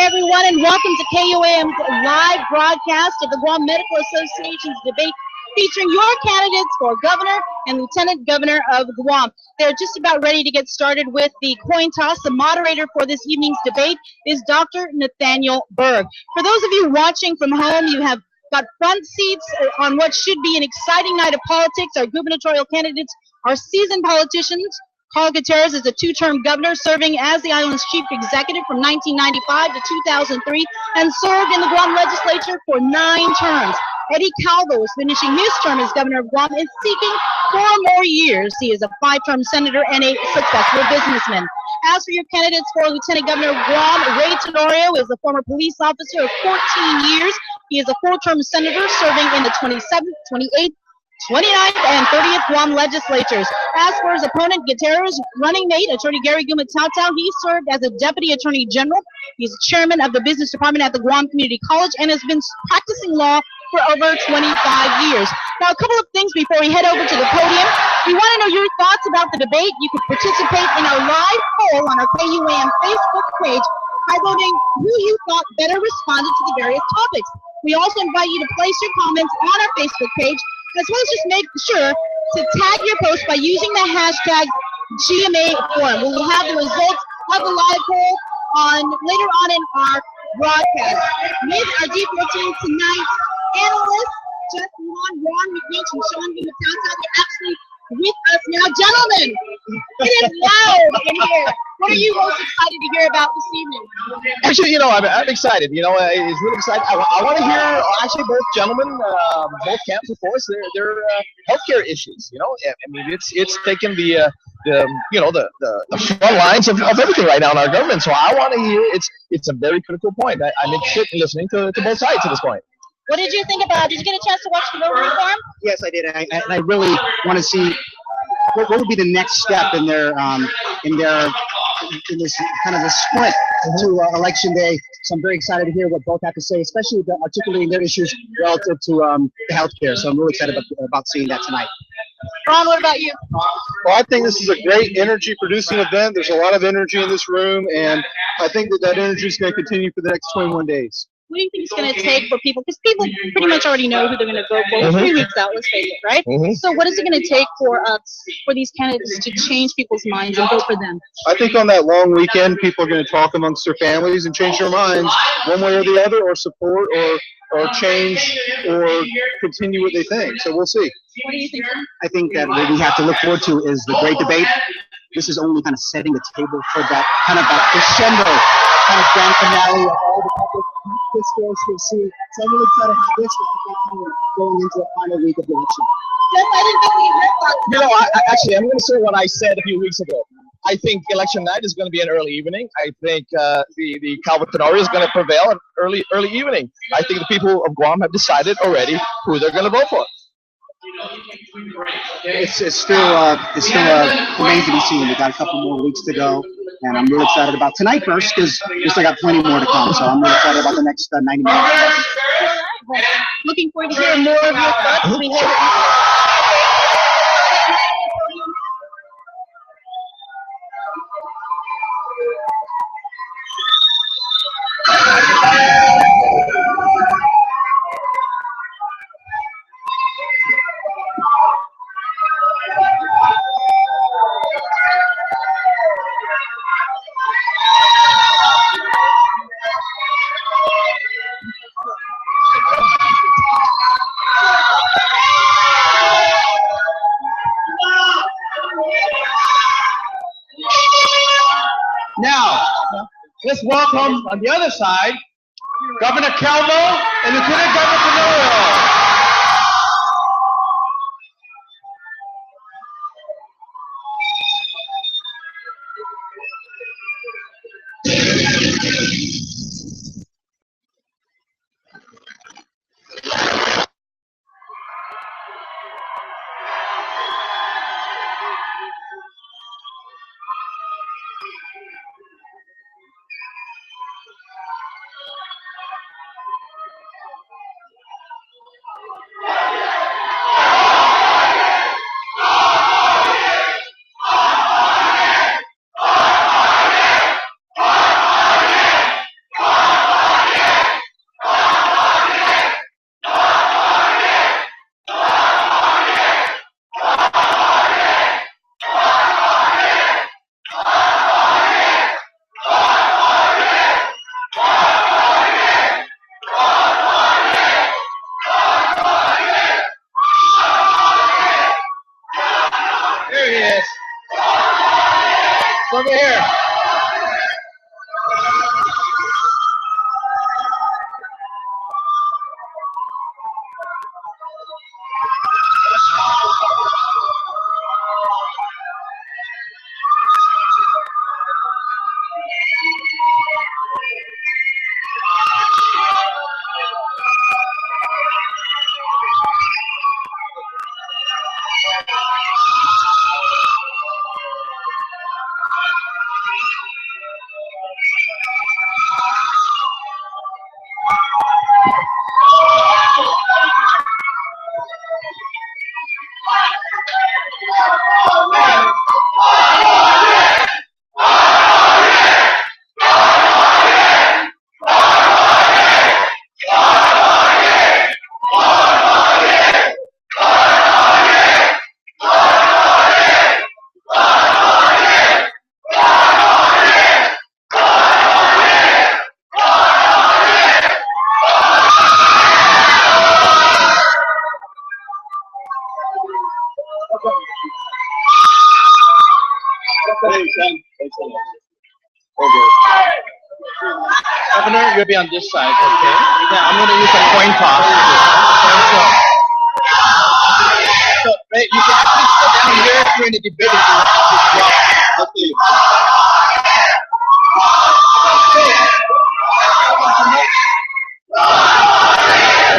everyone, and welcome to KUAM's live broadcast of the Guam Medical Association's debate featuring your candidates for governor and lieutenant governor of Guam. They're just about ready to get started with the coin toss. The moderator for this evening's debate is Dr. Nathaniel Berg. For those of you watching from home, you have got front seats on what should be an exciting night of politics. Our gubernatorial candidates are seasoned politicians. Gutierrez is a two-term governor serving as the island's chief executive from 1995 to 2003 and served in the Guam legislature for 9 terms. Calvo is finishing his term as governor of Guam and seeking 4 more years. He is a 5-term senator and a successful businessman. As for your candidates for lieutenant governor of Guam, Ray Tenorio is a former police officer of 14 years. He is a 4-term senator serving in the 27th, 28th, 29th and 30th Guam legislatures. As for his opponent, Gutierrez, running mate, Attorney Gary Gumatau, he served as a Deputy Attorney General. He's chairman of the business department at the Guam Community College and has been practicing law for over 25 years. Now, a couple of things before we head over to the podium. We want to know your thoughts about the debate. You can participate in our live poll on our KUAM Facebook page by voting who you thought better responded to the various topics. We also invite you to place your comments on our Facebook page, as well as just make sure to tag your post by using the hashtag GMA Forum. We will have the results of the live poll later on in our broadcast. With our D14 tonight, analysts Jeff Tumon, Ron McNeach, and Sean Gumatau, they're actually with us now. Gentlemen, it is loud in here. What are you most excited to hear about this evening? Actually, I'm excited. It's really exciting. I want to hear actually both gentlemen, both camps, of course, their healthcare issues. I mean, it's taken the front lines of everything right now in our government. So I want to hear. It's a very critical point. I'm interested in listening to both sides at this point. What did you think about? Did you get a chance to watch the vote reform? Yes, I did. I really want to see what would be the next step in this kind of a sprint to election day. So I'm very excited to hear what both have to say, especially articulating their issues relative to the healthcare. So I'm really excited about seeing that tonight. Ron, what about you? Well, I think this is a great energy-producing event. There's a lot of energy in this room, and I think that energy is going to continue for the next 21 days. What do you think it's going to take for people? Because people pretty much already know who they're going to vote for. 3 weeks out, let's face it, right? So what is it going to take for these candidates to change people's minds and vote for them? I think on that long weekend, people are going to talk amongst their families and change their minds one way or the other, or support or change or continue what they think. So we'll see. What do you think? I think that what we have to look forward to is the great debate. This is only kind of setting the table for that kind of crescendo, kind of grand finale of all the public discourse we'll see. So I'm really excited to have this going into the final week of the election. Actually, I'm going to say what I said a few weeks ago. I think election night is going to be an early evening. I think the Calvo Tenorio is going to prevail an early evening. I think the people of Guam have decided already who they're going to vote for. It's still remains to be seen. We've got a couple more weeks to go, and I'm really excited about tonight first because we still got plenty more to come. So I'm really excited about the next 90 minutes. Looking forward to hearing more of your thoughts. We Now, let's welcome on the other side, Governor Calvo and Lieutenant Governor Tenorio. Over here. Governor, you'll be on this side, okay? Now I'm going to use a coin toss. So, you can actually sit down here during the debate if you want.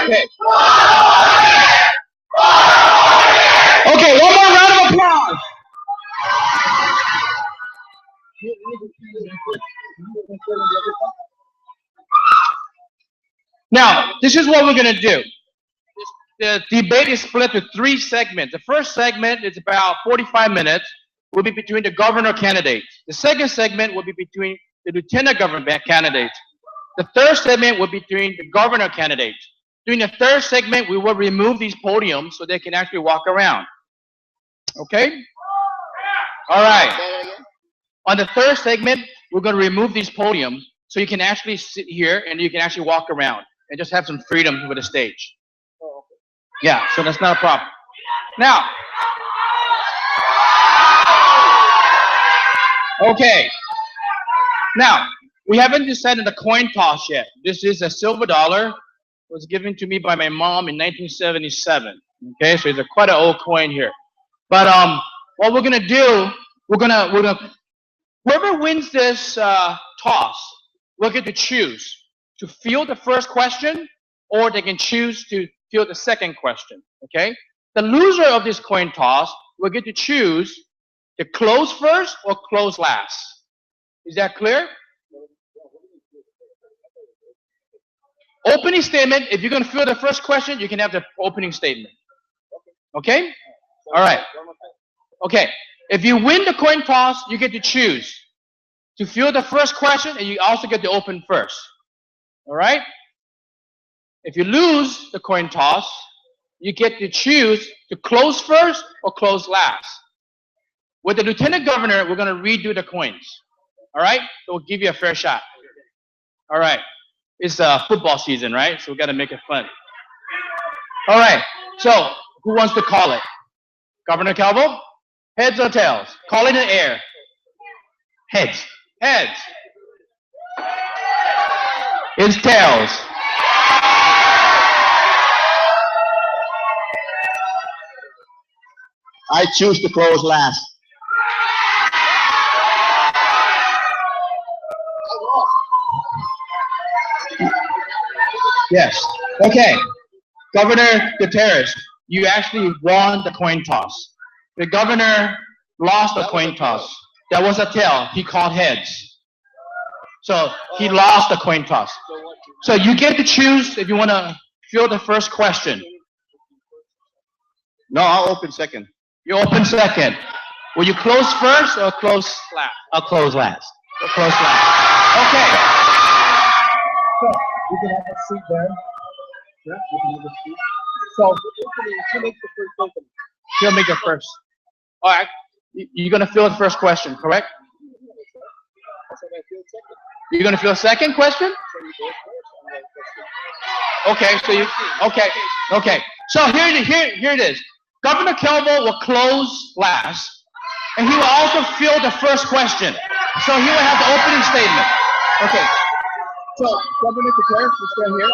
Okay. Okay, one more round of applause. Now, this is what we're going to do. The debate is split into 3 segments. The first segment is about 45 minutes, will be between the governor candidates. The second segment will be between the lieutenant governor candidates. The third segment will be between the governor candidates. During the third segment, we will remove these podiums so they can actually walk around. Okay? All right. On the third segment, we're going to remove these podiums so you can actually sit here and you can actually walk around and just have some freedom with the stage. Yeah, so that's not a problem. Now, okay. Now, we haven't decided the coin toss yet. This is a silver dollar. It was given to me by my mom in 1977. Okay, so it's quite an old coin here. But what we're gonna do, we're gonna whoever wins this toss, we'll get to choose to field the first question, or they can choose to field the second question. Okay, the loser of this coin toss will get to choose to close first or close last. Is that clear? Opening statement, if you're going to field the first question, you can have the opening statement. Okay? All right. Okay. If you win the coin toss, you get to choose to field the first question, and you also get to open first. All right? If you lose the coin toss, you get to choose to close first or close last. With the lieutenant governor, we're going to redo the coins. All right? So we'll give you a fair shot. All right. It's football season, right? So we got to make it fun. All right. So who wants to call it? Governor Calvo? Heads or tails? Call it in the air. Heads. Heads. It's tails. I choose to close last. Yes. Okay. Governor Gutierrez, you actually won the coin toss. The governor lost the coin toss. That was a tail. He called heads. So he lost the coin toss. So you get to choose if you want to field the first question. No, I'll open second. You open second. Will you close first or close last? I'll close last. Or close last. Okay. So you can have a seat there. Yeah, you can have a seat. So she makes the first opening. She'll make it first. All right. You're going to field the first question, correct? You're going to field the second question? Okay, so okay. So here it is. Governor Calvo will close last, and he will also field the first question. So he will have the opening statement. Okay. So, Governor Gutierrez, you stand here.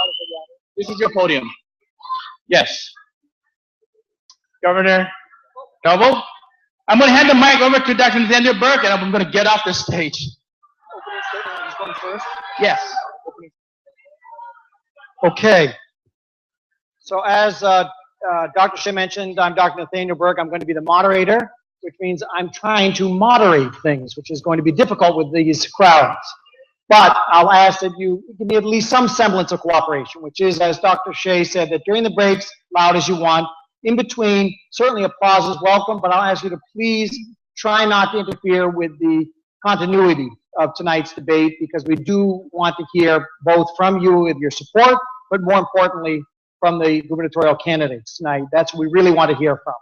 This is your podium. Yes. Governor Calvo, I'm going to hand the mic over to Dr. Nathaniel Burke, and I'm going to get off the stage. Opening statement is going first. Yes. Okay. So as Dr. Shea mentioned, I'm Dr. Nathaniel Burke. I'm going to be the moderator, which means I'm trying to moderate things, which is going to be difficult with these crowds. But I'll ask that you give me at least some semblance of cooperation, which is, as Dr. Shea said, that during the breaks, loud as you want. In between, certainly applause is welcome, but I'll ask you to please try not to interfere with the continuity of tonight's debate, because we do want to hear both from you with your support, but more importantly, from the gubernatorial candidates tonight. That's what we really want to hear from.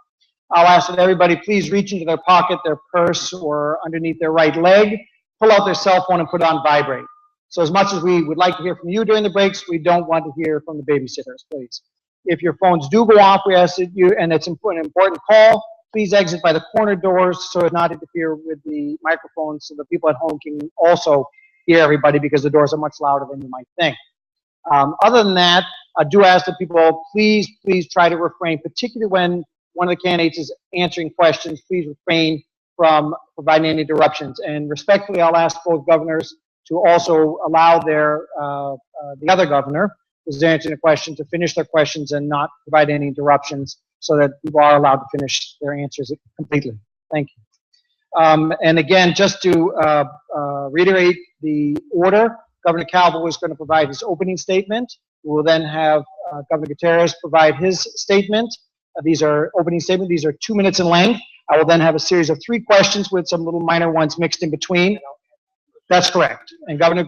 I'll ask that everybody please reach into their pocket, their purse, or underneath their right leg, pull out their cell phone and put it on vibrate. So as much as we would like to hear from you during the breaks, we don't want to hear from the babysitters, please. If your phones do go off, we ask that you, and it's an important call, please exit by the corner doors so as not to interfere with the microphones, so the people at home can also hear everybody, because the doors are much louder than you might think. Other than that, I do ask that people please try to refrain, particularly when one of the candidates is answering questions, please refrain from providing any interruptions. And respectfully, I'll ask both governors to also allow their, the other governor who's answering a question to finish their questions and not provide any interruptions, so that people are allowed to finish their answers completely. Thank you. And again, just to reiterate the order, Governor Calvo is going to provide his opening statement. We will then have Governor Gutierrez provide his statement. These are opening statements. These are 2 minutes in length. I will then have a series of 3 questions with some little minor ones mixed in between. That's correct. And Governor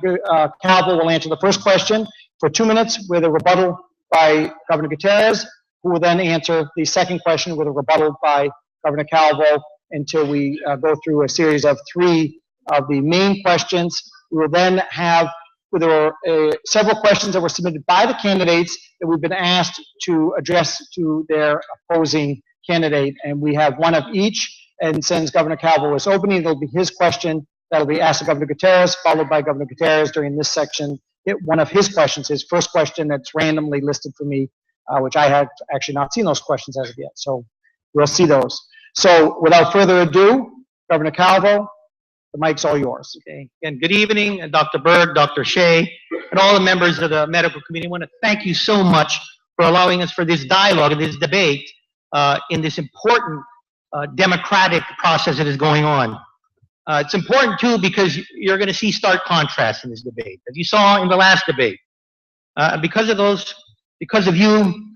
Calvo will answer the first question for 2 minutes with a rebuttal by Governor Gutierrez, who will then answer the second question with a rebuttal by Governor Calvo until we go through a series of 3 of the main questions. We will then have, there were several questions that were submitted by the candidates that we've been asked to address to their opposing candidate, and we have one of each. And since Governor Calvo is opening, it'll be his question that'll be asked to Governor Gutierrez, followed by Governor Gutierrez during this section. One of his questions, his first question that's randomly listed for me, which I have actually not seen those questions as of yet. So we'll see those. So without further ado, Governor Calvo, the mic's all yours. Okay. And good evening, Dr. Berg, Dr. Shea, and all the members of the medical community. I want to thank you so much for allowing us for this dialogue and this debate in this important democratic process that is going on. It's important too because you're going to see stark contrast in this debate, as you saw in the last debate. Because of you,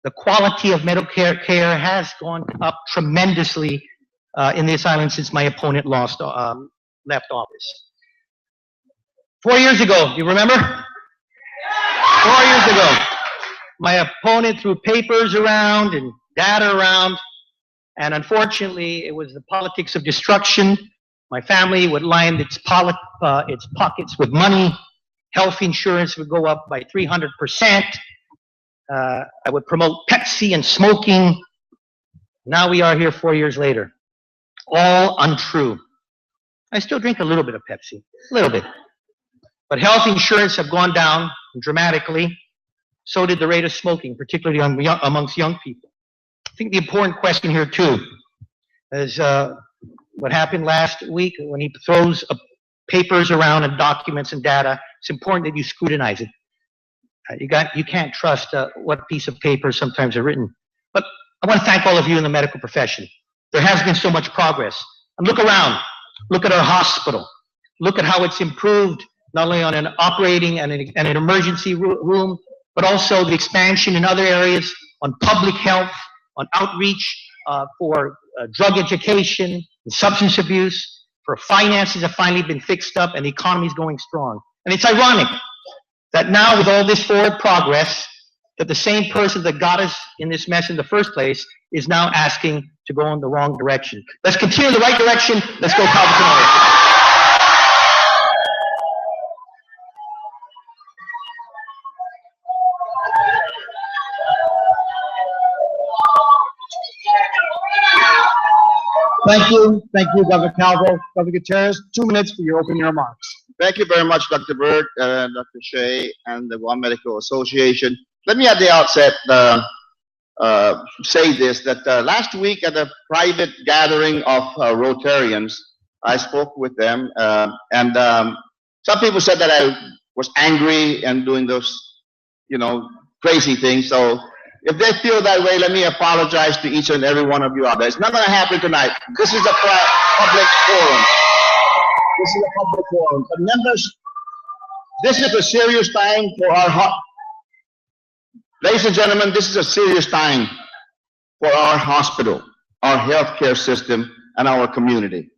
the quality of medical care has gone up tremendously in this island since my opponent left office. 4 years ago, you remember? 4 years ago, my opponent threw papers around and data around, and unfortunately, it was the politics of destruction. My family would line its pockets with money. Health insurance would go up by 300%. I would promote Pepsi and smoking. Now we are here 4 years later. All untrue. I still drink a little bit of Pepsi, a little bit. But health insurance have gone down dramatically. So did the rate of smoking, particularly amongst young people. I think the important question here too is what happened last week when he throws papers around and documents and data. It's important that you scrutinize it. You can't trust what piece of paper sometimes are written. But I want to thank all of you in the medical profession. There has been so much progress. And look around. Look at our hospital. Look at how it's improved, not only on an operating and an emergency room, but also the expansion in other areas on public health, on outreach for drug education and substance abuse, for finances have finally been fixed up and the economy is going strong. And it's ironic that now with all this forward progress, that the same person that got us in this mess in the first place is now asking to go in the wrong direction. Let's continue in the right direction. Let's go Calvo. Thank you, Governor Calvo. Governor Gutierrez, 2 minutes for your opening remarks. Thank you very much, Dr. Berg, Dr. Shea, and the Guam Medical Association. Let me at the outset say this, that last week at a private gathering of Rotarians, I spoke with them, and some people said that I was angry and doing those, crazy things. So if they feel that way, let me apologize to each and every one of you out there. It's not going to happen tonight. This is a public forum. This is a public forum. But members, this is a serious time for ladies and gentlemen, this is a serious time for our hospital, our healthcare system, and our community.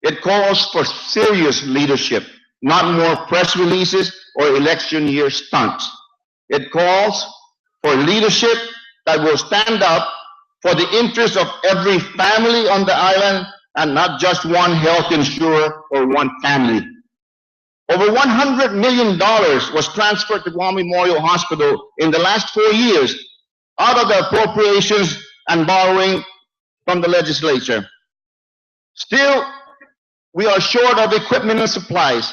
It calls for serious leadership, not more press releases or election year stunts. It calls for leadership that will stand up for the interests of every family on the island and not just one health insurer or one family. Over $100 million was transferred to Guam Memorial Hospital in the last 4 years out of the appropriations and borrowing from the legislature. Still, we are short of equipment and supplies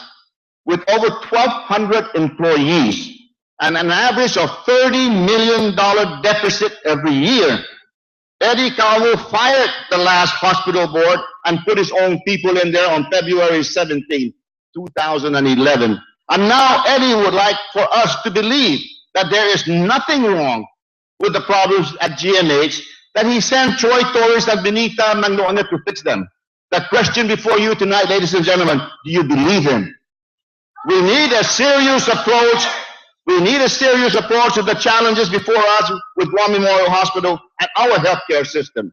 with over 1,200 employees and an average of $30 million deficit every year. Eddie Calvo fired the last hospital board and put his own people in there on February 17, 2011. And now Eddie would like for us to believe that there is nothing wrong with the problems at GMH, that he sent Troy Torres and Benita Magnoane to fix them. The question before you tonight, ladies and gentlemen, do you believe him? We need a serious approach. We need a serious approach to the challenges before us with Guam Memorial Hospital and our healthcare system.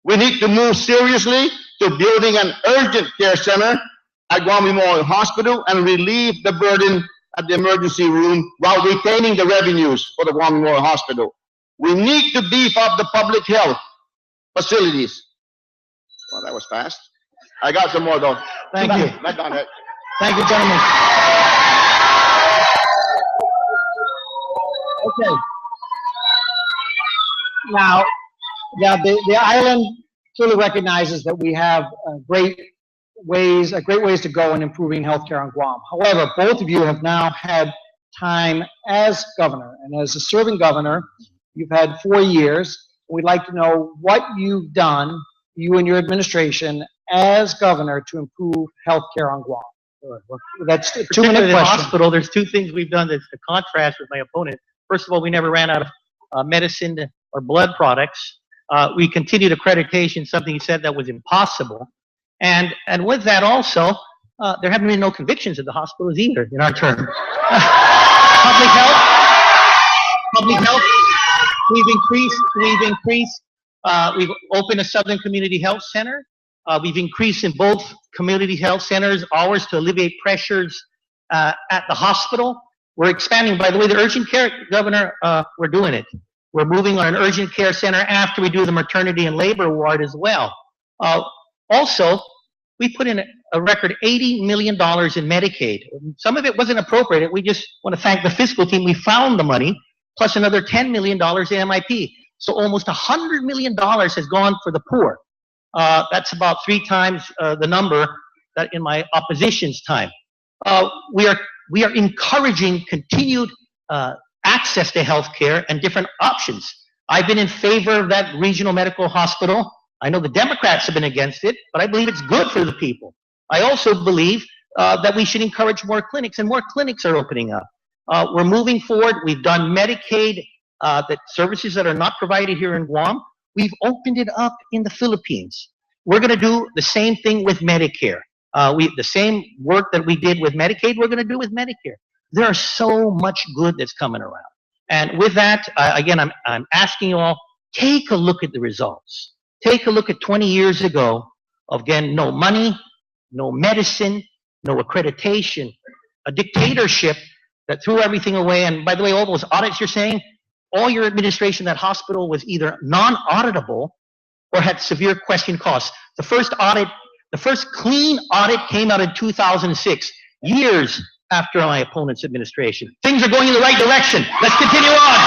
We need to move seriously to building an urgent care center at Guam Memorial Hospital and relieve the burden at the emergency room while retaining the revenues for the Guam Memorial Hospital. We need to beef up the public health facilities. Well, that was fast. I got some more though. Thank you. Back on it. Thank you, gentlemen. Okay. Now, the island clearly recognizes that we have great ways to go in improving healthcare on Guam. However, both of you have now had time as governor, and as a serving governor, you've had 4 years. We'd like to know what you've done, you and your administration, as governor to improve healthcare on Guam. That's a 2-minute Particularly in the question. hospital, there's 2 things we've done that's the contrast with my opponent. First of all, we never ran out of medicine or blood products. We continued accreditation, something he said that was impossible. And with that also, there haven't been no convictions at the hospitals either in our term. Public health, we've opened a Southern Community Health Center. We've increased in both community health centers hours to alleviate pressures at the hospital. We're expanding, by the way, the urgent care, Governor, we're doing it. We're moving on an urgent care center after we do the maternity and labor ward as well. Also, we put in a record $80 million in Medicaid. Some of it wasn't appropriated. We just want to thank the fiscal team. We found the money, plus another $10 million in MIP. So almost $100 million has gone for the poor. That's about 3 times the number that in my opposition's time. We are encouraging continued access to health care and different options. I've been in favor of that regional medical hospital. I know the Democrats have been against it, but I believe it's good for the people. I also believe that we should encourage more clinics, and more clinics are opening up. We're moving forward. We've done Medicaid, that services that are not provided here in Guam. We've opened it up in the Philippines. We're going to do the same thing with Medicare. The same work that we did with Medicaid, we're going to do with Medicare. There is so much good that's coming around. And with that, again, I'm asking you all, take a look at the results. Take a look at 20 years ago of, again, no money, no medicine, no accreditation, a dictatorship that threw everything away. And by the way, all those audits you're saying, all your administration, that hospital was either non-auditable or had severe question costs. The first clean audit came out in 2006, years after my opponent's administration. Things are going in the right direction. Let's continue on.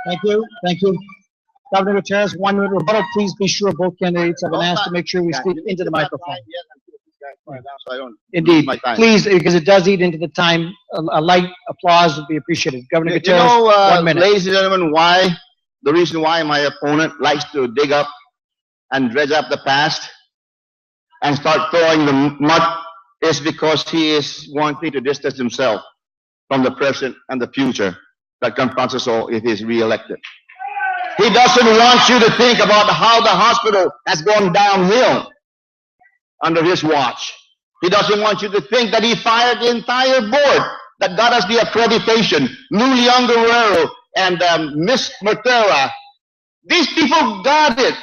Thank you. Thank you. Governor Gutierrez, 1 minute rebuttal. Please be sure both candidates have been asked to make sure we speak into the microphone. So I don't Indeed. my time. Please, because it does eat into the time, a light applause would be appreciated. Governor You Gutierrez, know, 1 minute. ladies and gentlemen, the reason why my opponent likes to dig up and dredge up the past and start throwing the mud is because he is wanting to distance himself from the present and the future that confronts us all if he's reelected. He doesn't want you to think about how the hospital has gone downhill under his watch. He doesn't want you to think that he fired the entire board that got us the accreditation, Lulian Guerrero and Miss Matera. These people got it.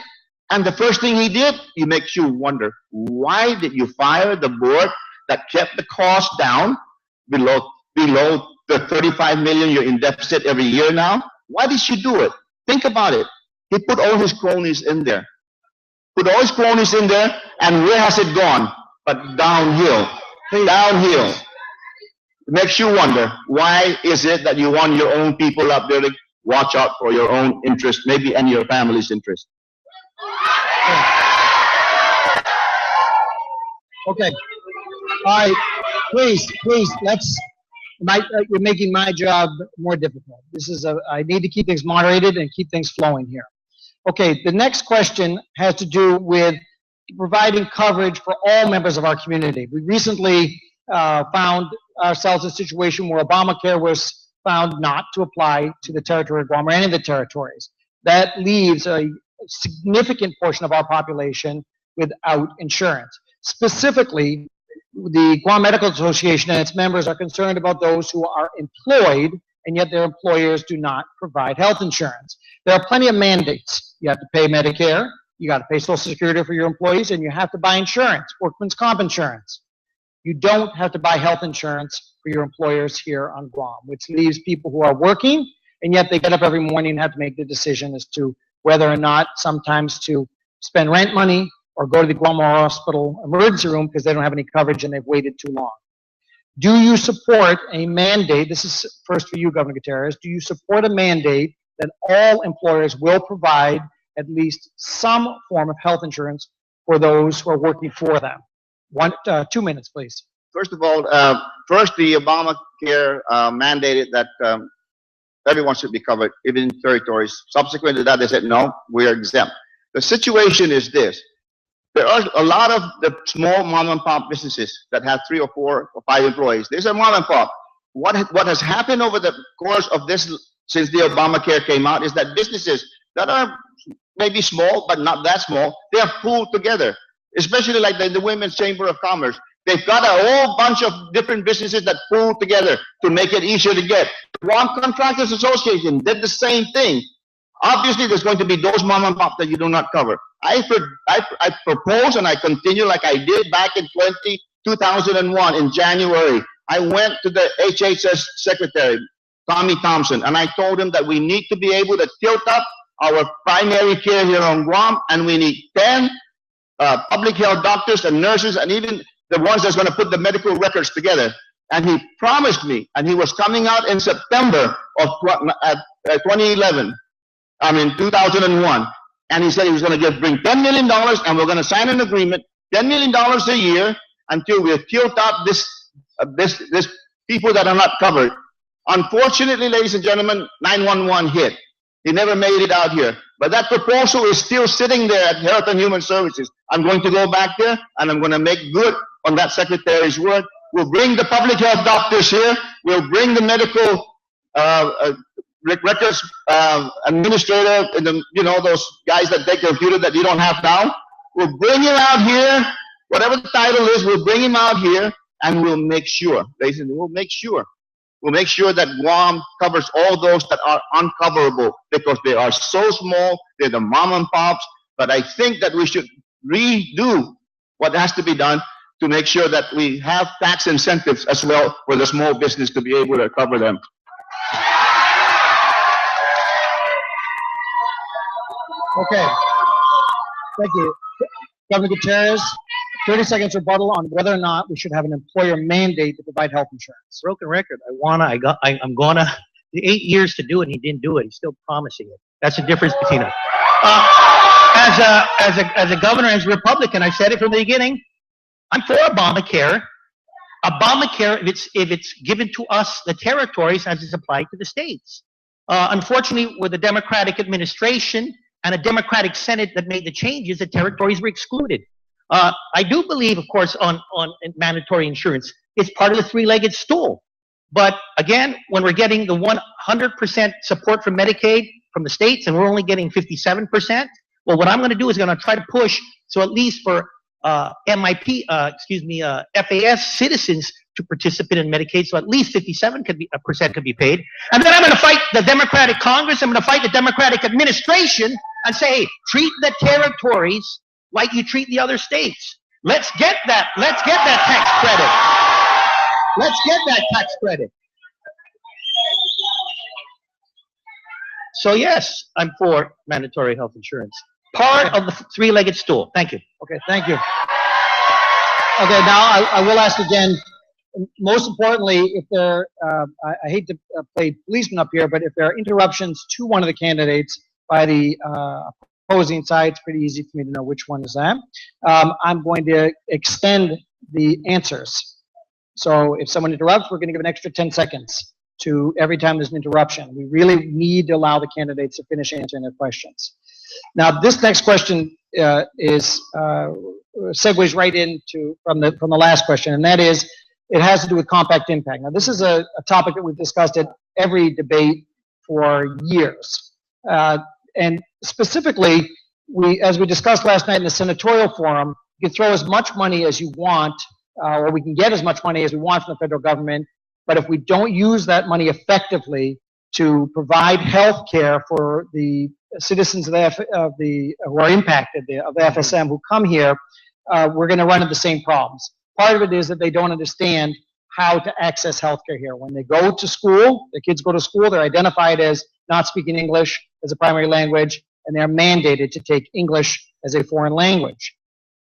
And the first thing he did, it makes you wonder, why did you fire the board that kept the cost down below the 35 million you're in deficit every year now? Why did you do it? Think about it. He put all his cronies in there. Put all his cronies in there, and where has it gone? But downhill. Downhill. It makes you wonder, why is it that you want your own people up there to watch out for your own interest, maybe and your family's interest? Okay. All right. Please, you're making my job more difficult. I need to keep things moderated and keep things flowing here. Okay, the next question has to do with providing coverage for all members of our community. We recently found ourselves in a situation where Obamacare was found not to apply to the territory of Guam or any of the territories. That leaves a significant portion of our population without insurance. Specifically, the Guam Medical Association and its members are concerned about those who are employed and yet their employers do not provide health insurance. There are plenty of mandates. You have to pay Medicare, you got to pay Social Security for your employees, and you have to buy insurance, workman's comp insurance. You don't have to buy health insurance for your employers here on Guam, which leaves people who are working, and yet they get up every morning and have to make the decision as to whether or not sometimes to spend rent money or go to the Guam Hospital emergency room because they don't have any coverage and they've waited too long. Do you support a mandate? This is first for you, Governor Gutierrez. Do you support a mandate that all employers will provide at least some form of health insurance for those who are working for them? 2 minutes, please. First of all, the Obamacare mandated that everyone should be covered, even in territories. Subsequent to that, they said, no, we are exempt. The situation is this. There are a lot of the small mom and pop businesses that have 3 or 4 or 5 employees. These are mom and pop. What has happened over the course of this, since the Obamacare came out, is that businesses that are maybe small, but not that small, they are pooled together. Especially like the Women's Chamber of Commerce. They've got a whole bunch of different businesses that pool together to make it easier to get. The Guam Contractors Association did the same thing. Obviously, there's going to be those mom and pop that you do not cover. I propose and I continue like I did back in 2001 in January. I went to the HHS Secretary, Tommy Thompson, and I told him that we need to be able to tilt up our primary care here on Guam, and we need 10 public health doctors and nurses and even the ones that's going to put the medical records together. And he promised me, and he was coming out in September of 2011. 2001, and he said he was going to bring $10 million, and we're going to sign an agreement, $10 million a year, until we tilt up this people that are not covered. Unfortunately, ladies and gentlemen, 911 hit. He never made it out here. But that proposal is still sitting there at Health and Human Services. I'm going to go back there, and I'm going to make good on that secretary's word. We'll bring the public health doctors here. We'll bring the medical records administrator, and those guys that take computer that you don't have now. We'll bring him out here, whatever the title is, we'll bring him out here, and we'll make sure, ladies and gentlemen, we'll make sure that Guam covers all those that are uncoverable because they are so small, they're the mom and pops. But I think that we should redo what has to be done to make sure that we have tax incentives as well for the small business to be able to cover them. Okay. Thank you. Governor Gutierrez, 30 seconds rebuttal on whether or not we should have an employer mandate to provide health insurance. Broken record. I'm gonna 8 years to do it, and he didn't do it. He's still promising it. That's the difference between us. As a governor, as a Republican, I said it from the beginning, I'm for Obamacare. Obamacare, if it's given to us, the territories, as it's applied to the states. Unfortunately, with a Democratic administration and a Democratic Senate that made the changes, the territories were excluded. I do believe, of course, on mandatory insurance. It's part of the three-legged stool. But again, when we're getting the 100% support from Medicaid from the states, and we're only getting 57%, well, what I'm going to do is going to try to push so at least for FAS citizens to participate in Medicaid, so at least 57% could be paid. And then I'm going to fight the Democratic Congress. I'm going to fight the Democratic administration and say, hey, treat the territories like you treat the other states. Let's get that. Let's get that tax credit. Let's get that tax credit. So yes, I'm for mandatory health insurance. Part of the three-legged stool. Thank you. Okay, thank you. Okay, now I will ask again, most importantly, if there, I hate to play policeman up here, but if there are interruptions to one of the candidates by the opposing side, it's pretty easy for me to know which one is that. I'm going to extend the answers. So if someone interrupts, we're going to give an extra 10 seconds to every time there's an interruption. We really need to allow the candidates to finish answering their questions. Now, this next question segues right into from the last question, and that is, it has to do with compact impact. Now, this is a topic that we've discussed at every debate for years, and specifically, as we discussed last night in the senatorial forum, you can throw as much money as you want, or we can get as much money as we want from the federal government, but if we don't use that money effectively to provide health care for the citizens who are impacted, of the FSM who come here, we're going to run into the same problems. Part of it is that they don't understand how to access health care here. When they go to school, the kids go to school, they're identified as not speaking English as a primary language, and they're mandated to take English as a foreign language.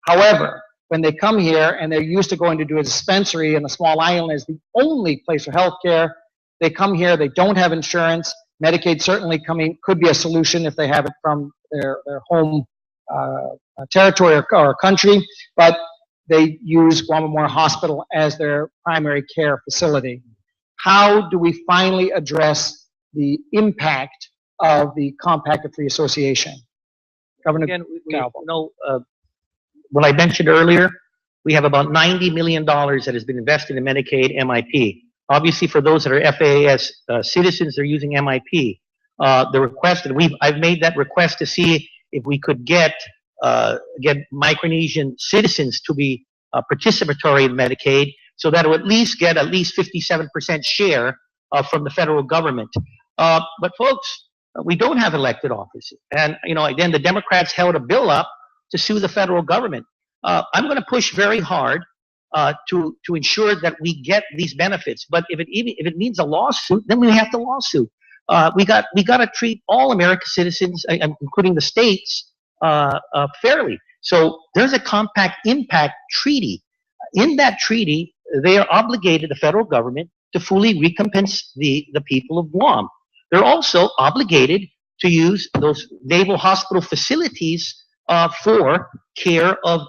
However, when they come here and they're used to going to do a dispensary and a small island is the only place for health care, they come here, they don't have insurance. Medicaid certainly could be a solution if they have it from their home territory or country, but they use Guam Memorial Hospital as their primary care facility. How do we finally address the impact of the Compact of Free Association? Governor Again, Calvo. What I mentioned earlier, we have about $90 million that has been invested in Medicaid MIP. Obviously, for those that are FAS citizens, they're using MIP. The request, and I've made that request to see if we could get Micronesian citizens to be participatory in Medicaid, so that it would at least get at least 57% share from the federal government. But folks, we don't have elected offices, and again, the Democrats held a bill up to sue the federal government. I'm going to push very hard to ensure that we get these benefits. But if it means a lawsuit, then we have to lawsuit. We got to treat all American citizens, including the states, fairly. So there's a compact impact treaty. In that treaty, they are obligated, the federal government, to fully recompense the people of Guam. They're also obligated to use those naval hospital facilities for care of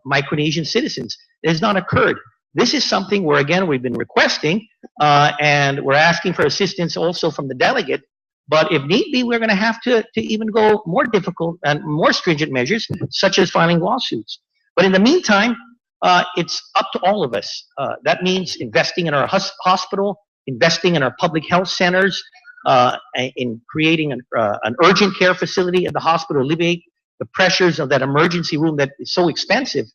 Micronesian citizens. It has not occurred. This is something where, again, we've been requesting, and we're asking for assistance also from the delegate. But if need be, we're going to have to even go more difficult and more stringent measures, such as filing lawsuits. But in the meantime, it's up to all of us. That means investing in our hospital, investing in our public health centers, in creating an urgent care facility at the hospital, alleviate the pressures of that emergency room that is so expensive,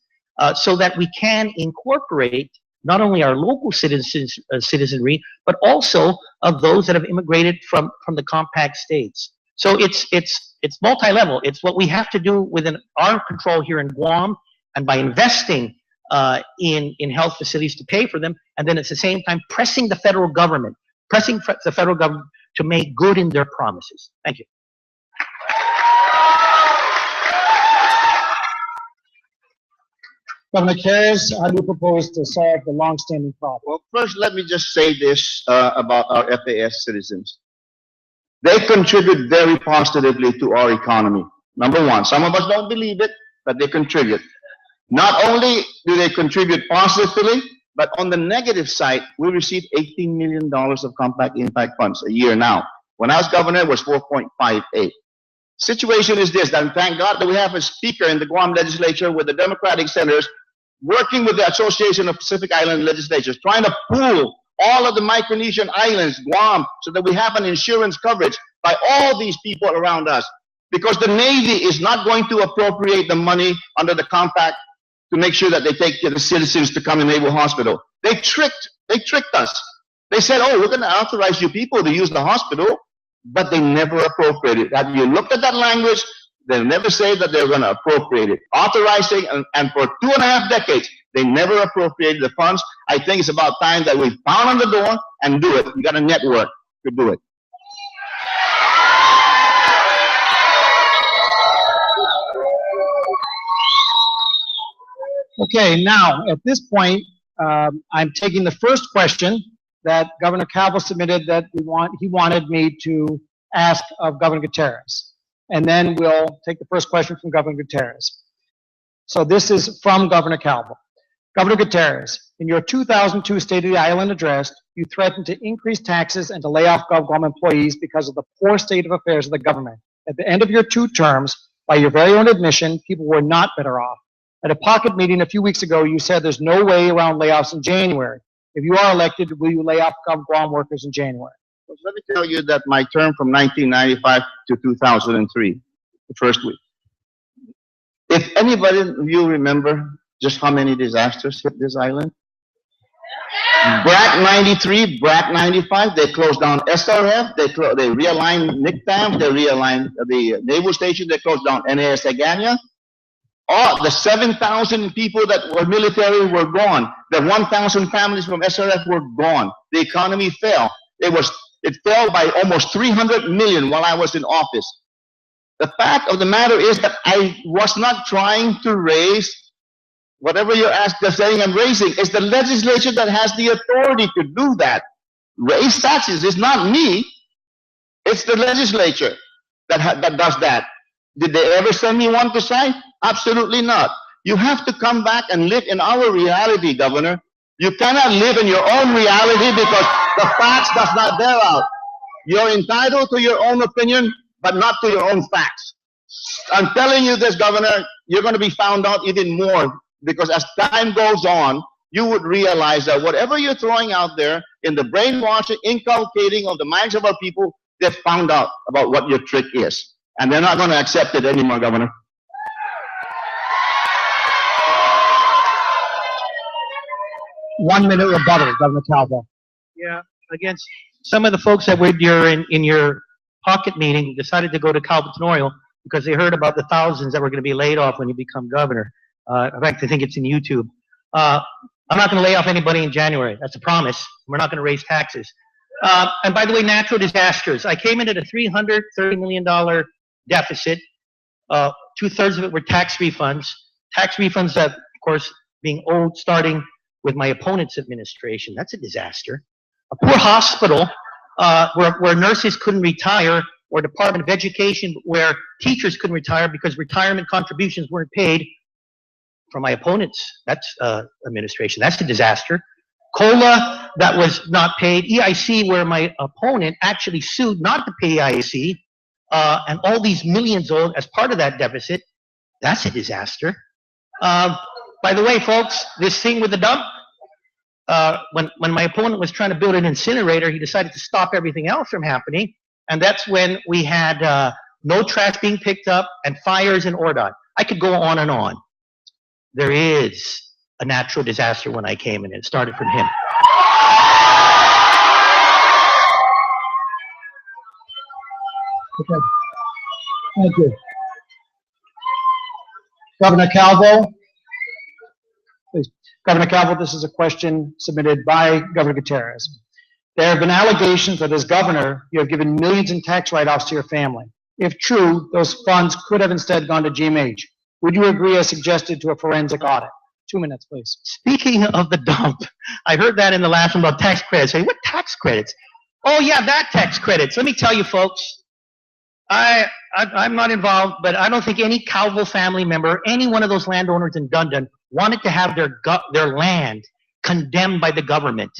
so that we can incorporate not only our local citizenry, but also of those that have immigrated from the compact states. So it's multi-level. It's what we have to do within our control here in Guam, and by investing in health facilities to pay for them, and then at the same time pressing the federal government to make good in their promises. Thank you. Governor Gutierrez, how do you propose to solve the long-standing problem? Well, first, let me just say this about our FAS citizens. They contribute very positively to our economy. Number one, some of us don't believe it, but they contribute. Not only do they contribute positively, but on the negative side, we receive $18 million of compact impact funds a year now. When I was governor, it was 4.58. Situation is this, and thank God that we have a speaker in the Guam legislature with the Democratic senators working with the Association of Pacific Island Legislatures, trying to pool all of the Micronesian islands, Guam, so that we have an insurance coverage by all these people around us. Because the Navy is not going to appropriate the money under the compact to make sure that they take the citizens to come in Naval Hospital. They tricked us. They said, oh, we're going to authorize you people to use the hospital, but they never appropriate it. Have you looked at that language? They never say that they're going to appropriate it. Authorizing, and for 2.5 decades, they never appropriated the funds. I think it's about time that we pound on the door and do it. We got a network to do it. Okay, now, at this point, I'm taking the first question that Governor Calvo submitted that he wanted me to ask of Governor Gutierrez. And then we'll take the first question from Governor Gutierrez. So this is from Governor Calvo. Governor Gutierrez, in your 2002 State of the Island address, you threatened to increase taxes and to lay off GovGuam employees because of the poor state of affairs of the government. At the end of your 2 terms, by your very own admission, people were not better off. At a pocket meeting a few weeks ago, you said there's no way around layoffs in January. If you are elected, will you lay off GovGuam workers in January? Well, let me tell you that my term from 1995 to 2003, the first week. If anybody of you remember just how many disasters hit this island? BRAC 93, BRAC 95, they closed down SRF, they realigned NICTAM, they realigned the naval station, they closed down NAS Aganya. All the 7,000 people that were military were gone. The 1,000 families from SRF were gone. The economy fell. It fell by almost 300 million while I was in office. The fact of the matter is that I was not trying to raise whatever you're saying I'm raising. It's the legislature that has the authority to do that. Raise taxes. It's not me. It's the legislature that does that. Did they ever send me one to sign? Absolutely not. You have to come back and live in our reality, Governor. You cannot live in your own reality because the facts does not bear out. You're entitled to your own opinion, but not to your own facts. I'm telling you this, Governor, you're going to be found out even more because as time goes on, you would realize that whatever you're throwing out there in the brainwashing, inculcating of the minds of our people, they've found out about what your trick is. And they're not going to accept it anymore, Governor. One minute rebuttal, Governor Calvo. Yeah, against some of the folks that were in your pocket meeting decided to go to Gubernatorial because they heard about the thousands that were going to be laid off when you become governor. In fact, I think it's in YouTube. I'm not going to lay off anybody in January. That's a promise. We're not going to raise taxes. And by the way, natural disasters. I came in at a $330 million deficit. 2/3 of it were tax refunds. Tax refunds that, of course, being owed starting with my opponent's administration. That's a disaster. A poor hospital where nurses couldn't retire, or Department of Education where teachers couldn't retire because retirement contributions weren't paid for my opponent's administration. That's a disaster. COLA that was not paid. EIC where my opponent actually sued not to pay EIC, and all these millions owed as part of that deficit. That's a disaster. By the way, folks, this thing with the dump, when my opponent was trying to build an incinerator, he decided to stop everything else from happening. And that's when we had no trash being picked up and fires in Ordon. I could go on and on. There is a natural disaster when I came in. It started from him. Okay. Thank you. Governor Calvo. Please. Governor Calvo, this is a question submitted by Governor Gutierrez. There have been allegations that as governor, you have given millions in tax write-offs to your family. If true, those funds could have instead gone to GMH. Would you agree as suggested to a forensic audit? 2 minutes, please. Speaking of the dump, I heard that in the last one about tax credits. Say, what tax credits? Oh yeah, that tax credits. Let me tell you, folks. I'm not involved, but I don't think any Calvo family member, any one of those landowners in Dundon, wanted to have their land condemned by the government.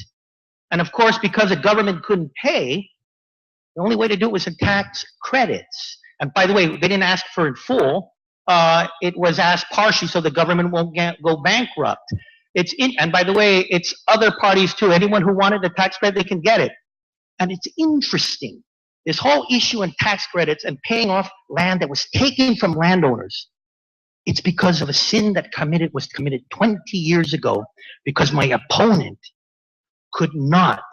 And of course, because the government couldn't pay, the only way to do it was in tax credits. And by the way, they didn't ask for it in full. It was asked partially so the government won't go bankrupt. And by the way, it's other parties too. Anyone who wanted the tax credit, they can get it. And it's interesting. This whole issue in tax credits and paying off land that was taken from landowners, it's because of a sin that was committed 20 years ago, because my opponent could not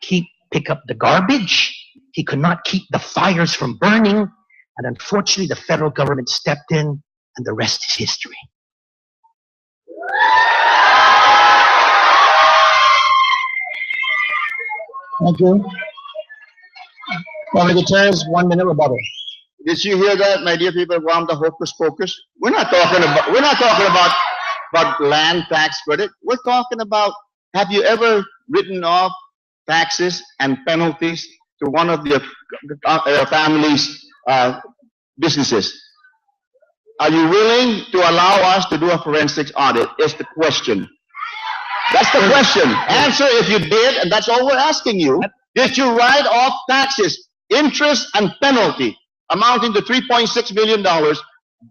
pick up the garbage. He could not keep the fires from burning. And unfortunately, the federal government stepped in, and the rest is history. Thank you. Gutierrez, 1 minute rebuttal. Did you hear that, my dear people of Guam, the hocus pocus? We're not talking about land tax credit. We're talking about, have you ever written off taxes and penalties to one of your family's businesses? Are you willing to allow us to do a forensics audit? Is the question. That's the question. Answer if you did, and that's all we're asking you. Did you write off taxes, interest, and penalty amounting to $3.6 million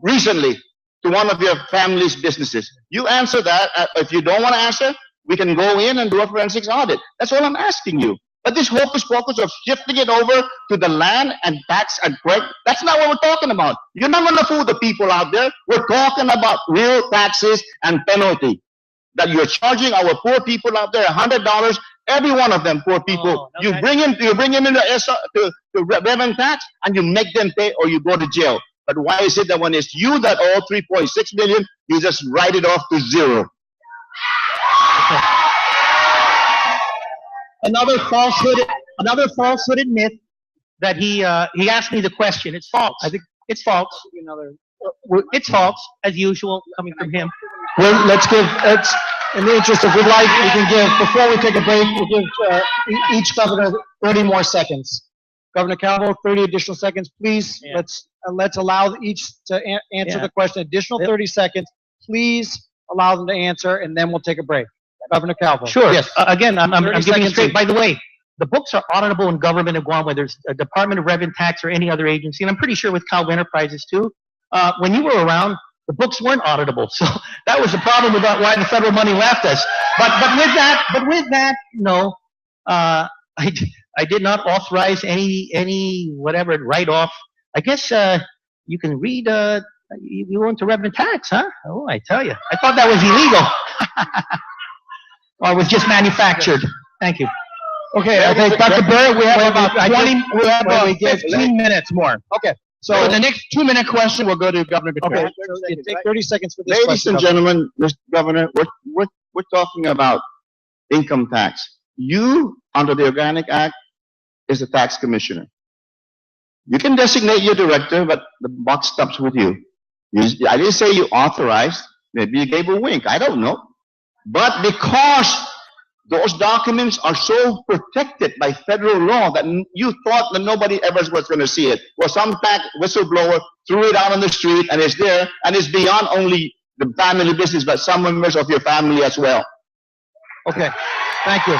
recently to one of your family's businesses? You answer that. If you don't want to answer, we can go in and do a forensics audit. That's all I'm asking you. But this hocus pocus of shifting it over to the land and tax and credit, that's not what we're talking about. You're not going to fool the people out there. We're talking about real taxes and penalty that you're charging our poor people out there $100. Every one of them poor people. Oh, you bring them to revenue tax, and you make them pay, or you go to jail. But why is it that when it's you that owe $3.6 million, you just write it off to zero? Another falsehood and myth that he asked me the question. It's false. I think it's false. It's false, as usual, coming from him. Well, in the interest of good life, we can give, before we take a break, we'll give each governor 30 more seconds. Governor Calvo, 30 additional seconds, please. Yeah. Let's allow each to answer the question. Additional 30 seconds. Please allow them to answer, and then we'll take a break. Governor Calvo. Sure. Yes. Again, I'm giving it straight. each. By the way, the books are auditable in government of Guam, whether it's a Department of Revenue Tax or any other agency, and I'm pretty sure with Calvo Enterprises too. When you were around, the books weren't auditable, so that was the problem about why the federal money left us. But with that, no, I did not authorize any whatever write-off. I guess you can read. You went to revenue tax, huh? Oh, I tell you, I thought that was illegal. Or it was just manufactured. Thank you. Okay, I think Dr. Burr, we have about 15 minutes more. Okay. So the next 2-minute question will go to Governor Gutierrez. Okay, take 30 seconds for this Ladies question. and gentlemen, Mr. Governor, we're talking about income tax. You, under the Organic Act, is the tax commissioner. You can designate your director, but the buck stops with you. I didn't say you authorized. Maybe you gave a wink. I don't know. But because those documents are so protected by federal law that you thought that nobody ever was going to see it. Well, some tax whistleblower threw it out on the street, and it's there, and it's beyond only the family business, but some members of your family as well. Okay, thank you.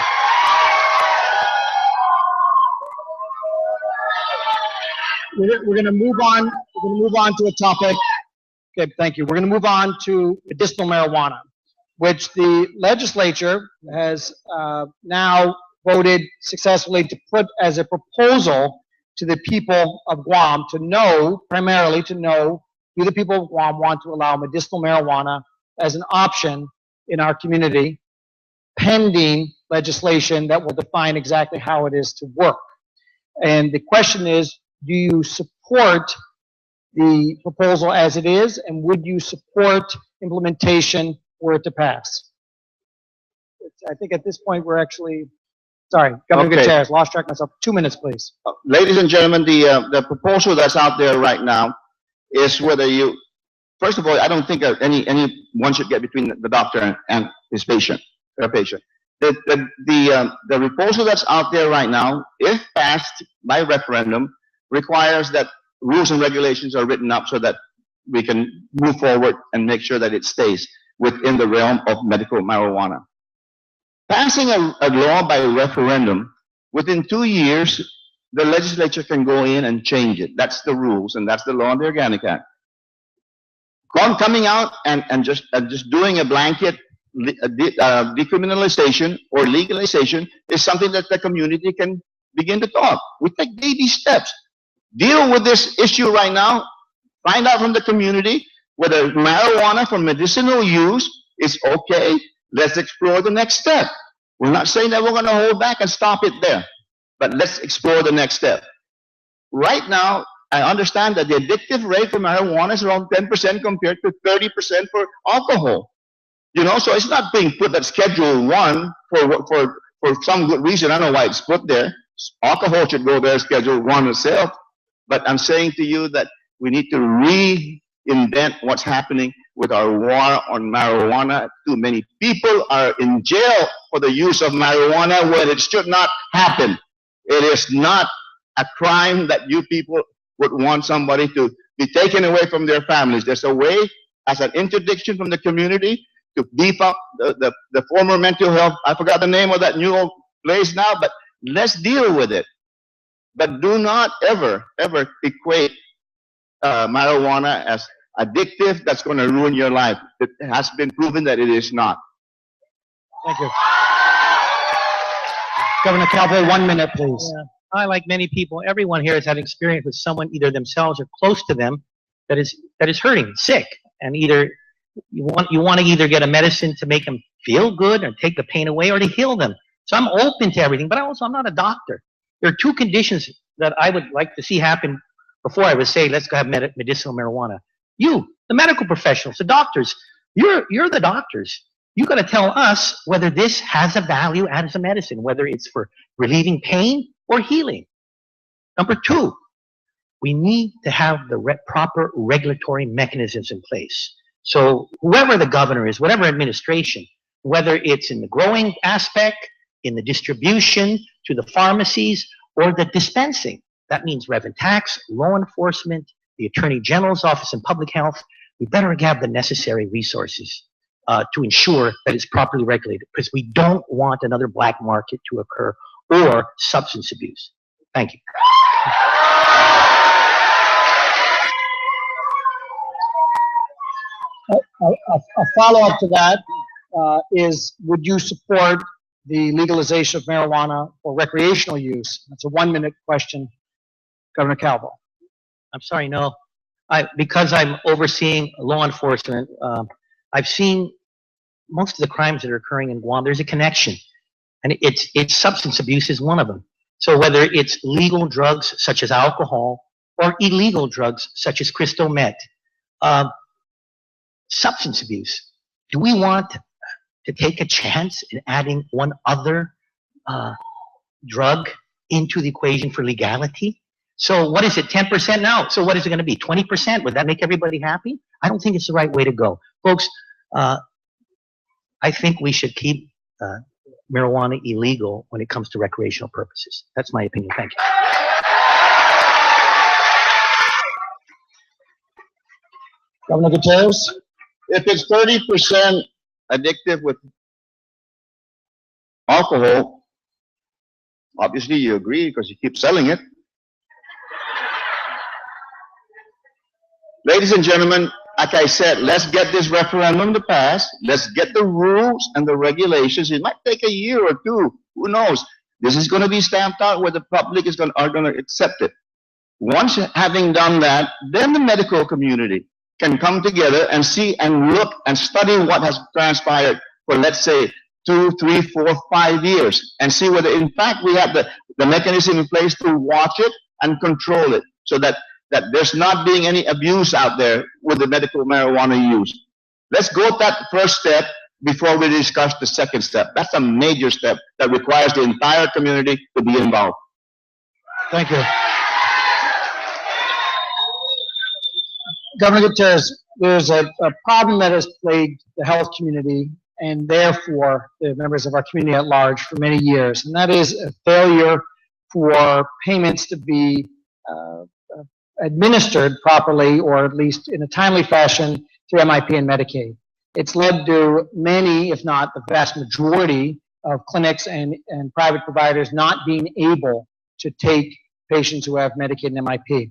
We're going to move on. We're going to move on to a topic. Okay, thank you. We're going to move on to medicinal marijuana, which the legislature has now voted successfully to put as a proposal to the people of Guam to know, primarily to know, do the people of Guam want to allow medicinal marijuana as an option in our community, pending legislation that will define exactly how it is to work. And the question is, do you support the proposal as it is, and would you support implementation were it to pass? I think at this point we're actually, sorry, Governor Gutierrez, lost track of myself. 2 minutes, please. Ladies and gentlemen, the proposal that's out there right now is whether you, first of all, I don't think anyone should get between the doctor and his patient, their patient. The proposal that's out there right now, if passed by referendum, requires that rules and regulations are written up so that we can move forward and make sure that it stays within the realm of medical marijuana. Passing a law by referendum, within 2 years, the legislature can go in and change it. That's the rules, and that's the law of the Organic Act. Coming out and just doing a blanket decriminalization or legalization is something that the community can begin to talk. We take baby steps. Deal with this issue right now. Find out from the community whether marijuana for medicinal use is okay. Let's explore the next step. We're not saying that we're going to hold back and stop it there, but let's explore the next step. Right now, I understand that the addictive rate for marijuana is around 10% compared to 30% for alcohol. You know, so it's not being put at Schedule 1 for some good reason. I don't know why it's put there. Alcohol should go there, Schedule 1 itself. But I'm saying to you that we need to reinvent what's happening with our war on marijuana. Too many people are in jail for the use of marijuana when it should not happen. It is not a crime that you people would want somebody to be taken away from their families. There's a way, as an interdiction from the community, to beef up the former mental health. I forgot the name of that new old place now, but let's deal with it. But do not ever equate marijuana as addictive. That's going to ruin your life. It has been proven that it is not. Thank you. Governor Calvo, 1 minute, please. Yeah. I, like many people, everyone here has had experience with someone, either themselves or close to them, that is hurting, sick, and either you want to either get a medicine to make them feel good or take the pain away or to heal them. So I'm open to everything, but I'm not a doctor. There are two conditions that I would like to see happen before I would say let's go have medicinal marijuana. You, the medical professionals, the doctors, you're the doctors. You got to tell us whether this has a value as a medicine, whether it's for relieving pain or healing. Number two, we need to have the proper regulatory mechanisms in place. So whoever the governor is, whatever administration, whether it's in the growing aspect, in the distribution, to the pharmacies, or the dispensing, that means rev and tax, law enforcement, the Attorney General's Office in Public Health, we better have the necessary resources to ensure that it's properly regulated, because we don't want another black market to occur or substance abuse. Thank you. A follow-up to that is, would you support the legalization of marijuana for recreational use? That's a 1 minute question. Governor Calvo. I'm sorry, no. Because I'm overseeing law enforcement, I've seen most of the crimes that are occurring in Guam, there's a connection. And it's substance abuse is one of them. So whether it's legal drugs such as alcohol or illegal drugs such as crystal meth, substance abuse. Do we want to take a chance in adding one other drug into the equation for legality? So what is it, 10% now? So what is it going to be, 20%? Would that make everybody happy? I don't think it's the right way to go. Folks, I think we should keep marijuana illegal when it comes to recreational purposes. That's my opinion. Thank you. Governor Gutierrez. If it's 30% addictive with alcohol, obviously you agree because you keep selling it. Ladies and gentlemen, like I said, let's get this referendum to pass. Let's get the rules and the regulations. It might take a year or two. Who knows? This is going to be stamped out where the public are going to accept it. Once having done that, then the medical community can come together and see and look and study what has transpired for, let's say, 2, 3, 4, 5 years, and see whether in fact we have the mechanism in place to watch it and control it, so that there's not being any abuse out there with the medical marijuana use. Let's go at that first step before we discuss the second step. That's a major step that requires the entire community to be involved. Thank you. Governor Gutierrez, there's a problem that has plagued the health community and therefore the members of our community at large for many years, and that is a failure for payments to be administered properly, or at least in a timely fashion, through MIP and Medicaid. It's led to many, if not the vast majority, of clinics and private providers not being able to take patients who have Medicaid and MIP.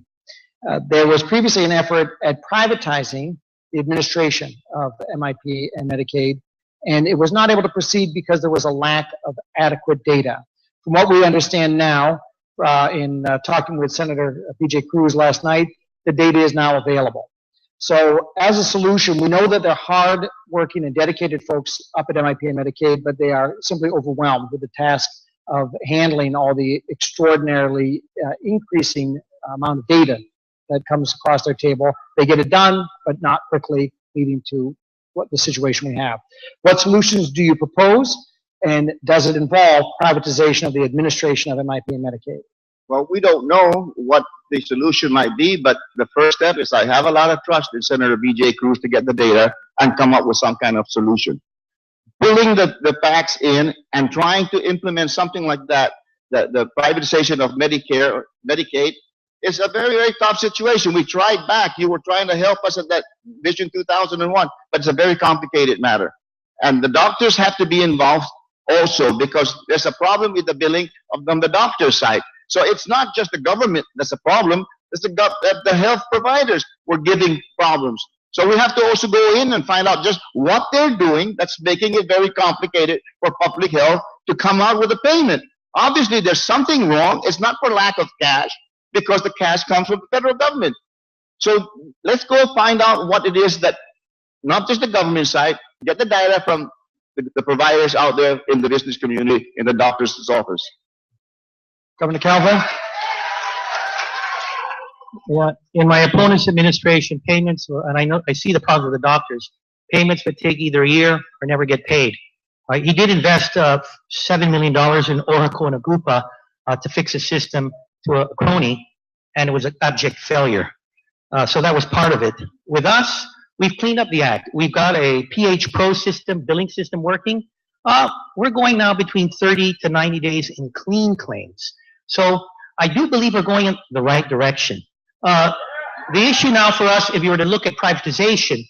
There was previously an effort at privatizing the administration of MIP and Medicaid, and it was not able to proceed because there was a lack of adequate data. From what we understand now, in talking with Senator P.J. Cruz last night, the data is now available. So as a solution, we know that they're hard-working and dedicated folks up at MIP and Medicaid, but they are simply overwhelmed with the task of handling all the extraordinarily increasing amount of data that comes across their table. They get it done, but not quickly, leading to what the situation we have. What solutions do you propose, and does it involve privatization of the administration of MIP and Medicaid? Well, we don't know what the solution might be, but the first step is I have a lot of trust in Senator B.J. Cruz to get the data and come up with some kind of solution. Pulling the facts in and trying to implement something like that, the privatization of Medicare or Medicaid, is a very, very tough situation. We tried back. You were trying to help us at that Vision 2001, but it's a very complicated matter. And the doctors have to be involved also, because there's a problem with the billing on the doctor's side. So it's not just the government that's a problem, it's the health providers were giving problems. So we have to also go in and find out just what they're doing that's making it very complicated for public health to come out with a payment. Obviously, there's something wrong. It's not for lack of cash, because the cash comes from the federal government. So let's go find out what it is that, not just the government side, get the data from the providers out there in the business community, in the doctor's office. Governor Calvo? Yeah, in my opponent's administration, payments, and I see the problem with the doctors, payments would take either a year or never get paid. He did invest $7 million in Oracle and Agupa to fix a system to a crony, and it was an abject failure. So that was part of it. With us, we've cleaned up the act. We've got a PH Pro system, billing system working. We're going now between 30 to 90 days in clean claims. So I do believe we're going in the right direction. The issue now for us, if you were to look at privatization,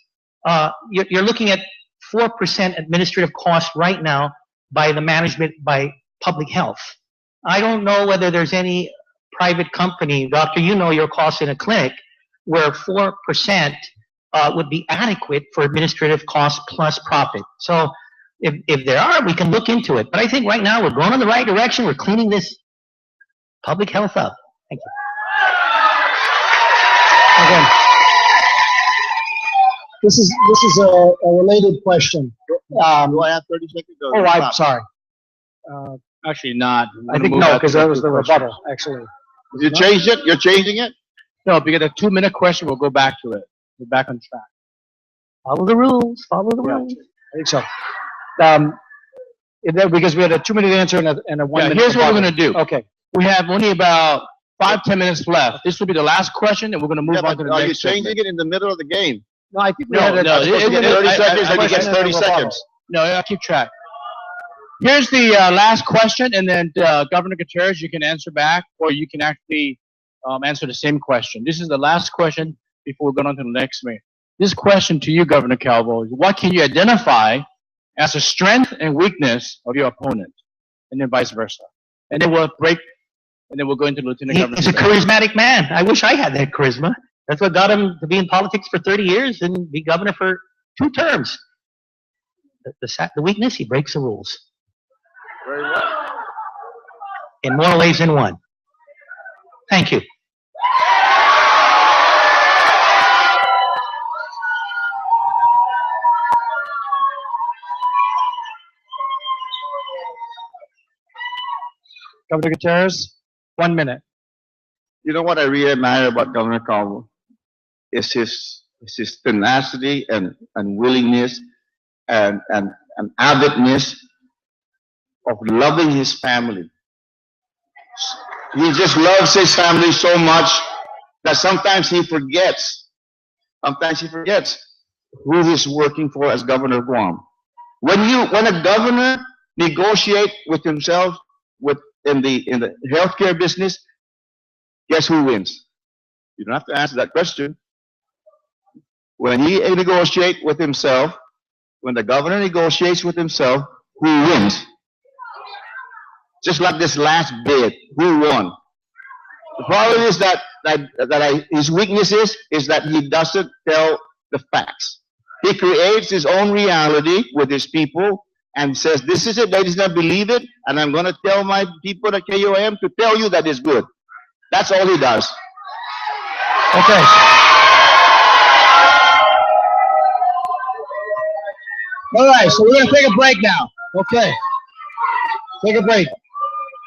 you're looking at 4% administrative costs right now by the management, by public health. I don't know whether there's any private company, doctor, you know your costs in a clinic, where 4% would be adequate for administrative costs plus profit. So if there are, we can look into it. But I think right now we're going in the right direction. We're cleaning this public health up. Thank you. Again, this is a related question. Do I have 30 seconds? Oh, I'm sorry. Actually not. I think no, because that was the rebuttal, actually. You changed it? You're changing it? No, because a 2-minute question, we'll go back to it. We're back on track. Follow the rules. Follow the rules. I think so. Because we had a 2-minute answer and a 1-minute. Here's what we're going to do. Okay. We have only about 5-10 minutes left. This will be the last question, and we're going to move on to the next. Are you changing it in the middle of the game? No, I think we No, had a, no, supposed to get 30 seconds, and he gets question 30 and a rebuttal. seconds. No, I'll keep track. Here's the last question, and then Governor Gutierrez, you can answer back, or you can actually answer the same question. This is the last question before we go on to the next meeting. This question to you, Governor Calvo, is what can you identify as a strength and weakness of your opponent, and then vice versa. And then we'll break, and then we'll go into Lieutenant Governor. He's a charismatic man. I wish I had that charisma. That's what got him to be in politics for 30 years and be governor for 2 terms. The weakness, he breaks the rules. Very well. In more ways than one. Thank you. Governor Gutierrez, 1 minute. You know what I really admire about Governor Calvo is his tenacity and willingness and avidness of loving his family. He just loves his family so much that sometimes he forgets who he's working for as governor of Guam. When a governor negotiate with himself in the healthcare business, guess who wins? You don't have to answer that question. When he negotiates with himself, when the governor negotiates with himself, who wins? Just like this last bid, who won? The problem is that his weakness is that he doesn't tell the facts. He creates his own reality with his people and says, this is it, ladies and believe it, and I'm going to tell my people at KUAM to tell you that it's good. That's all he does. Okay. All right, so we're going to take a break now. Okay. Take a break.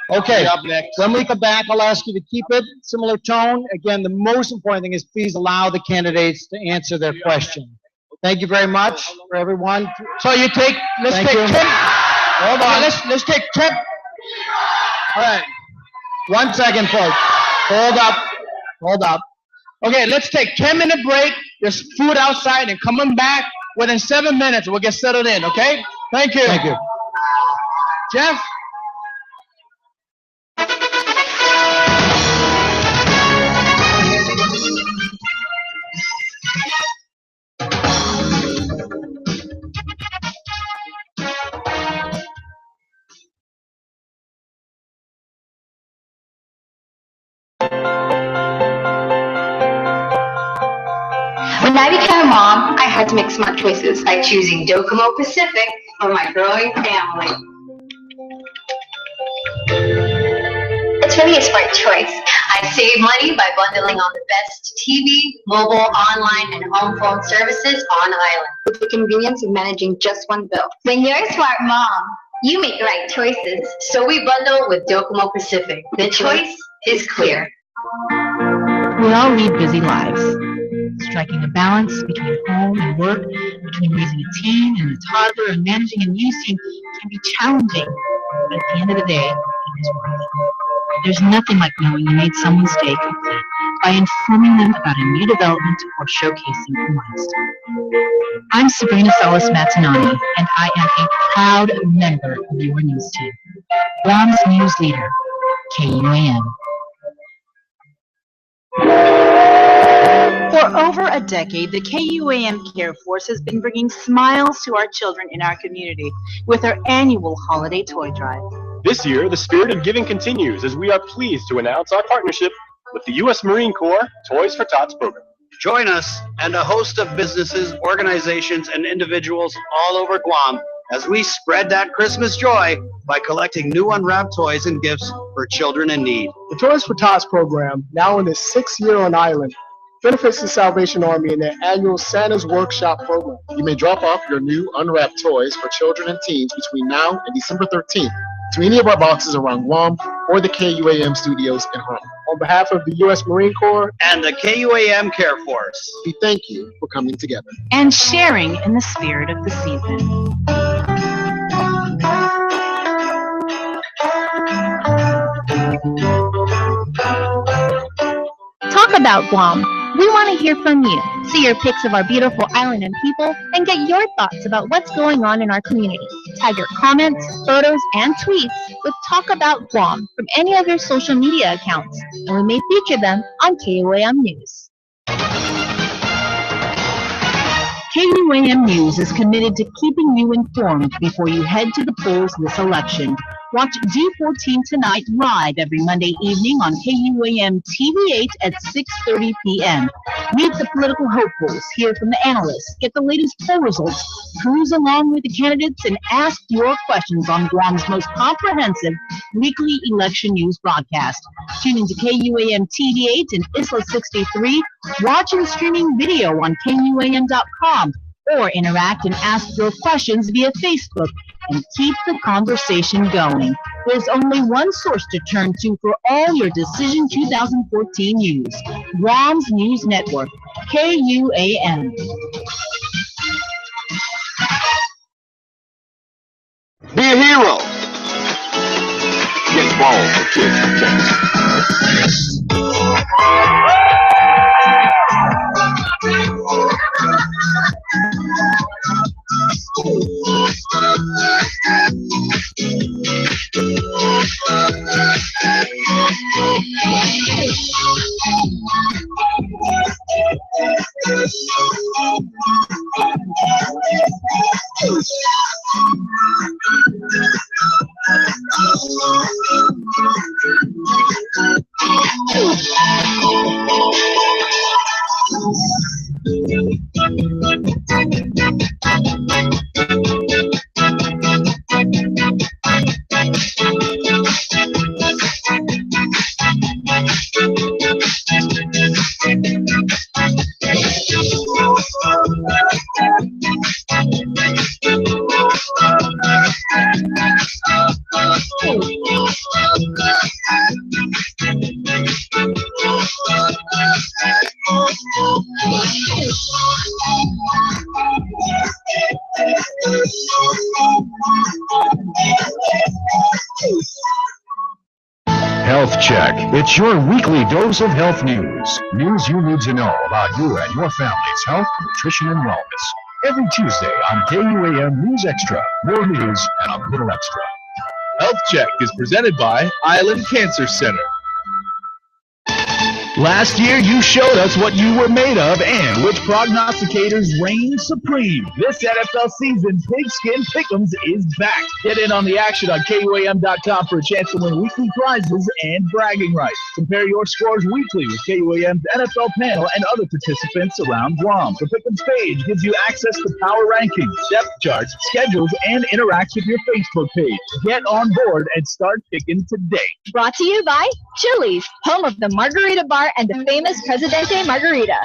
Okay. Up next. When we come back, I'll ask you to keep it similar tone. Again, the most important thing is please allow the candidates to answer their question. Thank you very much for everyone. So let's take 10. Hold on. Let's take 10. All right. 1 second, folks. Hold up. Hold up. Okay, let's take 10-minute break. There's food outside and coming back within 7 minutes. We'll get settled in, okay? Thank you. Thank you. Jeff? When I became a mom, I had to make smart choices, like choosing Docomo Pacific for my growing family. It's really a smart choice. I save money by bundling on the best TV, mobile, online, and home phone services on island, with the convenience of managing just one bill. When you're a smart mom, you make the right choices. So we bundle with Docomo Pacific. The choice is clear. We all lead busy lives. Striking a balance between home and work, between raising a teen and a toddler and managing a news team can be challenging, but at the end of the day, it is worth it. There's nothing like knowing you made someone's day complete by informing them about a new development or showcasing a milestone. I'm Sabrina Salas-Matinani, and I am a proud member of your news team. Guam's news leader, KUAM. For over a decade, the KUAM Care Force has been bringing smiles to our children in our community with our annual holiday toy drive. This year, the spirit of giving continues as we are pleased to announce our partnership with the U.S. Marine Corps Toys for Tots program. Join us and a host of businesses, organizations, and individuals all over Guam as we spread that Christmas joy by collecting new unwrapped toys and gifts for children in need. The Toys for Tots program, now in its 6th year on island, benefits the Salvation Army in their annual Santa's Workshop program. You may drop off your new unwrapped toys for children and teens between now and December 13th to any of our boxes around Guam or the KUAM studios in Harlem. On behalf of the U.S. Marine Corps and the KUAM Care Force, we thank you for coming together and sharing in the spirit of the season. Talk about Guam. We want to hear from you. See your pics of our beautiful island and people and get your thoughts about what's going on in our community. Tag your comments, photos, and tweets with Talk About Guam from any of your social media accounts, and we may feature them on KUAM News. KUAM News is committed to keeping you informed before you head to the polls this election. Watch D14 Tonight live every Monday evening on KUAM TV8 at 6:30 p.m. Meet the political hopefuls, hear from the analysts, get the latest poll results, cruise along with the candidates, and ask your questions on Guam's most comprehensive weekly election news broadcast. Tune into KUAM TV8 and Isla 63, watch and streaming video on KUAM.com, or interact and ask your questions via Facebook and keep the conversation going. There's only one source to turn to for all your Decision 2014 news, Guam's News Network, KUAM. Be a hero. Get balls for kids to catch. Health Check. It's your weekly dose of health news. News you need to know about you and your family's health, nutrition, and wellness. Every Tuesday on KUAM News Extra. More news and a little extra. Health Check is presented by Island Cancer Center. Last year, you showed us what you were made of and which prognosticators reign supreme. This NFL season, Pigskin Pick'ems is back. Get in on the action on KUAM.com for a chance to win weekly prizes and bragging rights. Compare your scores weekly with KUAM's NFL panel and other participants around Guam. The Pick'ems page gives you access to power rankings, depth charts, schedules, and interacts with your Facebook page. Get on board and start picking today. Brought to you by Chili's, home of the Margarita Bar and the famous Presidente Margarita.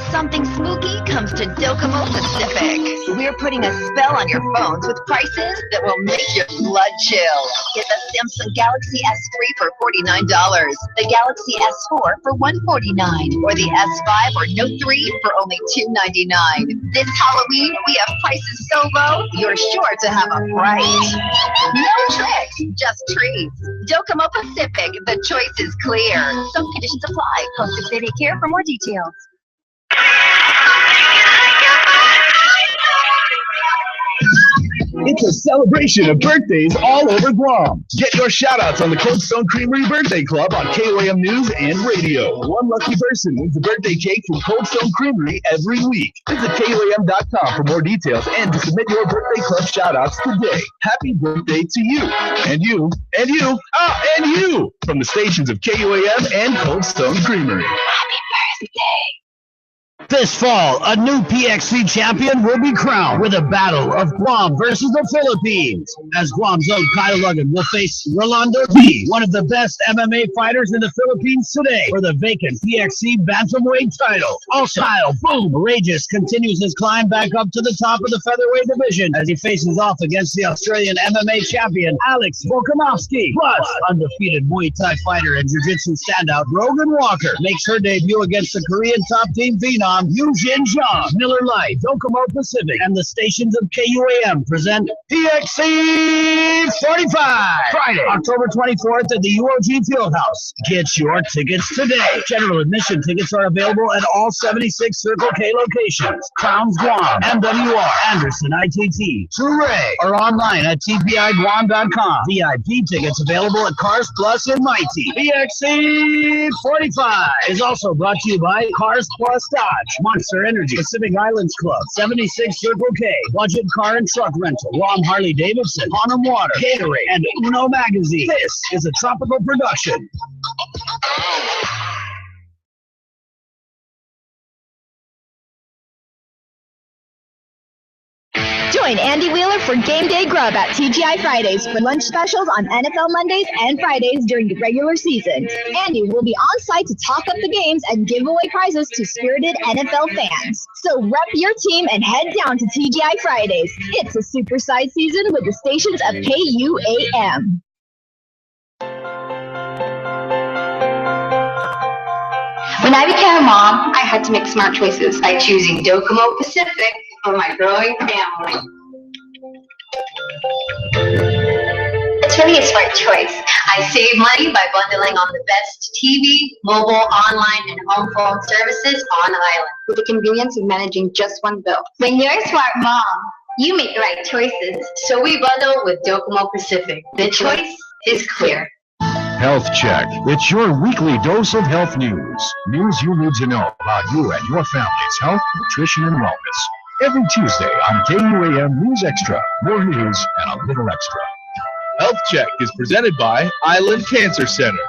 Something spooky comes to Docomo Pacific. We're putting a spell on your phones with prices that will make your blood chill. Get the Samsung Galaxy S3 for $49, the Galaxy S4 for $149, or the S5 or Note 3 for only $299. This Halloween, we have prices so low, you're sure to have a fright. No tricks, just treats. Docomo Pacific, the choice is clear. Some conditions apply. Contact City Care for more details. It's a celebration of birthdays all over Guam. Get your shout-outs on the Cold Stone Creamery Birthday Club on KUAM News and Radio. One lucky person wins a birthday cake from Cold Stone Creamery every week. Visit KUAM.com for more details and to submit your birthday club shout-outs today. Happy birthday to you, and you, and you, and you, from the stations of KUAM and Cold Stone Creamery. Happy birthday. This fall, a new PXC champion will be crowned with a battle of Guam versus the Philippines, as Guam's own Kyle Logan will face Rolando B, one of the best MMA fighters in the Philippines today, for the vacant PXC bantamweight title. Also, Kyle Boom Courageous continues his climb back up to the top of the featherweight division as he faces off against the Australian MMA champion Alex Volkanovski. Plus, undefeated Muay Thai fighter and Jiu-Jitsu standout Rogan Walker makes her debut against the Korean top team phenom Yujin Jung. Miller Lite, Docomo Pacific, and the stations of KUAM present PXC 45, Friday, October 24th at the UOG Fieldhouse. Get your tickets today. General admission tickets are available at all 76 Circle K locations. Crowns Guam, MWR, Anderson ITT, Surrey, or online at tpiguam.com. VIP tickets available at Cars Plus in Mighty. PXC 45 is also brought to you by Cars Plus Dodge, Monster Energy, Pacific Islands Club, 76 Circle K, Budget Car and Truck Rental, Guam Harley Davidson, Quantum Water, Gatorade, and Uno Magazine. This is a tropical production. Join Andy Wheeler for Game Day Grub at TGI Fridays for lunch specials on NFL Mondays and Fridays during the regular season. Andy will be on site to talk up the games and give away prizes to spirited NFL fans. So rep your team and head down to TGI Fridays. It's a supersized season with the stations of KUAM. When I became a mom, I had to make smart choices by choosing Docomo Pacific for my growing family. It's really a smart choice. I save money by bundling on the best TV, mobile, online, and home phone services on island, with the convenience of managing just one bill. When you're a smart mom, you make the right choices. So we bundle with Docomo Pacific. The choice is clear. Health Check. It's your weekly dose of health news. News you need to know about you and your family's health, nutrition, and wellness. Every Tuesday on KUAM News Extra. More news and a little extra. Health Check is presented by Island Cancer Center.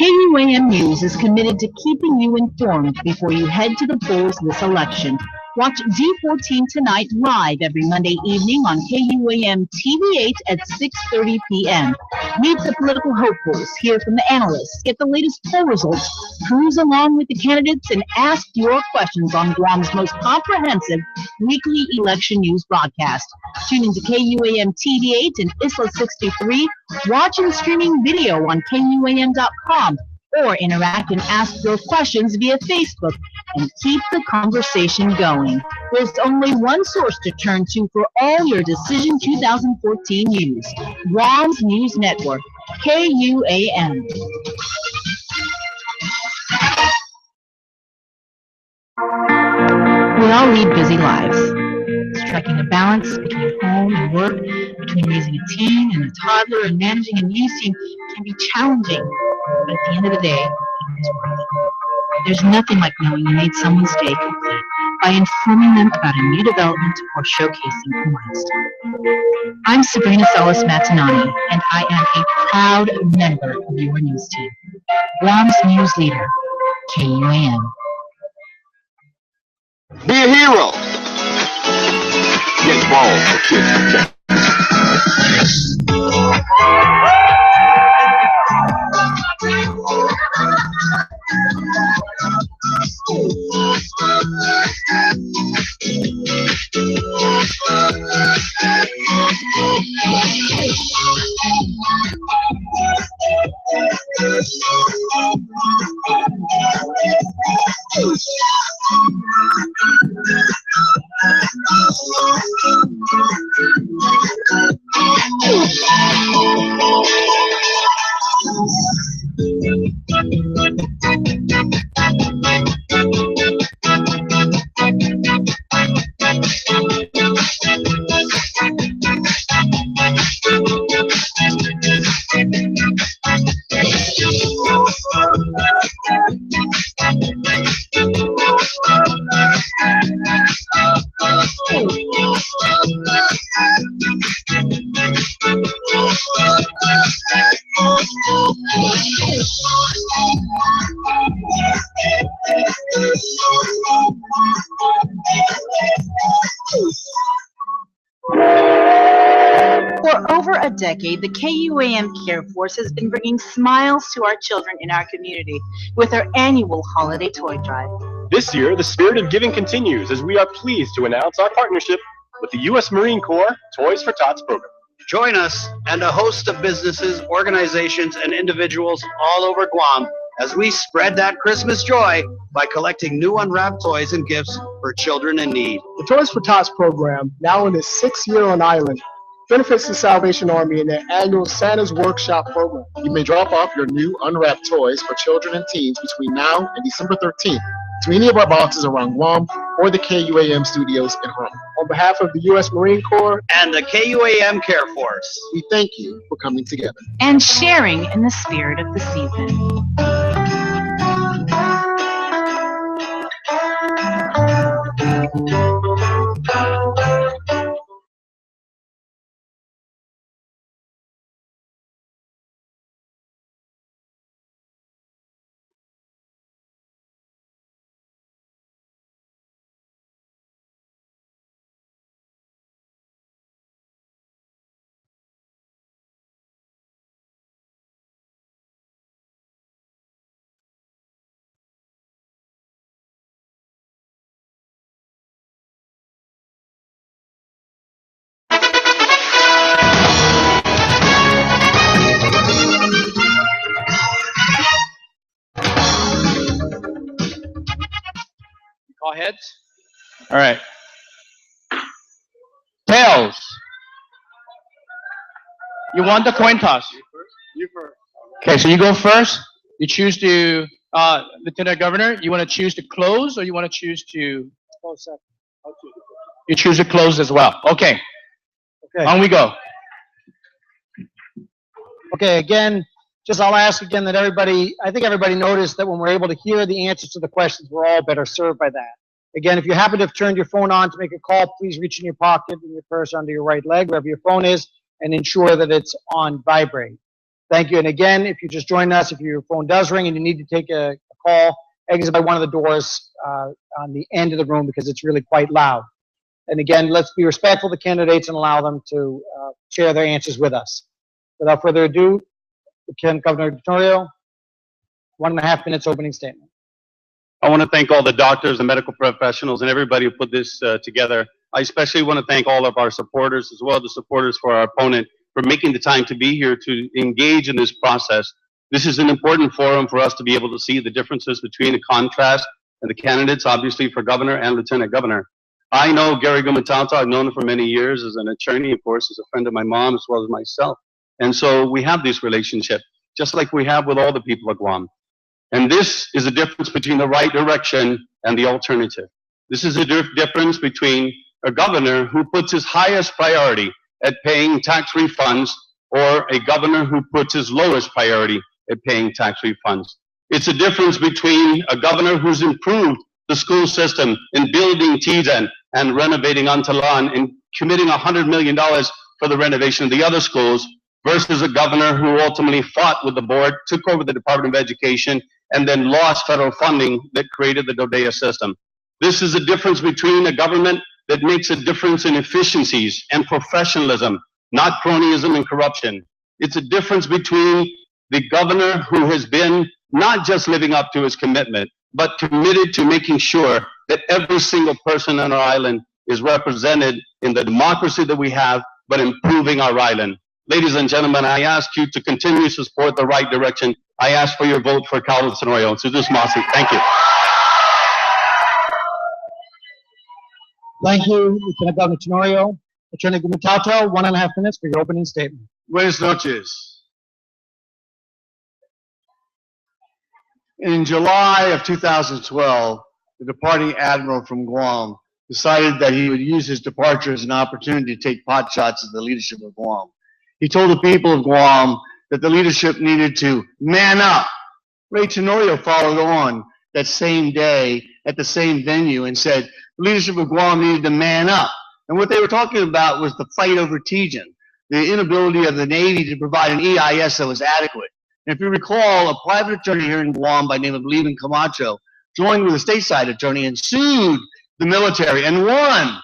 KUAM News is committed to keeping you informed before you head to the polls this election. Watch D14 Tonight live every Monday evening on KUAM TV8 at 6:30 p.m. Meet the political hopefuls, hear from the analysts, get the latest poll results, cruise along with the candidates, and ask your questions on Guam's most comprehensive weekly election news broadcast. Tune into KUAM TV8 and Isla 63, watch and streaming video on KUAM.com, or interact and ask your questions via Facebook and keep the conversation going. There's only one source to turn to for all your Decision 2014 news, Guam's News Network, KUAM. We all lead busy lives. Striking a balance between home and work, between raising a teen and a toddler and managing a news team can be challenging, but at the end of the day, it is worth it. There's nothing like knowing you made someone's day complete by informing them about a new development or showcasing a milestone. I'm Sabrina Salas Matinani, and I am a proud member of your news team. Guam's news leader, KUAM. Be a hero. Get involved with kids. For over a decade, the KUAM Care Force has been bringing smiles to our children in our community with our annual holiday toy drive. This year, the spirit of giving continues as we are pleased to announce our partnership with the U.S. Marine Corps Toys for Tots program. Join us and a host of businesses, organizations, and individuals all over Guam as we spread that Christmas joy by collecting new unwrapped toys and gifts for children in need. The Toys for Tots program, now in its 6th year on island, benefits the Salvation Army in their annual Santa's Workshop program. You may drop off your new unwrapped toys for children and teens between now and December 13th to any of our boxes around Guam or the KUAM studios in Harlem. On behalf of the U.S. Marine Corps and the KUAM Care Force, we thank you for coming together and sharing in the spirit of the season. Call heads. All right. Tails. You want the coin toss? You first. Okay, so you go first. You choose to, Lieutenant Governor, you want to choose to close or you want to choose to? Close second. You choose to close as well. Okay. Okay. On we go. Okay, again, I'll ask again that I think everybody noticed that when we're able to hear the answers to the questions, we're all better served by that. Again, if you happen to have turned your phone on to make a call, please reach in your pocket, in your purse, under your right leg, wherever your phone is, and ensure that it's on vibrate. Thank you. And again, if you just joined us, if your phone does ring and you need to take a call, exit by one of the doors on the end of the room because it's really quite loud. And again, let's be respectful to candidates and allow them to share their answers with us. Without further ado, Governor Gubernatorial, 1.5 minutes opening statement. I want to thank all the doctors and medical professionals and everybody who put this together. I especially want to thank all of our supporters as well as the supporters for our opponent for making the time to be here to engage in this process. This is an important forum for us to be able to see the differences between the contrast and the candidates, obviously for governor and lieutenant governor. I know Gary Gumatata. I've known him for many years as an attorney, of course, as a friend of my mom as well as myself. And so we have this relationship, just like we have with all the people of Guam. And this is a difference between the right direction and the alternative. This is a difference between a governor who puts his highest priority at paying tax refunds or a governor who puts his lowest priority at paying tax refunds. It's a difference between a governor who's improved the school system in building Tijan and renovating Antalan and committing $100 million for the renovation of the other schools versus a governor who ultimately fought with the board, took over the Department of Education, and then lost federal funding that created the Dodea system. This is a difference between a government that makes a difference in efficiencies and professionalism, not cronyism and corruption. It's a difference between the governor who has been not just living up to his commitment, but committed to making sure that every single person on our island is represented in the democracy that we have, but improving our island. Ladies and gentlemen, I ask you to continue to support the right direction. I ask for your vote for Calvo Tenorio. Sudus Masi. Thank you. Thank you, Lieutenant Governor Tenorio. Attorney Gumatata, 1.5 minutes for your opening statement. Buenas noches. In July of 2012, the departing admiral from Guam decided that he would use his departure as an opportunity to take pot shots at the leadership of Guam. He told the people of Guam that the leadership needed to man up. Ray Tenorio followed on that same day at the same venue and said the leadership of Guam needed to man up. And what they were talking about was the fight over Tijan, the inability of the Navy to provide an EIS that was adequate. And if you recall, a private attorney here in Guam by the name of Levin Camacho joined with a stateside attorney and sued the military and won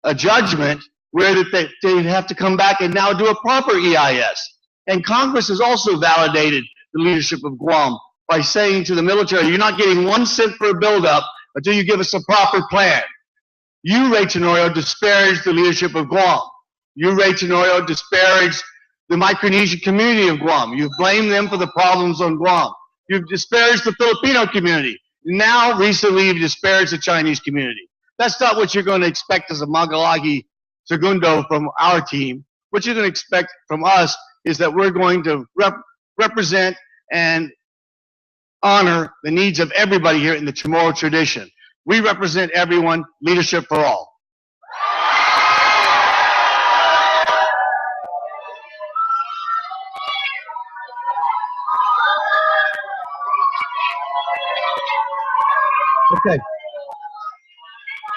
a judgment where they'd have to come back and now do a proper EIS. And Congress has also validated the leadership of Guam by saying to the military, you're not getting 1 cent for a buildup until you give us a proper plan. You, Ray Tenorio, disparaged the leadership of Guam. You, Ray Tenorio, disparaged the Micronesian community of Guam. You've blamed them for the problems on Guam. You've disparaged the Filipino community. Now, recently, you've disparaged the Chinese community. That's not what you're going to expect as a Magalagi Segundo from our team. What you're going to expect from us is that we're going to represent and honor the needs of everybody here in the Chamorro tradition. We represent everyone, leadership for all. Okay.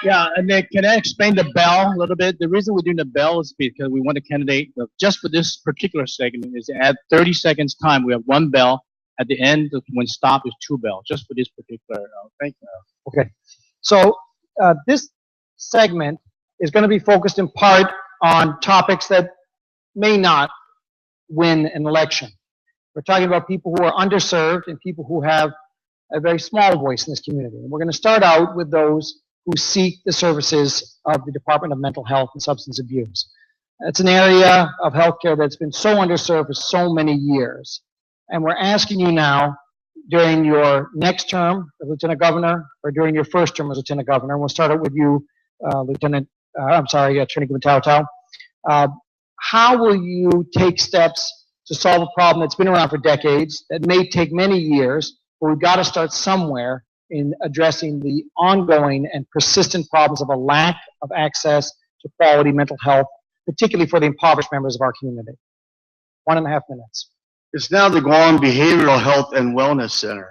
Yeah, and then can I explain the bell a little bit? The reason we're doing the bell is because we want a candidate, just for this particular segment, is to add 30 seconds time. We have 1 bell. At the end, when stop is 2 bells, just for this particular. Thank you. Okay. So this segment is going to be focused in part on topics that may not win an election. We're talking about people who are underserved and people who have a very small voice in this community. And we're going to start out with those who seek the services of the Department of Mental Health and Substance Abuse. It's an area of healthcare that's been so underserved for so many years. And we're asking you now, during your next term as Lieutenant Governor, or during your first term as Lieutenant Governor, we'll start out with you, Attorney Gumatata. How will you take steps to solve a problem that's been around for decades, that may take many years, but we've got to start somewhere in addressing the ongoing and persistent problems of a lack of access to quality mental health, particularly for the impoverished members of our community? 1.5 minutes. It's now the Guam Behavioral Health and Wellness Center.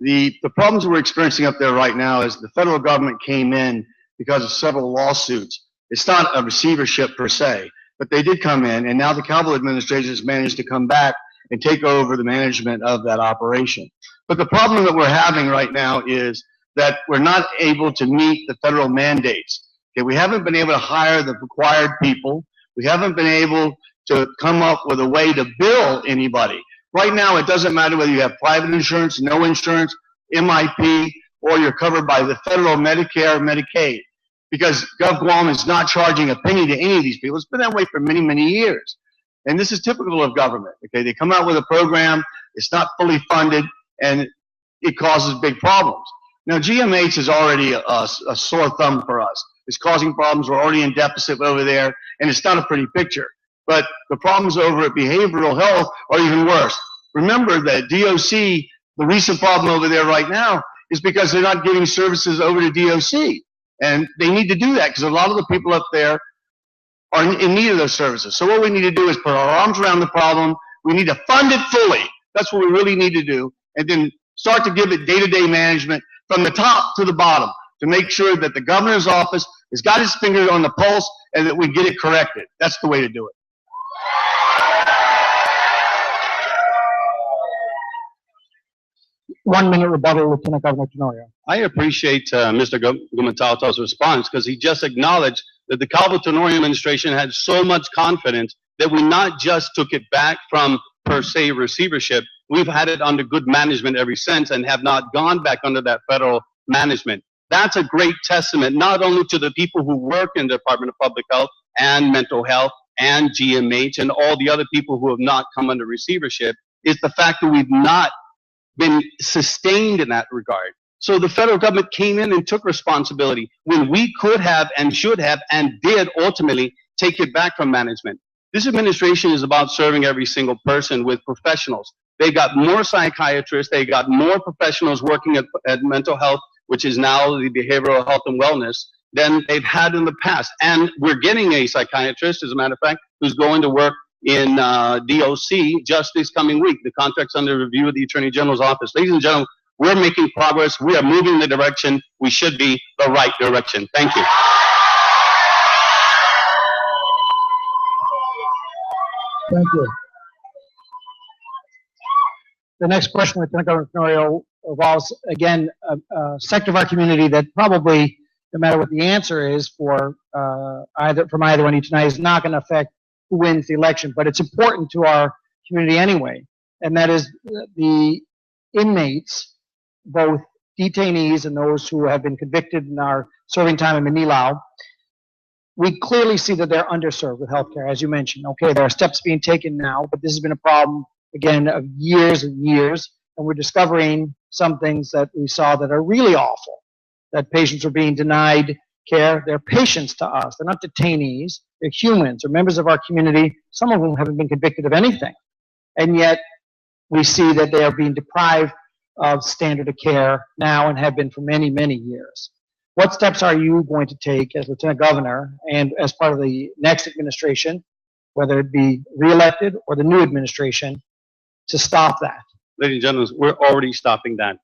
The problems we're experiencing up there right now is the federal government came in because of several lawsuits. It's not a receivership per se, but they did come in, and now the Calvo administration has managed to come back and take over the management of that operation. But the problem that we're having right now is that we're not able to meet the federal mandates. Okay, we haven't been able to hire the required people. We haven't been able to come up with a way to bill anybody. Right now, it doesn't matter whether you have private insurance, no insurance, MIP, or you're covered by the federal Medicare or Medicaid, because Gov Guam is not charging a penny to any of these people. It's been that way for many, many years. And this is typical of government. Okay, they come out with a program, it's not fully funded, and it causes big problems. Now, GMH is already a sore thumb for us. It's causing problems. We're already in deficit over there, and it's not a pretty picture. But the problems over at behavioral health are even worse. Remember that DOC, the recent problem over there right now is because they're not giving services over to DOC. And they need to do that because a lot of the people up there are in need of those services. So what we need to do is put our arms around the problem. We need to fund it fully. That's what we really need to do. And then start to give it day-to-day management from the top to the bottom to make sure that the governor's office has got his finger on the pulse and that we get it corrected. That's the way to do it. One-minute rebuttal, Lieutenant Governor Tenorio. I appreciate Mr. Gumatauto's response because he just acknowledged that the Calvo Tenorio administration had so much confidence that we not just took it back from per se receivership, we've had it under good management ever since and have not gone back under that federal management. That's a great testament not only to the people who work in the Department of Public Health and Mental Health and GMH and all the other people who have not come under receivership, is the fact that we've not been sustained in that regard. So the federal government came in and took responsibility when we could have and should have and did ultimately take it back from management. This administration is about serving every single person with professionals. They got more psychiatrists, they got more professionals working at mental health, which is now the behavioral health and wellness, than they've had in the past. And we're getting a psychiatrist, as a matter of fact, who's going to work in DOC just this coming week. The contract's under review of the Attorney General's office. Ladies and gentlemen, we're making progress. We are moving in the direction we should be, the right direction. Thank you. Thank you. The next question, Lieutenant Governor Tenorio, involves, again, a sector of our community that probably, no matter what the answer is for from either one of you tonight, is not going to affect who wins the election, but it's important to our community anyway, and that is the inmates, both detainees and those who have been convicted and are serving time in Manilao. We clearly see that they're underserved with healthcare, as you mentioned. Okay, there are steps being taken now, but this has been a problem, again, of years and years, and we're discovering some things that we saw that are really awful, that patients are being denied care. They're patients to us. They're not detainees. They're humans. They're members of our community, some of whom haven't been convicted of anything. And yet we see that they are being deprived of standard of care now and have been for many, many years. What steps are you going to take as Lieutenant Governor and as part of the next administration, whether it be reelected or the new administration, to stop that? Ladies and gentlemen, we're already stopping that.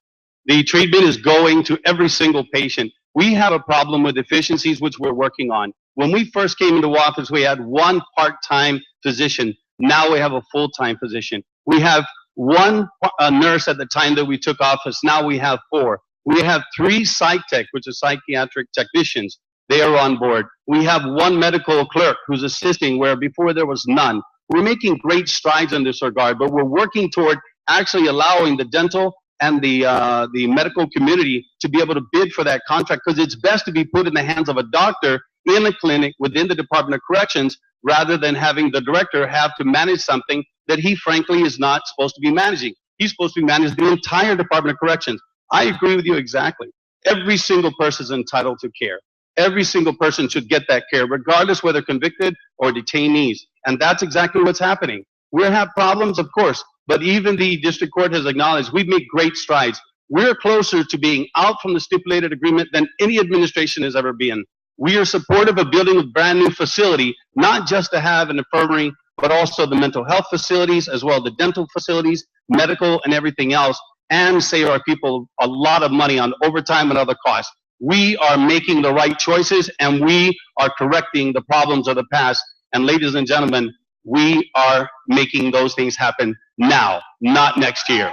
The treatment is going to every single patient. We have a problem with efficiencies, which we're working on. When we first came into office, we had one part-time physician. Now we have a full-time physician. We have one nurse at the time that we took office. Now we have 4. We have 3 psych tech, which are psychiatric technicians. They are on board. We have 1 medical clerk who's assisting where before there was none. We're making great strides in this regard, but we're working toward actually allowing the dental and the medical community to be able to bid for that contract, because it's best to be put in the hands of a doctor in a clinic within the Department of Corrections rather than having the director have to manage something that he frankly is not supposed to be managing. He's supposed to be managing the entire Department of Corrections. I agree with you exactly. Every single person is entitled to care. Every single person should get that care, regardless whether convicted or detainees. And that's exactly what's happening. We have problems, of course, but even the district court has acknowledged we've made great strides. We're closer to being out from the stipulated agreement than any administration has ever been. We are supportive of building a brand new facility, not just to have an infirmary but also the mental health facilities, as well as the dental facilities, medical and everything else, and save our people a lot of money on overtime and other costs. We are making the right choices, and we are correcting the problems of the past. And ladies and gentlemen, we are making those things happen now, not next year.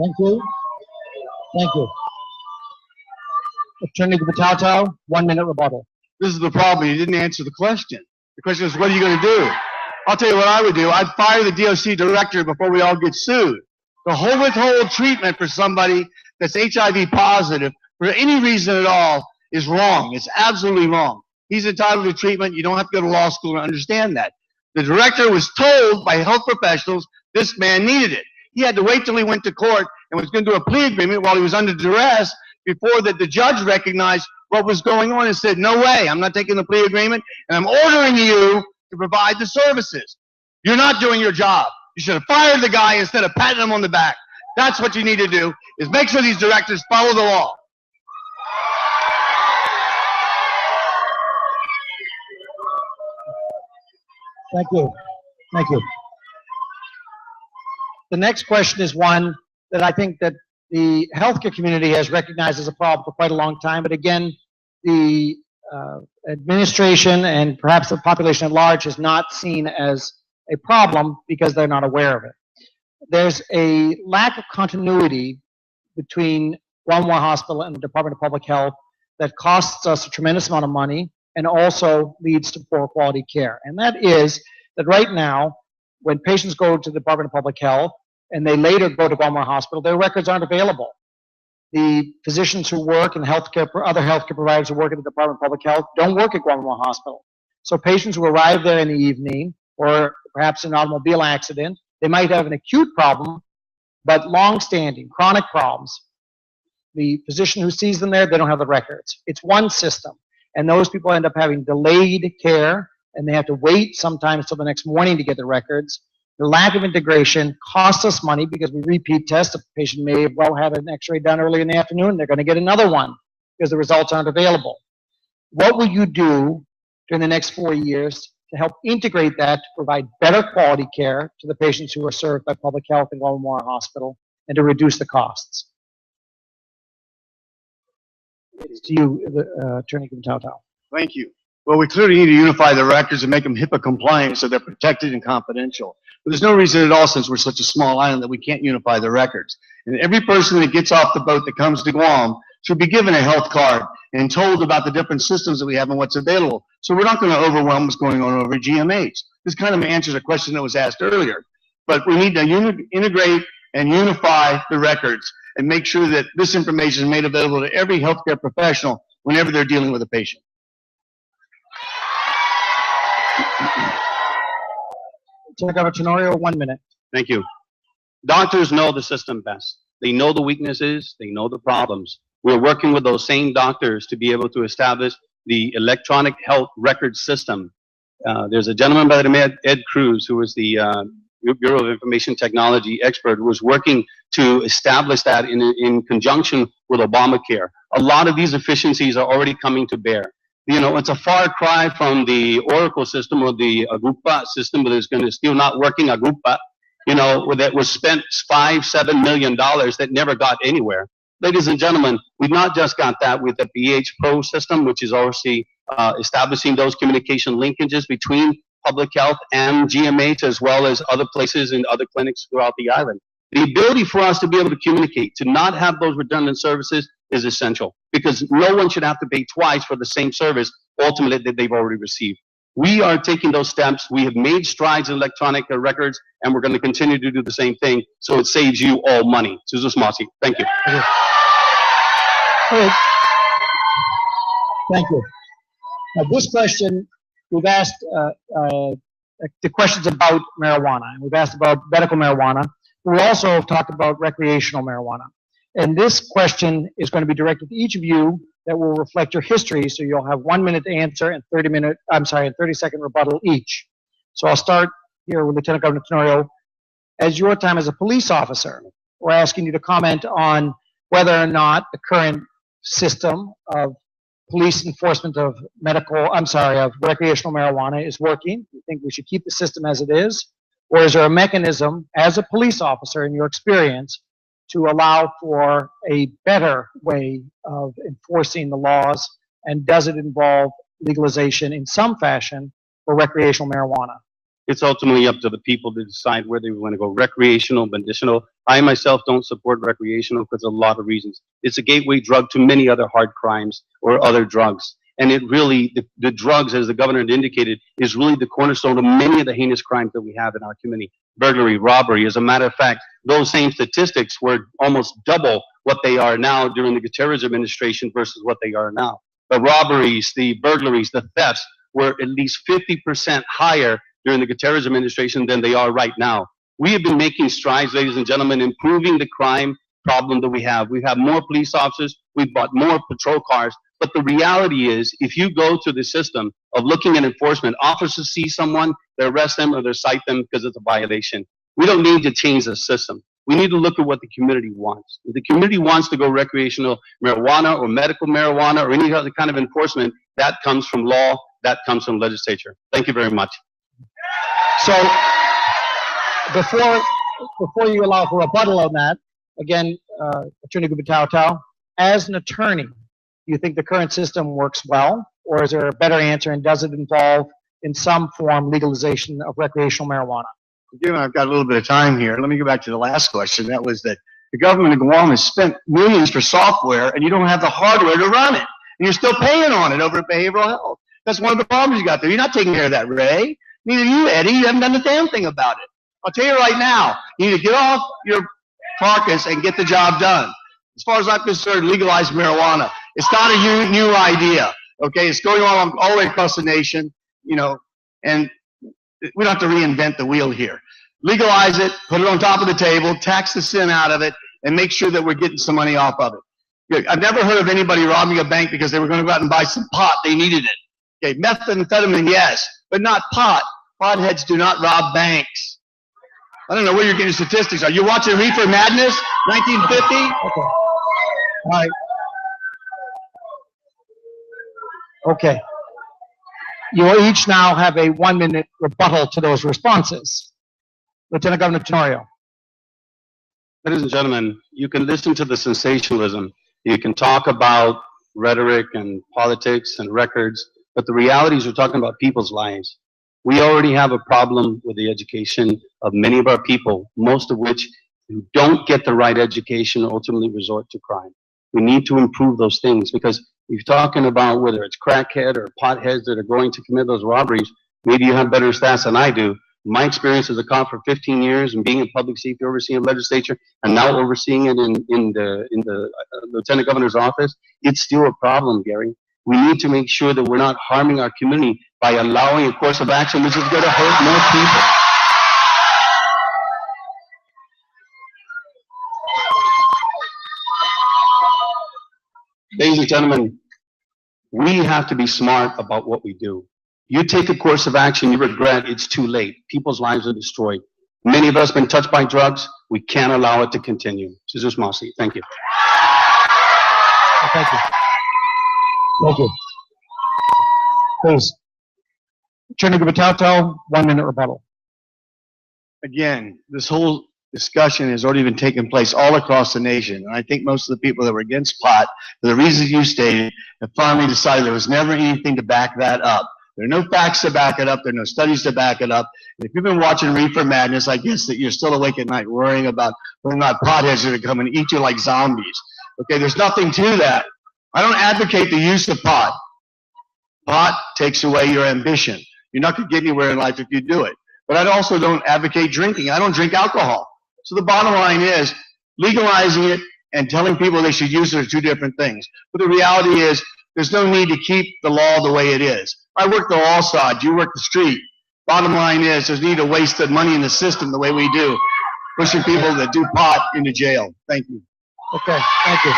Thank you. Thank you. Attorney Rebuttal, 1 minute rebuttal. This is the problem. You didn't answer the question. The question is, what are you going to do? I'll tell you what I would do. I'd fire the DOC director before we all get sued. The whole withhold treatment for somebody that's HIV positive for any reason at all is wrong. It's absolutely wrong. He's entitled to treatment. You don't have to go to law school to understand that. The director was told by health professionals this man needed it. He had to wait till he went to court and was going to do a plea agreement while he was under duress before that the judge recognized what was going on and said, no way, I'm not taking the plea agreement, and I'm ordering you to provide the services. You're not doing your job. You should have fired the guy instead of patting him on the back. That's what you need to do, is make sure these directors follow the law. Thank you. Thank you. The next question is one that I think that the healthcare community has recognized as a problem for quite a long time, but again, the administration and perhaps the population at large is not seen as a problem because they're not aware of it. There's a lack of continuity between Guam Hospital and the Department of Public Health that costs us a tremendous amount of money and also leads to poor quality care. And that is that right now, when patients go to the Department of Public Health and they later go to Guam Hospital, their records aren't available. The physicians who work and other healthcare providers who work at the Department of Public Health don't work at Guam Hospital. So patients who arrive there in the evening, or perhaps an automobile accident, they might have an acute problem, but long-standing, chronic problems. The physician who sees them there, they don't have the records. It's one system, and those people end up having delayed care, and they have to wait sometimes till the next morning to get the records. The lack of integration costs us money because we repeat test. A patient may have well had an x-ray done early in the afternoon. They're going to get another one because the results aren't available. What will you do during the next 4 years to help integrate that to provide better quality care to the patients who are served by public health in Guam Hospital and to reduce the costs? It's to you, Attorney Rebuttal. Thank you. Well, we clearly need to unify the records and make them HIPAA compliant so they're protected and confidential. But there's no reason at all, since we're such a small island, that we can't unify the records. And every person that gets off the boat that comes to Guam should be given a health card and told about the different systems that we have and what's available. So we're not going to overwhelm what's going on over GMH. This kind of answers a question that was asked earlier. But we need to integrate and unify the records and make sure that this information is made available to every healthcare professional whenever they're dealing with a patient. Governor Tenorio, 1 minute. Thank you. Doctors know the system best. They know the weaknesses. They know the problems. We're working with those same doctors to be able to establish the electronic health record system. There's a gentleman by the name of Ed Cruz, who is the Bureau of Information Technology expert, who was working to establish that in conjunction with Obamacare. A lot of these efficiencies are already coming to bear. You know, it's a far cry from the Oracle system or the Agupa system, but it's going to still not working. Agupa, you know, that was spent $5-7 million that never got anywhere. Ladies and gentlemen, we've not just got that with the BH Pro system, which is obviously establishing those communication linkages between public health and GMH, as well as other places and other clinics throughout the island. The ability for us to be able to communicate, to not have those redundant services, is essential, because no one should have to pay twice for the same service ultimately that they've already received. We are taking those steps. We have made strides in electronic records, and we're going to continue to do the same thing, so it saves you all money. Susan Smasi, thank you. Thank you. Now, this question, we've asked the questions about marijuana, and we've asked about medical marijuana. We also have talked about recreational marijuana. And this question is going to be directed to each of you that will reflect your history, so you'll have 1 minute to answer and 30-second rebuttal each. So I'll start here with Lieutenant Governor Tenorio. As your time as a police officer, we're asking you to comment on whether or not the current system of police enforcement of recreational marijuana is working? You think we should keep the system as it is? Or is there a mechanism, as a police officer in your experience, to allow for a better way of enforcing the laws? And does it involve legalization in some fashion for recreational marijuana? It's ultimately up to the people to decide whether they want to go recreational, medicinal. I myself don't support recreational because of a lot of reasons. It's a gateway drug to many other hard crimes or other drugs. And it really, the drugs, as the governor had indicated, is really the cornerstone of many of the heinous crimes that we have in our community. Burglary, robbery. As a matter of fact, those same statistics were almost double what they are now during the Gutierrez administration versus what they are now. The robberies, the burglaries, the thefts were at least 50% higher during the Gutierrez administration than they are right now. We have been making strides, ladies and gentlemen, improving the crime problem that we have. We have more police officers, we've bought more patrol cars, but the reality is, if you go to the system of looking at enforcement, officers see someone, they arrest them or they cite them because it's a violation. We don't need to change the system. We need to look at what the community wants. If the community wants to go recreational marijuana or medical marijuana or any other kind of enforcement, that comes from law, that comes from legislature. Thank you very much. So, before you allow for a rebuttal on that, again, Attorney Gutierrez, as an attorney, do you think the current system works well, or is there a better answer, and does it involve, in some form, legalization of recreational marijuana? Given I've got a little bit of time here, let me go back to the last question. That was that the government of Guam has spent millions for software, and you don't have the hardware to run it, and you're still paying on it over at behavioral health. That's one of the problems you got there. You're not taking care of that, Ray. Neither you, Eddie. You haven't done a damn thing about it. I'll tell you right now, you need to get off your carcass and get the job done. As far as I'm concerned, legalize marijuana. It's not a new idea, okay? It's going on all the way across the nation, you know, and we don't have to reinvent the wheel here. Legalize it, put it on top of the table, tax the sin out of it, and make sure that we're getting some money off of it. I've never heard of anybody robbing a bank because they were going to go out and buy some pot. They needed it. Okay, methamphetamine, yes, but not pot. Potheads do not rob banks. I don't know where you're getting statistics. Are you watching Reefer Madness, 1950? Okay. All right. Okay. You will each now have a 1-minute rebuttal to those responses. Lieutenant Governor Tenorio. Ladies and gentlemen, you can listen to the sensationalism. You can talk about rhetoric and politics and records, but the reality is we're talking about people's lives. We already have a problem with the education of many of our people, most of which who don't get the right education ultimately resort to crime. We need to improve those things because you're talking about whether it's crackhead or potheads that are going to commit those robberies. Maybe you have better stats than I do. My experience as a cop for 15 years and being in public safety, overseeing legislature, and now overseeing it in the Lieutenant Governor's office, it's still a problem, Gary. We need to make sure that we're not harming our community by allowing a course of action which is going to hurt more people. Ladies and gentlemen, we have to be smart about what we do. You take a course of action, you regret, it's too late. People's lives are destroyed. Many of us have been touched by drugs. We can't allow it to continue. Jesus Mossy, thank you. Thank you. Thank you. Please. Attorney Gutierrez, 1-minute rebuttal. Again, this whole discussion has already been taking place all across the nation. And I think most of the people that were against pot, for the reasons you stated, have finally decided there was never anything to back that up. There are no facts to back it up. There are no studies to back it up. And if you've been watching Reefer Madness, I guess that you're still awake at night worrying about whether or not potheads are going to come and eat you like zombies. Okay, there's nothing to that. I don't advocate the use of pot. Pot takes away your ambition. You're not going to get anywhere in life if you do it. But I also don't advocate drinking. I don't drink alcohol. So the bottom line is legalizing it and telling people they should use it are two different things. But the reality is there's no need to keep the law the way it is. I work the law side. You work the street. Bottom line is there's need to waste the money in the system the way we do, pushing people that do pot into jail. Thank you. Okay, thank you.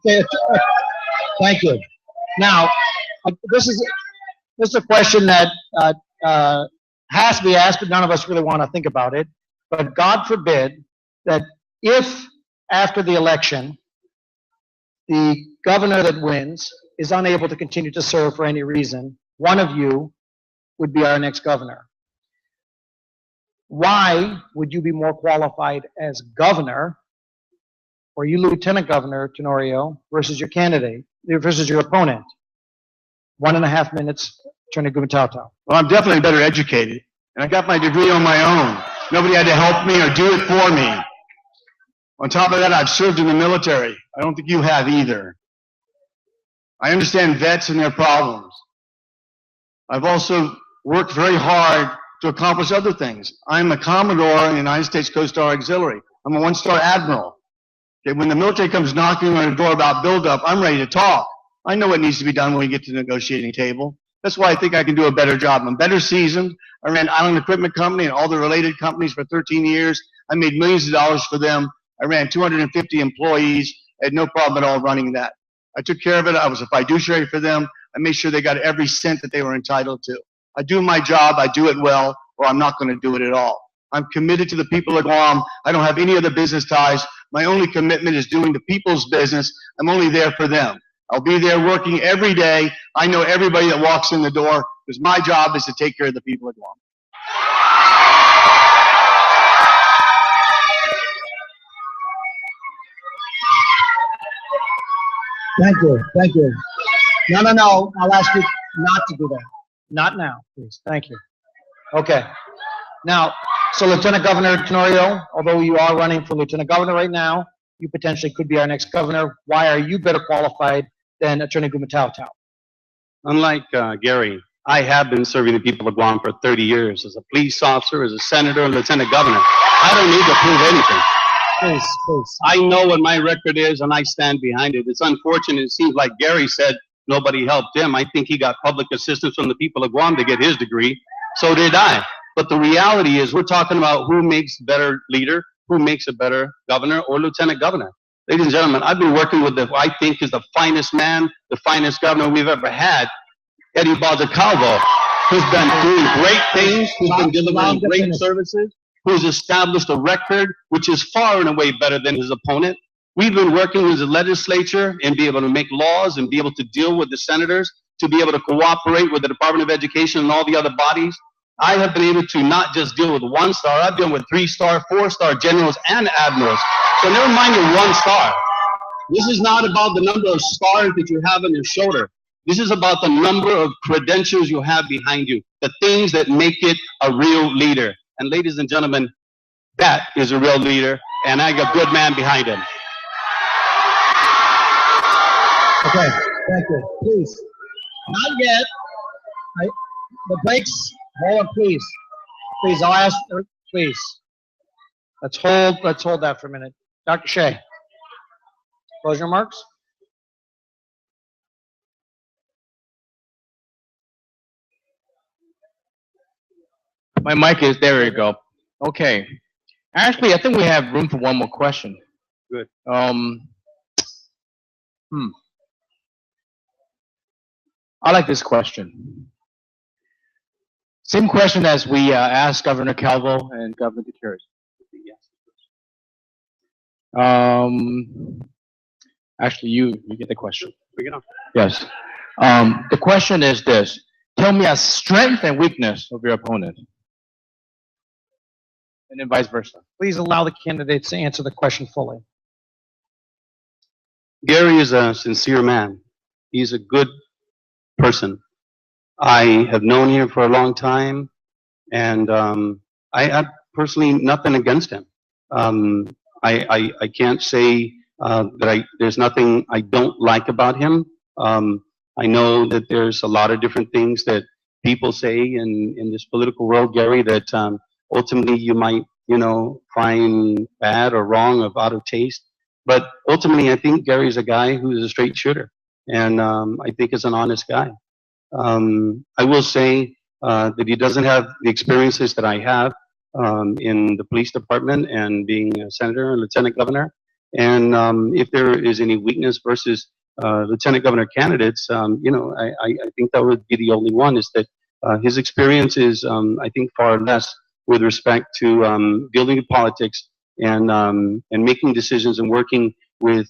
Okay, thank you. Now, this is a question that has to be asked, but none of us really want to think about it. But God forbid that if after the election the governor that wins is unable to continue to serve for any reason, one of you would be our next governor. Why would you be more qualified as governor, or you Lieutenant Governor Tenorio, versus your candidate, versus your opponent? 1.5 minutes, Attorney Gubernatorial. Well, I'm definitely better educated, and I got my degree on my own. Nobody had to help me or do it for me. On top of that, I've served in the military. I don't think you have either. I understand vets and their problems. I've also worked very hard to accomplish other things. I'm a Commodore in the United States Coast Guard Auxiliary. I'm a 1-star admiral. Okay, when the military comes knocking on the door about buildup, I'm ready to talk. I know what needs to be done when we get to the negotiating table. That's why I think I can do a better job. I'm better seasoned. I ran Island Equipment Company and all the related companies for 13 years. I made millions of dollars for them. I ran 250 employees. I had no problem at all running that. I took care of it. I was a fiduciary for them. I made sure they got every cent that they were entitled to. I do my job. I do it well, or I'm not going to do it at all. I'm committed to the people of Guam. I don't have any other business ties. My only commitment is doing the people's business. I'm only there for them. I'll be there working every day. I know everybody that walks in the door because my job is to take care of the people of Guam. Thank you, thank you. No, I'll ask you not to do that. Not now, please, thank you. Okay, now, so Lieutenant Governor Tenorio, although you are running for Lieutenant Governor right now, you potentially could be our next governor. Why are you better qualified than Attorney Gumatau? Unlike Gary, I have been serving the people of Guam for 30 years as a police officer, as a senator, and lieutenant governor. I don't need to prove anything. Please. I know what my record is, and I stand behind it. It's unfortunate. It seems like Gary said nobody helped him. I think he got public assistance from the people of Guam to get his degree. So did I. But the reality is we're talking about who makes a better leader, who makes a better governor or lieutenant governor. Ladies and gentlemen, I've been working with what I think is the finest man, the finest governor we've ever had, Eddie Calvo, who's been doing great things, who's been delivering great services, who's established a record which is far and away better than his opponent. We've been working with the legislature and be able to make laws and be able to deal with the senators, to be able to cooperate with the Department of Education and all the other bodies. I have been able to not just deal with 1-star, I've dealt with 3-star, 4-star generals and admirals. So never mind your 1-star. This is not about the number of stars that you have on your shoulder. This is about the number of credentials you have behind you, the things that make it a real leader. And ladies and gentlemen, that is a real leader, and I got a good man behind him. Okay, thank you. Please. Not yet. The brakes, hold on, please. Please, I'll ask, please. Let's hold that for a minute. Dr. Shea, closing remarks? My mic is, there you go. Okay. Actually, I think we have room for one more question. Good. I like this question. Same question as we asked Governor Calvo and Governor Gutierrez. Actually, you get the question. Bring it on. Yes. The question is this. Tell me a strength and weakness of your opponent. And then vice versa. Please allow the candidates to answer the question fully. Gary is a sincere man. He's a good person. I have known him for a long time, and I have personally nothing against him. I can't say that there's nothing I don't like about him. I know that there's a lot of different things that people say in this political world, Gary, that ultimately you might, find bad or wrong or out of taste. But ultimately, I think Gary's a guy who's a straight shooter, and I think is an honest guy. I will say that he doesn't have the experiences that I have in the police department and being a senator and lieutenant governor. And if there is any weakness versus lieutenant governor candidates, I think that would be the only one, is that his experience is, I think, far less with respect to dealing with politics and making decisions and working with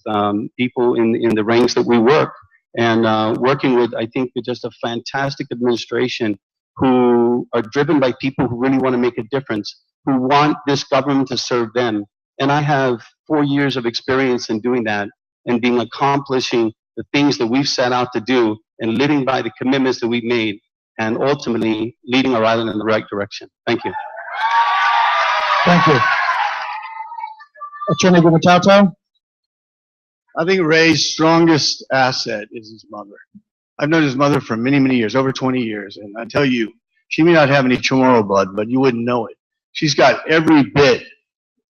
people in the ranks that we work, and working with, I think, with just a fantastic administration who are driven by people who really want to make a difference, who want this government to serve them. And I have 4 years of experience in doing that and accomplishing the things that we've set out to do and living by the commitments that we've made and ultimately leading our island in the right direction. Thank you. Thank you. Attorney Gubernatorial? I think Ray's strongest asset is his mother. I've known his mother for many, many years, over 20 years, and I tell you, she may not have any Chamorro blood, but you wouldn't know it. She's got every bit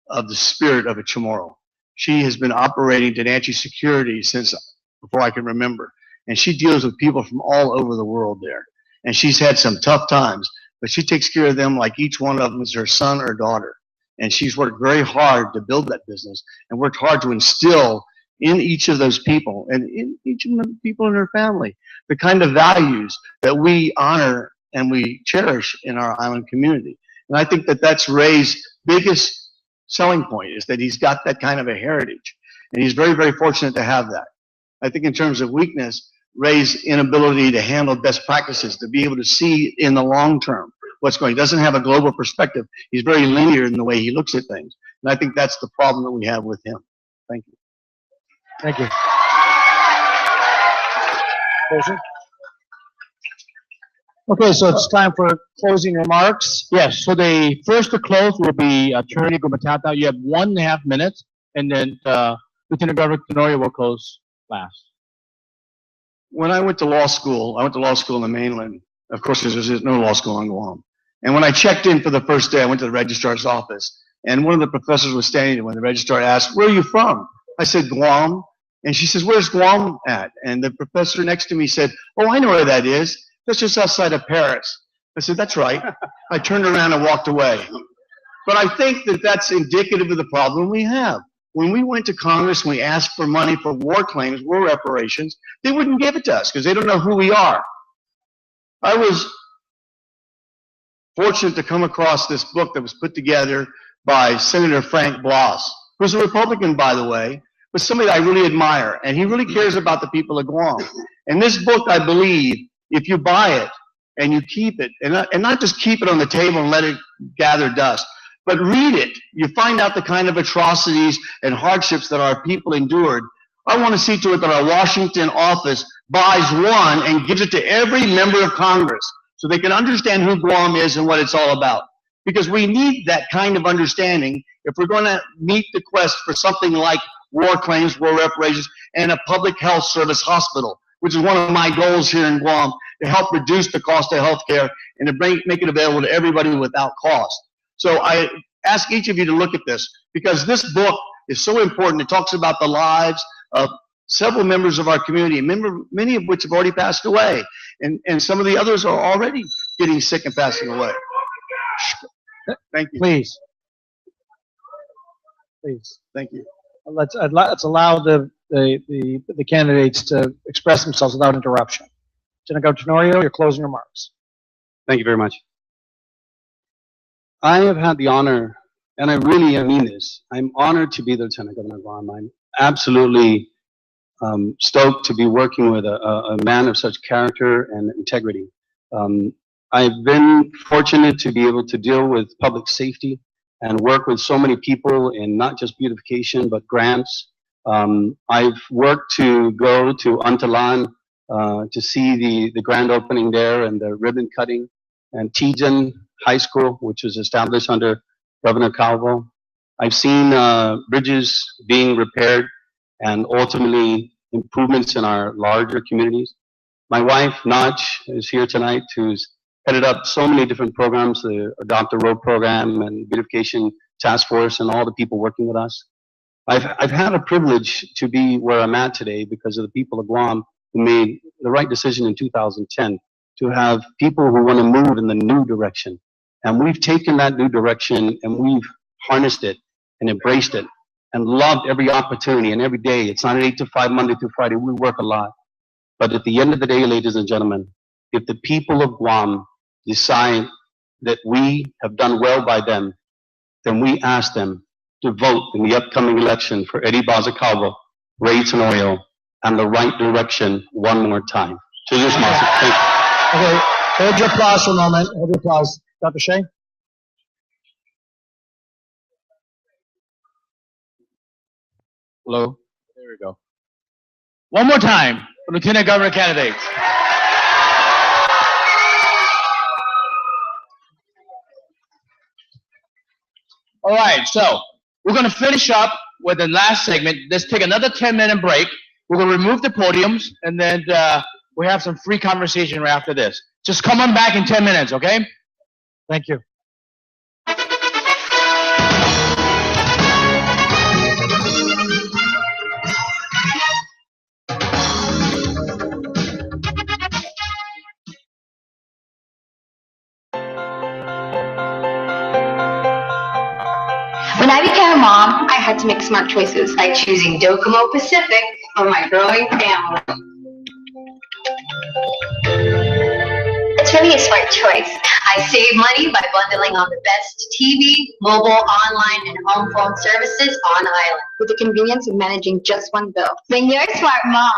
of the spirit of a Chamorro. She has been operating Tenancy Security since before I can remember, and she deals with people from all over the world there. And she's had some tough times, but she takes care of them like each one of them is her son or daughter. And she's worked very hard to build that business and worked hard to instill in each of those people and in each of the people in her family the kind of values that we honor and we cherish in our island community. And I think that that's Ray's biggest selling point, is that he's got that kind of a heritage. And he's very, very fortunate to have that. I think in terms of weakness, Ray's inability to handle best practices, to be able to see in the long term what's going. He doesn't have a global perspective. He's very linear in the way he looks at things. And I think that's the problem that we have with him. Thank you. Thank you. Okay, so it's time for closing remarks. Yes, so the first to close will be Attorney Gubernatorial. You have 1.5 minutes, and then Lieutenant Governor Tenorio will close last. When I went to law school in the mainland. Of course, there's no law school on Guam. And when I checked in for the first day, I went to the registrar's office, and one of the professors was standing there when the registrar asked, "Where are you from?" I said, "Guam." And she says, "Where's Guam at?" And the professor next to me said, "Oh, I know where that is. That's just outside of Paris." I said, "That's right." I turned around and walked away. But I think that that's indicative of the problem we have. When we went to Congress and we asked for money for war claims, war reparations, they wouldn't give it to us because they don't know who we are. I was fortunate to come across this book that was put together by Senator Frank Blas, who's a Republican, by the way, but somebody I really admire, and he really cares about the people of Guam. And this book, I believe, if you buy it and you keep it, and not just keep it on the table and let it gather dust, but read it, you find out the kind of atrocities and hardships that our people endured. I want to see to it that our Washington office buys one and gives it to every member of Congress so they can understand who Guam is and what it's all about. Because we need that kind of understanding if we're going to meet the quest for something like war claims, war reparations, and a public health service hospital, which is one of my goals here in Guam, to help reduce the cost of health care and to make it available to everybody without cost. So I ask each of you to look at this, because this book is so important. It talks about the lives of several members of our community, many of which have already passed away, and some of the others are already getting sick and passing away. Thank you. Please. Thank you. Let's allow the candidates to express themselves without interruption. Senator Tenorio, your closing remarks. Thank you very much. I have had the honor, and I really mean this, I'm honored to be the Lieutenant Governor of Guam. I'm absolutely stoked to be working with a man of such character and integrity. I've been fortunate to be able to deal with public safety and work with so many people in not just beautification, but grants. I've worked to go to Antalan to see the grand opening there and the ribbon cutting, and Tijan High School, which was established under Governor Calvo. I've seen bridges being repaired and ultimately improvements in our larger communities. My wife, Nach, is here tonight, who's headed up so many different programs, the Adopt a Road program and Beautification Task Force and all the people working with us. I've had a privilege to be where I'm at today because of the people of Guam who made the right decision in 2010 to have people who want to move in the new direction. And we've taken that new direction and we've harnessed it and embraced it and loved every opportunity and every day. It's not an 8 to 5, Monday through Friday. We work a lot. But at the end of the day, ladies and gentlemen, if the people of Guam decide that we have done well by them, then we ask them to vote in the upcoming election for Eddie Calvo rates and oil, and the right direction one more time. To this message. Thank you. Okay, hold your applause for a moment. Hold your applause. Dr. Shea? Hello? There we go. One more time for Lieutenant Governor candidates. All right, so we're going to finish up with the last segment. Let's take another 10-minute break. We're going to remove the podiums, and then we have some free conversation right after this. Just come on back in 10 minutes, okay? Thank you. When I became a mom, I had to make smart choices, like choosing Docomo Pacific for my growing family. It's really a smart choice. I save money by bundling on the best TV, mobile, online, and home phone services on island, with the convenience of managing just one bill. When you're a smart mom,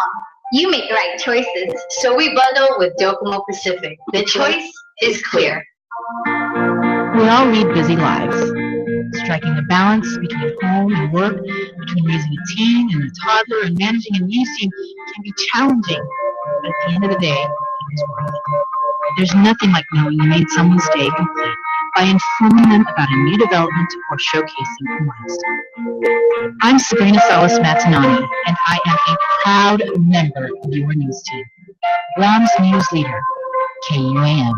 you make the right choices. So we bundle with Docomo Pacific. The choice is clear. We all lead busy lives. Striking a balance between home and work, between raising a teen and a toddler and managing a news team can be challenging. But at the end of the day, it is worth it. There's nothing like knowing you made someone's day complete by informing them about a new development or showcasing a milestone. I'm Sabrina Salas-Matinani, and I am a proud member of your news team. Guam's news leader, KUAM.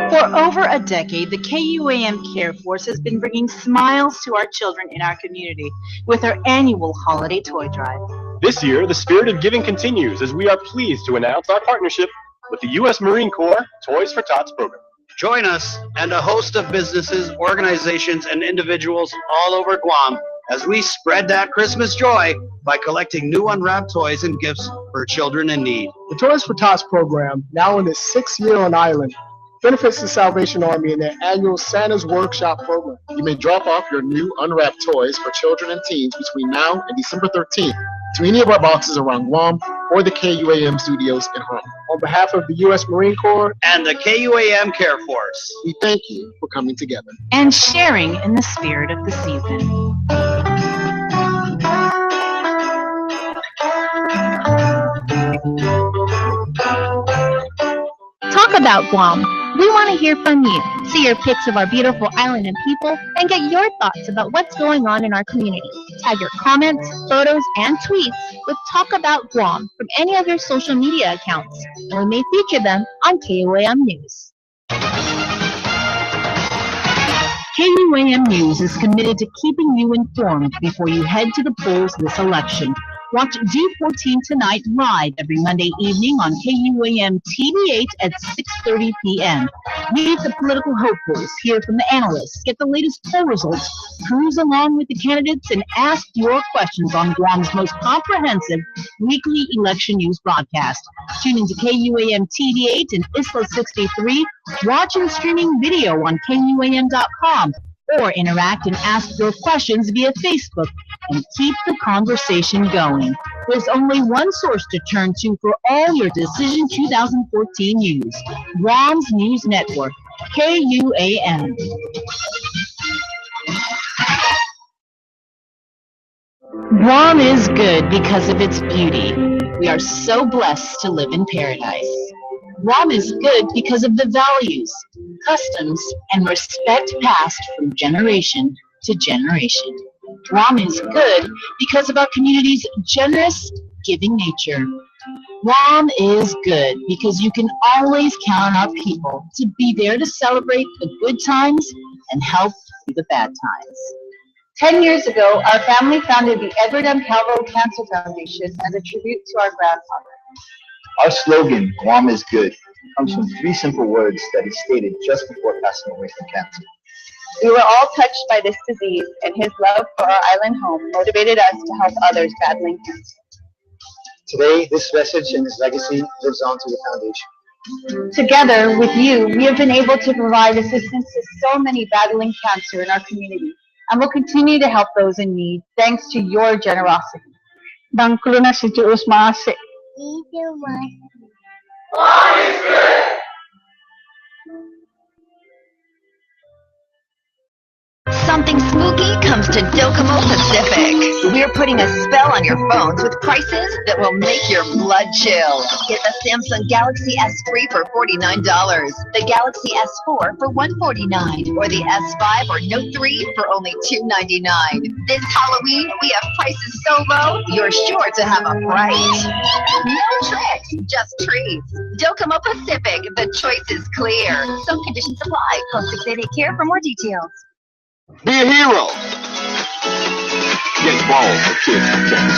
For over a decade, the KUAM Care Force has been bringing smiles to our children in our community with our annual holiday toy drive. This year, the spirit of giving continues as we are pleased to announce our partnership with the U.S. Marine Corps Toys for Tots program. Join us and a host of businesses, organizations, and individuals all over Guam as we spread that Christmas joy by collecting new unwrapped toys and gifts for children in need. The Toys for Tots program, now in its 6th year on island, benefits the Salvation Army in their annual Santa's Workshop program. You may drop off your new unwrapped toys for children and teens between now and December 13th to any of our boxes around Guam or the KUAM studios in Hong. On behalf of the U.S. Marine Corps and the KUAM Care Force, we thank you for coming together and sharing in the spirit of the season. Talk about Guam. We want to hear from you. See your pics of our beautiful island and people and get your thoughts about what's going on in our community. Tag your comments, photos, and tweets with Talk About Guam from any of your social media accounts, and we may feature them on KUAM News. KUAM News is committed to keeping you informed before you head to the polls this election. Watch D14 Tonight live every Monday evening on KUAM TV8 at 6:30 p.m. Meet the political hopefuls, hear from the analysts, get the latest poll results, cruise along with the candidates, and ask your questions on Guam's most comprehensive weekly election news broadcast. Tune into KUAM TV8 and Isla 63. Watch and streaming video on KUAM.com. Or interact and ask your questions via Facebook and keep the conversation going. There's only one source to turn to for all your Decision 2014 news. Guam's News Network, KUAM. Guam is good because of its beauty. We are so blessed to live in paradise. Guam is good because of the values, customs, and respect passed from generation to generation. Guam is good because of our community's generous, giving nature. Guam is good because you can always count on our people to be there to celebrate the good times and help through the bad times. 10 years ago, our family founded the Edward M. Calvo Cancer Foundation as a tribute to our grandfather. Our slogan, Guam is good, comes from 3 simple words that he stated just before passing away from cancer. We were all touched by this disease, and his love for our island home motivated us to help others battling cancer. Today, this message and his legacy lives on through the foundation. Together with you, we have been able to provide assistance to so many battling cancer in our community. and will continue to help those in need thanks to your generosity. Something spooky comes to Docomo Pacific. We're putting a spell on your phones with prices that will make your blood chill. Get the Samsung Galaxy S3 for $49, the Galaxy S4 for $149, or the S5 or Note 3 for only $299. This Halloween, we have prices so low, you're sure to have a fright. No tricks, just treats. Docomo Pacific, the choice is clear. Some conditions apply. Call 688 CARE for more details. Be a hero. Get balls for kids and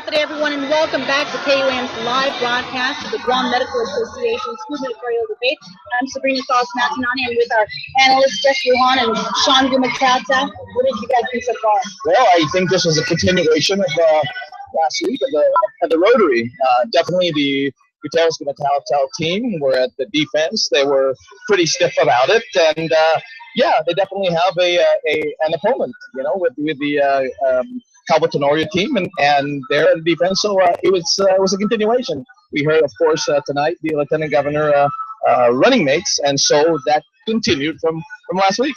Good everyone, and welcome back to KUAM's live broadcast of the Guam Medical Association's gubernatorial debate. I'm Sabrina Salas-Matinani, and with our analysts Jeff Lujan and Sean Gumatata. What did you guys think so far? Well, I think this was a continuation of last week at the Rotary. Definitely the Gutierrez team were at the defense. They were pretty stiff about it, and yeah, they definitely have an opponent, with the Calvo team, and they're in defense. So it was a continuation. We heard, of course, tonight the Lieutenant Governor running mates, and so that continued from last week.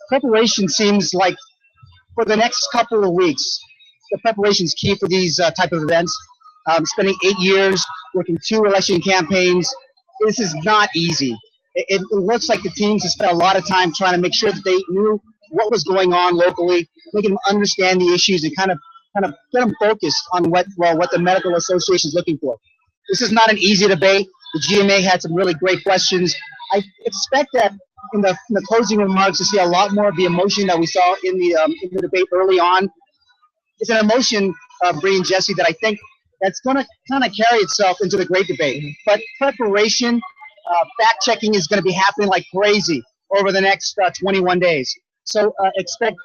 Preparation seems like for the next couple of weeks, the preparation is key for these type of events. Spending 8 years working 2 election campaigns, this is not easy. It looks like the teams have spent a lot of time trying to make sure that they knew what was going on locally, making them understand the issues, and kind of get them focused on what the Medical Association is looking for. This is not an easy debate. The GMA had some really great questions. I expect that in the closing remarks to see a lot more of the emotion that we saw in the debate early on. It's an emotion, Bree and Jesse, that I think that's going to kind of carry itself into the great debate. But preparation, fact-checking is going to be happening like crazy over the next 21 days. So expect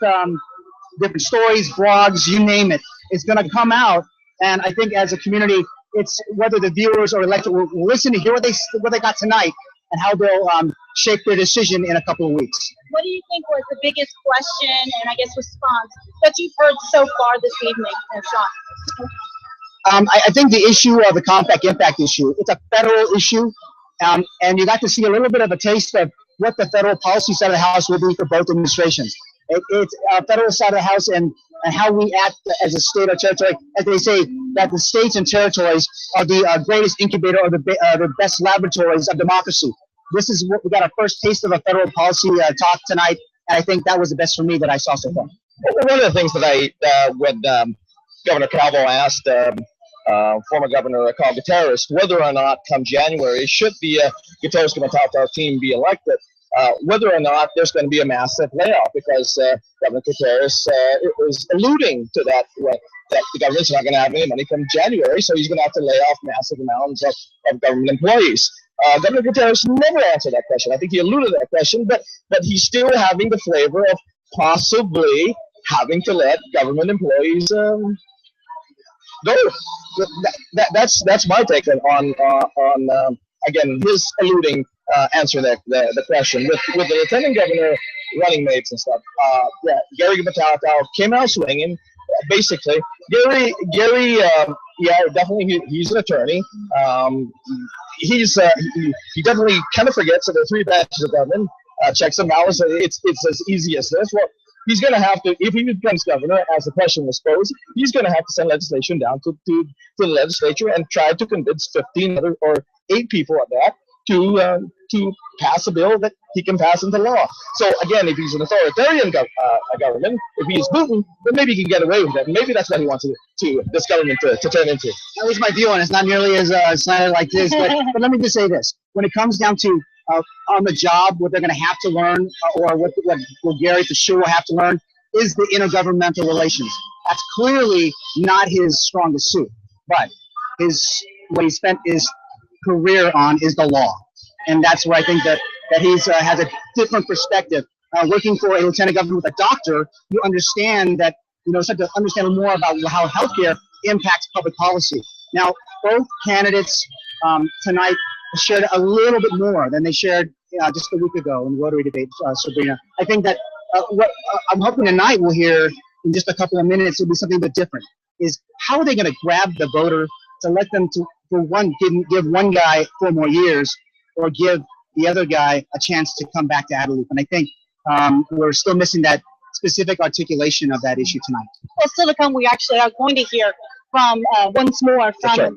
different stories, blogs, you name it. It's going to come out, and I think as a community, it's whether the viewers or elected will listen to hear what they got tonight and how they'll shape their decision in a couple of weeks. What do you think was the biggest question and I guess response that you've heard so far this evening, Sean? I think the issue of the compact impact issue, it's a federal issue, and you got to see a little bit of a taste of what the federal policy side of the House will be for both administrations. It's federal side of the House and how we act as a state or territory. As they say, that the states and territories are the greatest incubator or the best laboratories of democracy. This is what we got our first taste of a federal policy talk tonight, and I think that was the best for me that I saw so far. One of the things that when Governor Calvo asked former Governor Carl Gutierrez whether or not come January, should the Gutierrez team be elected, whether or not there's going to be a massive layoff, because Governor Gutierrez was alluding to that the government's not going to have any money come January, so he's going to have to lay off massive amounts of government employees. Governor Gutierrez never answered that question. I think he alluded to that question, but he's still having the flavor of possibly having to let government employees go. That's my take on again his alluding answer the question with the lieutenant governor running mates and stuff. Yeah, Gary Gubernatorial came out swinging. Basically, Gary, yeah, definitely he's an attorney. He definitely kind of forgets that there are three branches of government. Checks and balances. It's as easy as this. Well, he's going to have to, if he becomes governor, as the question was posed, he's going to have to send legislation down to the legislature and try to convince 15 other or 8 people at that to pass a bill that he can pass into law. So again, if he's an authoritarian government, if he's Putin, then maybe he can get away with that. Maybe that's what he wants this government to turn into. That was my view on it. It's not nearly as slanted like this, but let me just say this: when it comes down to on the job, what they're going to have to learn, or what Gary for sure will have to learn, is the intergovernmental relations. That's clearly not his strongest suit, but what he spent his career on is the law, and that's where I think that he's has a different perspective. Working for a lieutenant governor with a doctor, you understand that start to understand more about how healthcare impacts public policy. Now, both candidates tonight shared a little bit more than they shared just a week ago in the Rotary debate, Sabrina. I think that what I'm hoping tonight we'll hear in just a couple of minutes will be something a bit different. Is how are they going to grab the voter to let them give one guy 4 more years, or give the other guy a chance to come back to Adelup? And I think we're still missing that specific articulation of that issue tonight. Well, still to come, we actually are going to hear from once more from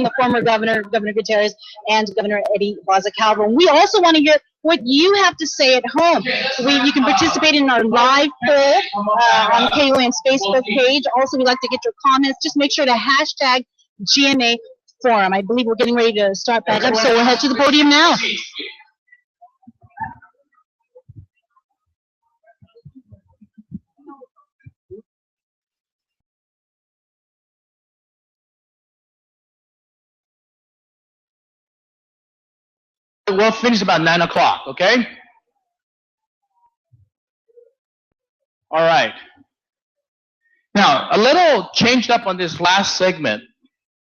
the former governor, Governor Gutierrez, and Governor Eddie Calvo. And we also want to hear what you have to say at home. You can participate in our live poll on KUAM's Facebook page. Also, we'd like to get your comments. Just make sure to hashtag GMA Forum. I believe we're getting ready to start back up, so we'll head to the podium now. We'll finish about 9 o'clock, okay? All right. Now, a little changed up on this last segment.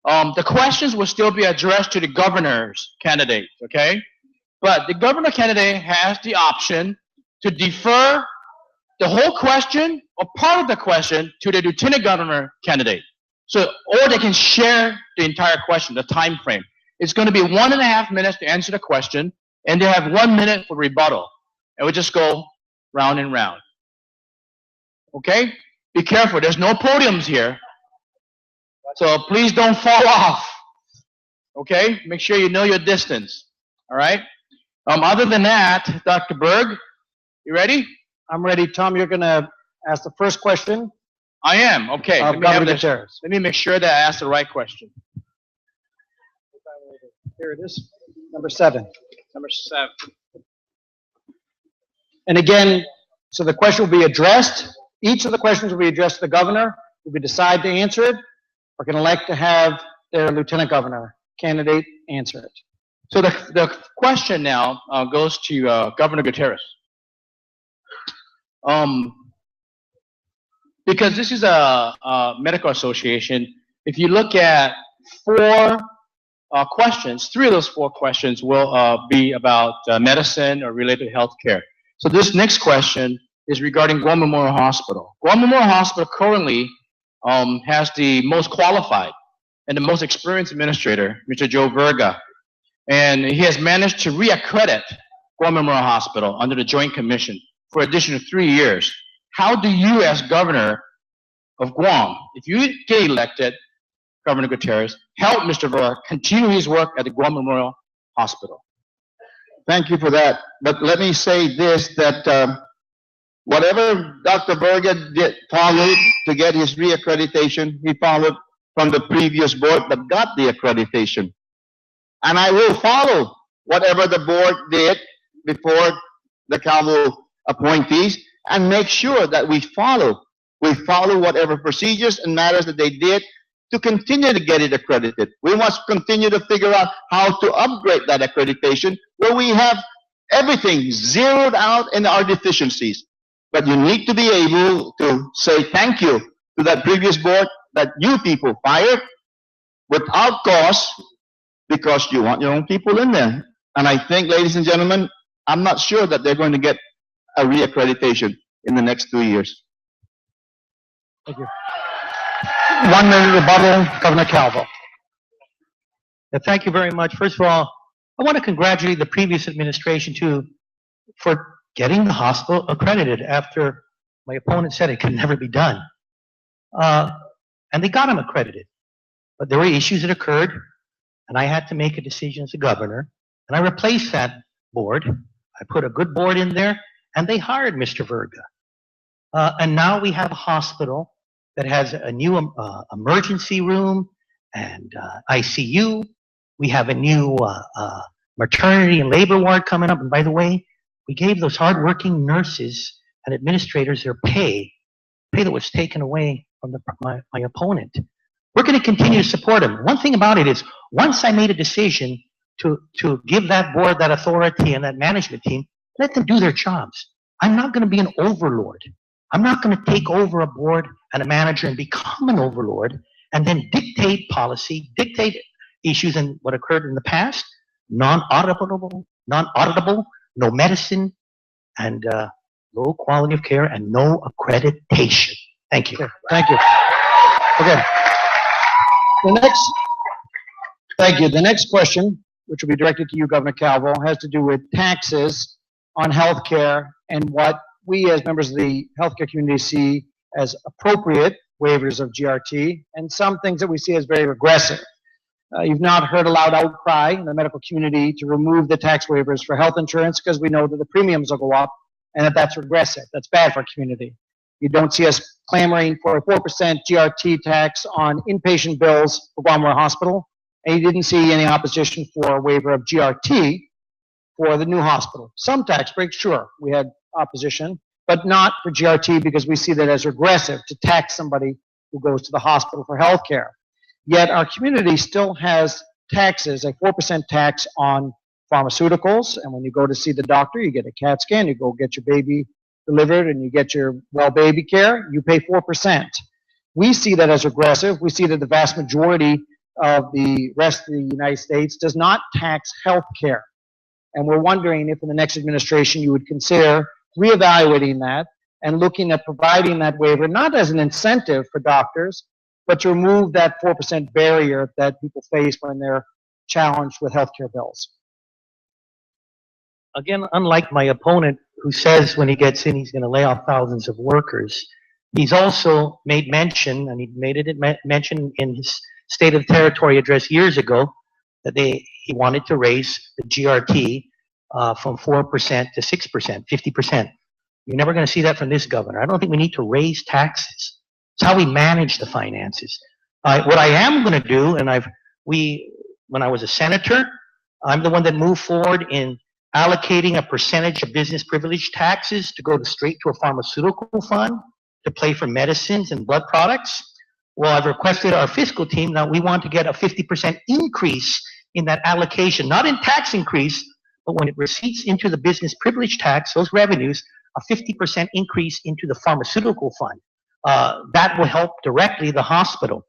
The questions will still be addressed to the governor's candidate, okay? But the governor candidate has the option to defer the whole question or part of the question to the lieutenant governor candidate. Or they can share the entire question, the time frame. It's going to be 1.5 minutes to answer the question, and they have 1 minute for rebuttal. And we just go round and round. Okay? Be careful. There's no podiums here. So please don't fall off. Okay? Make sure you know your distance. All right? Other than that, Dr. Berg, you ready? I'm ready. Tom, you're going to ask the first question. I am. Okay. Let me make sure that I ask the right question. Here it is. Number 7. Number 7. And again, so the question will be addressed. Each of the questions will be addressed to the governor. If we decide to answer it, we're going to elect to have their lieutenant governor candidate answer it. So the question now goes to Governor Gutierrez. Because this is a medical association, if you look at 4 questions, 3 of those 4 questions will be about medicine or related to health care. So this next question is regarding Guam Memorial Hospital. Guam Memorial Hospital currently has the most qualified and the most experienced administrator, Mr. Joe Verga. And he has managed to reaccredit Guam Memorial Hospital under the Joint Commission for an additional 3 years. How do you, as governor of Guam, if you get elected, Governor Gutierrez, help Mr. Verga continue his work at the Guam Memorial Hospital? Thank you for that. But let me say this, that whatever Dr. Verga followed to get his reaccreditation, he followed from the previous board that got the accreditation. And I will follow whatever the board did before the Calvo appointees and make sure that we follow whatever procedures and matters that they did to continue to get it accredited. We must continue to figure out how to upgrade that accreditation where we have everything zeroed out in our deficiencies. But you need to be able to say thank you to that previous board that you people fire without cause because you want your own people in there. And I think, ladies and gentlemen, I'm not sure that they're going to get a reaccreditation in the next 2 years. Thank you. 1 minute rebuttal, Governor Calvo. Thank you very much. First of all, I want to congratulate the previous administration too for getting the hospital accredited after my opponent said it could never be done. And they got them accredited. But there were issues that occurred, and I had to make a decision as a governor, and I replaced that board. I put a good board in there, and they hired Mr. Verga. And now we have a hospital that has a new emergency room and ICU. We have a new maternity and labor ward coming up. And by the way, we gave those hardworking nurses and administrators their pay that was taken away from my opponent. We're going to continue to support them. One thing about it is, once I made a decision to give that board that authority and that management team, let them do their jobs. I'm not going to be an overlord. I'm not going to take over a board and a manager and become an overlord and then dictate policy, dictate issues and what occurred in the past, non-auditable, no medicine, and low quality of care and no accreditation. Thank you. Okay, thank you. Okay. Thank you. The next question, which will be directed to you, Governor Calvo, has to do with taxes on health care and what we as members of the healthcare community see as appropriate waivers of GRT and some things that we see as very regressive. You've not heard a loud outcry in the medical community to remove the tax waivers for health insurance because we know that the premiums will go up and that's regressive. That's bad for our community. You don't see us clamoring for a 4% GRT tax on inpatient bills for Guam Hospital, and you didn't see any opposition for a waiver of GRT for the new hospital. Some tax breaks, sure, we had opposition, but not for GRT because we see that as regressive to tax somebody who goes to the hospital for health care. Yet our community still has taxes, a 4% tax on pharmaceuticals, and when you go to see the doctor, you get a CAT scan, you go get your baby delivered, and you get your well baby care, you pay 4%. We see that as regressive. We see that the vast majority of the rest of the United States does not tax health care. And we're wondering if in the next administration you would consider reevaluating that and looking at providing that waiver, not as an incentive for doctors, but to remove that 4% barrier that people face when they're challenged with healthcare bills. Again, unlike my opponent who says when he gets in he's going to lay off thousands of workers, he's also made mention, and he made it mention in his State of the Territory address years ago, that he wanted to raise the GRT from 4% to 6%, 50%. You're never going to see that from this governor. I don't think we need to raise taxes. It's how we manage the finances. What I am going to do, and when I was a senator, I'm the one that moved forward in allocating a percentage of business privilege taxes to go straight to a pharmaceutical fund to pay for medicines and blood products. Well, I've requested our fiscal team, now we want to get a 50% increase in that allocation, not in tax increase, but when it receipts into the business privilege tax, those revenues, a 50% increase into the pharmaceutical fund. That will help directly the hospital.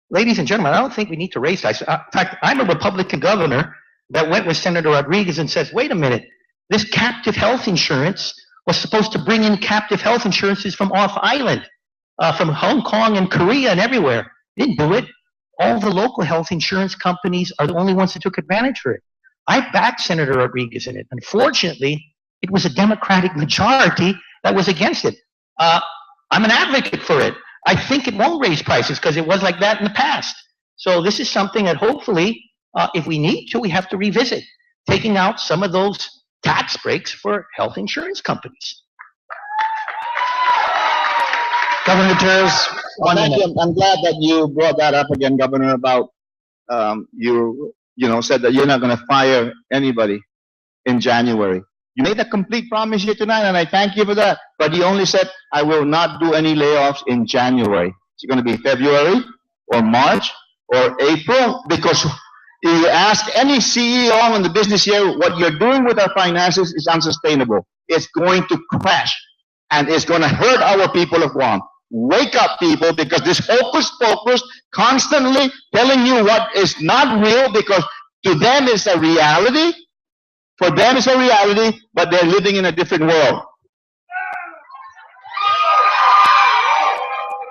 Ladies and gentlemen, I don't think we need to raise taxes. In fact, I'm a Republican governor that went with Senator Rodriguez and says, wait a minute, this captive health insurance was supposed to bring in captive health insurances from off-island, from Hong Kong and Korea and everywhere. Didn't do it. All the local health insurance companies are the only ones that took advantage of it. I backed Senator Rodriguez in it. Unfortunately, it was a Democratic majority that was against it. I'm an advocate for it. I think it won't raise prices because it was like that in the past. So this is something that hopefully, if we need to, we have to revisit, taking out some of those tax breaks for health insurance companies. Governor Gutierrez, thank you. I'm glad that you brought that up again, Governor, about you said that you're not going to fire anybody in January. You made a complete promise here tonight, and I thank you for that. But you only said, I will not do any layoffs in January. It's going to be February or March or April, because if you ask any CEO in the business year, what you're doing with our finances is unsustainable. It's going to crash, and it's going to hurt our people of Guam. Wake up, people, because this hocus pocus, constantly telling you what is not real, because to them it's a reality. For them it's a reality, but they're living in a different world.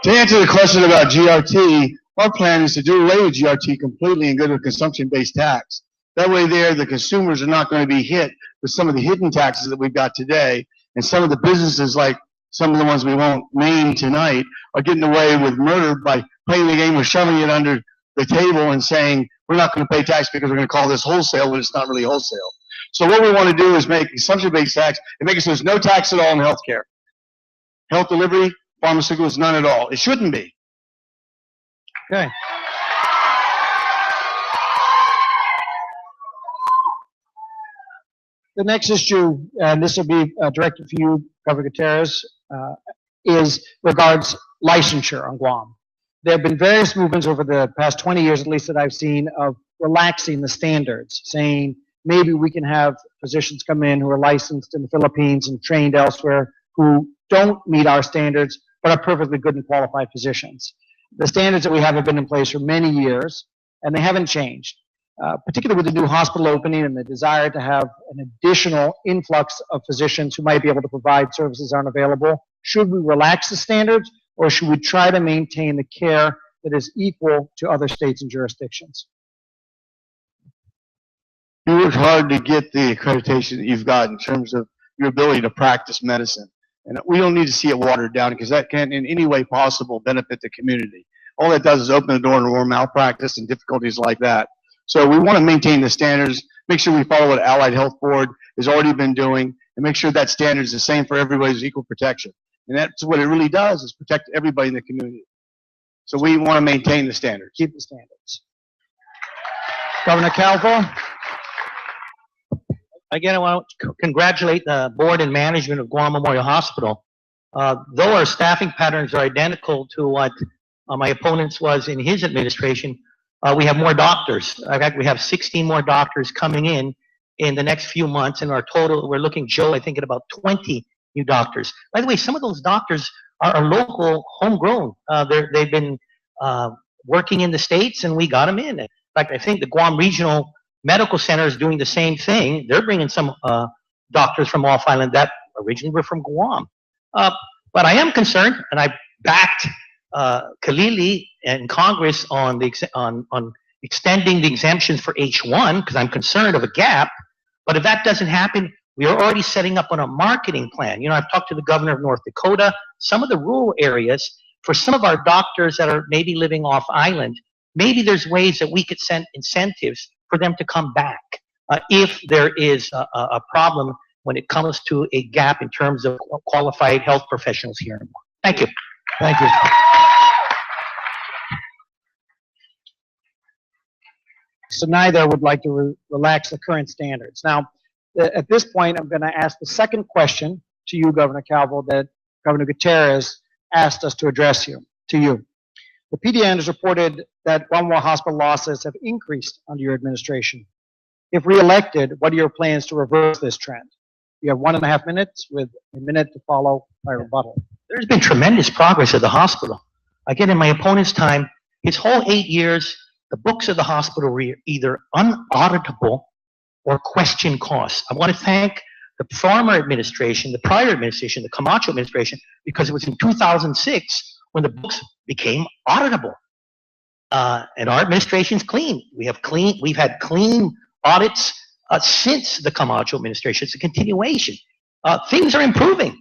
To answer the question about GRT, our plan is to do away with GRT completely and go to a consumption-based tax. That way there, the consumers are not going to be hit with some of the hidden taxes that we've got today, and some of the businesses, like some of the ones we won't name tonight, are getting away with murder by playing the game of shoving it under the table and saying, we're not going to pay tax because we're going to call this wholesale when it's not really wholesale. So what we want to do is make consumption-based tax and make it so there's no tax at all in healthcare. Health delivery, pharmaceuticals, none at all. It shouldn't be. Okay. The next issue, and this will be directed for you, Governor Gutierrez, is regards licensure on Guam. There have been various movements over the past 20 years, at least that I've seen, of relaxing the standards, saying maybe we can have physicians come in who are licensed in the Philippines and trained elsewhere who don't meet our standards, but are perfectly good and qualified physicians. The standards that we have been in place for many years, and they haven't changed. Particularly with the new hospital opening and the desire to have an additional influx of physicians who might be able to provide services aren't available. Should we relax the standards, or should we try to maintain the care that is equal to other states and jurisdictions? You worked hard to get the accreditation that you've got in terms of your ability to practice medicine. And we don't need to see it watered down, because that can't in any way possible benefit the community. All that does is open the door to more malpractice and difficulties like that. So we want to maintain the standards, make sure we follow what Allied Health Board has already been doing, and make sure that standard is the same for everybody's equal protection. And that's what it really does, is protect everybody in the community. So we want to maintain the standards. Keep the standards. Governor Calvo. Again, I want to congratulate the board and management of Guam Memorial Hospital. Though our staffing patterns are identical to what my opponent's was in his administration, we have more doctors. In fact, we have 16 more doctors coming in the next few months, and our total, we're looking, Joe, I think at about 20 new doctors. By the way, some of those doctors are local, homegrown. They've been working in the States, and we got them in. In fact, I think the Guam Regional Medical Center is doing the same thing. They're bringing some doctors from off island that originally were from Guam. But I am concerned, and I backed Kalili and Congress on extending the exemptions for H1, because I'm concerned of a gap. But if that doesn't happen, we are already setting up on a marketing plan. You know, I've talked to the governor of North Dakota, some of the rural areas, for some of our doctors that are maybe living off island, maybe there's ways that we could send incentives for them to come back if there is a problem when it comes to a gap in terms of qualified health professionals here in Guam. Thank you. Thank you. So neither would like to relax the current standards. Now, at this point, I'm going to ask the second question to you, Governor Calvo, that Governor Gutierrez asked us to address to you. The PDN has reported that Guam Hospital losses have increased under your administration. If reelected, what are your plans to reverse this trend? You have 1.5 minutes with a minute to follow by rebuttal. There's been tremendous progress at the hospital. Again, in my opponent's time, his whole 8 years, the books of the hospital were either unauditable or question costs. I want to thank the former administration, the prior administration, the Camacho administration, because it was in 2006 when the books became auditable. And our administration's clean. We've had clean audits since the Camacho administration. It's a continuation. Things are improving.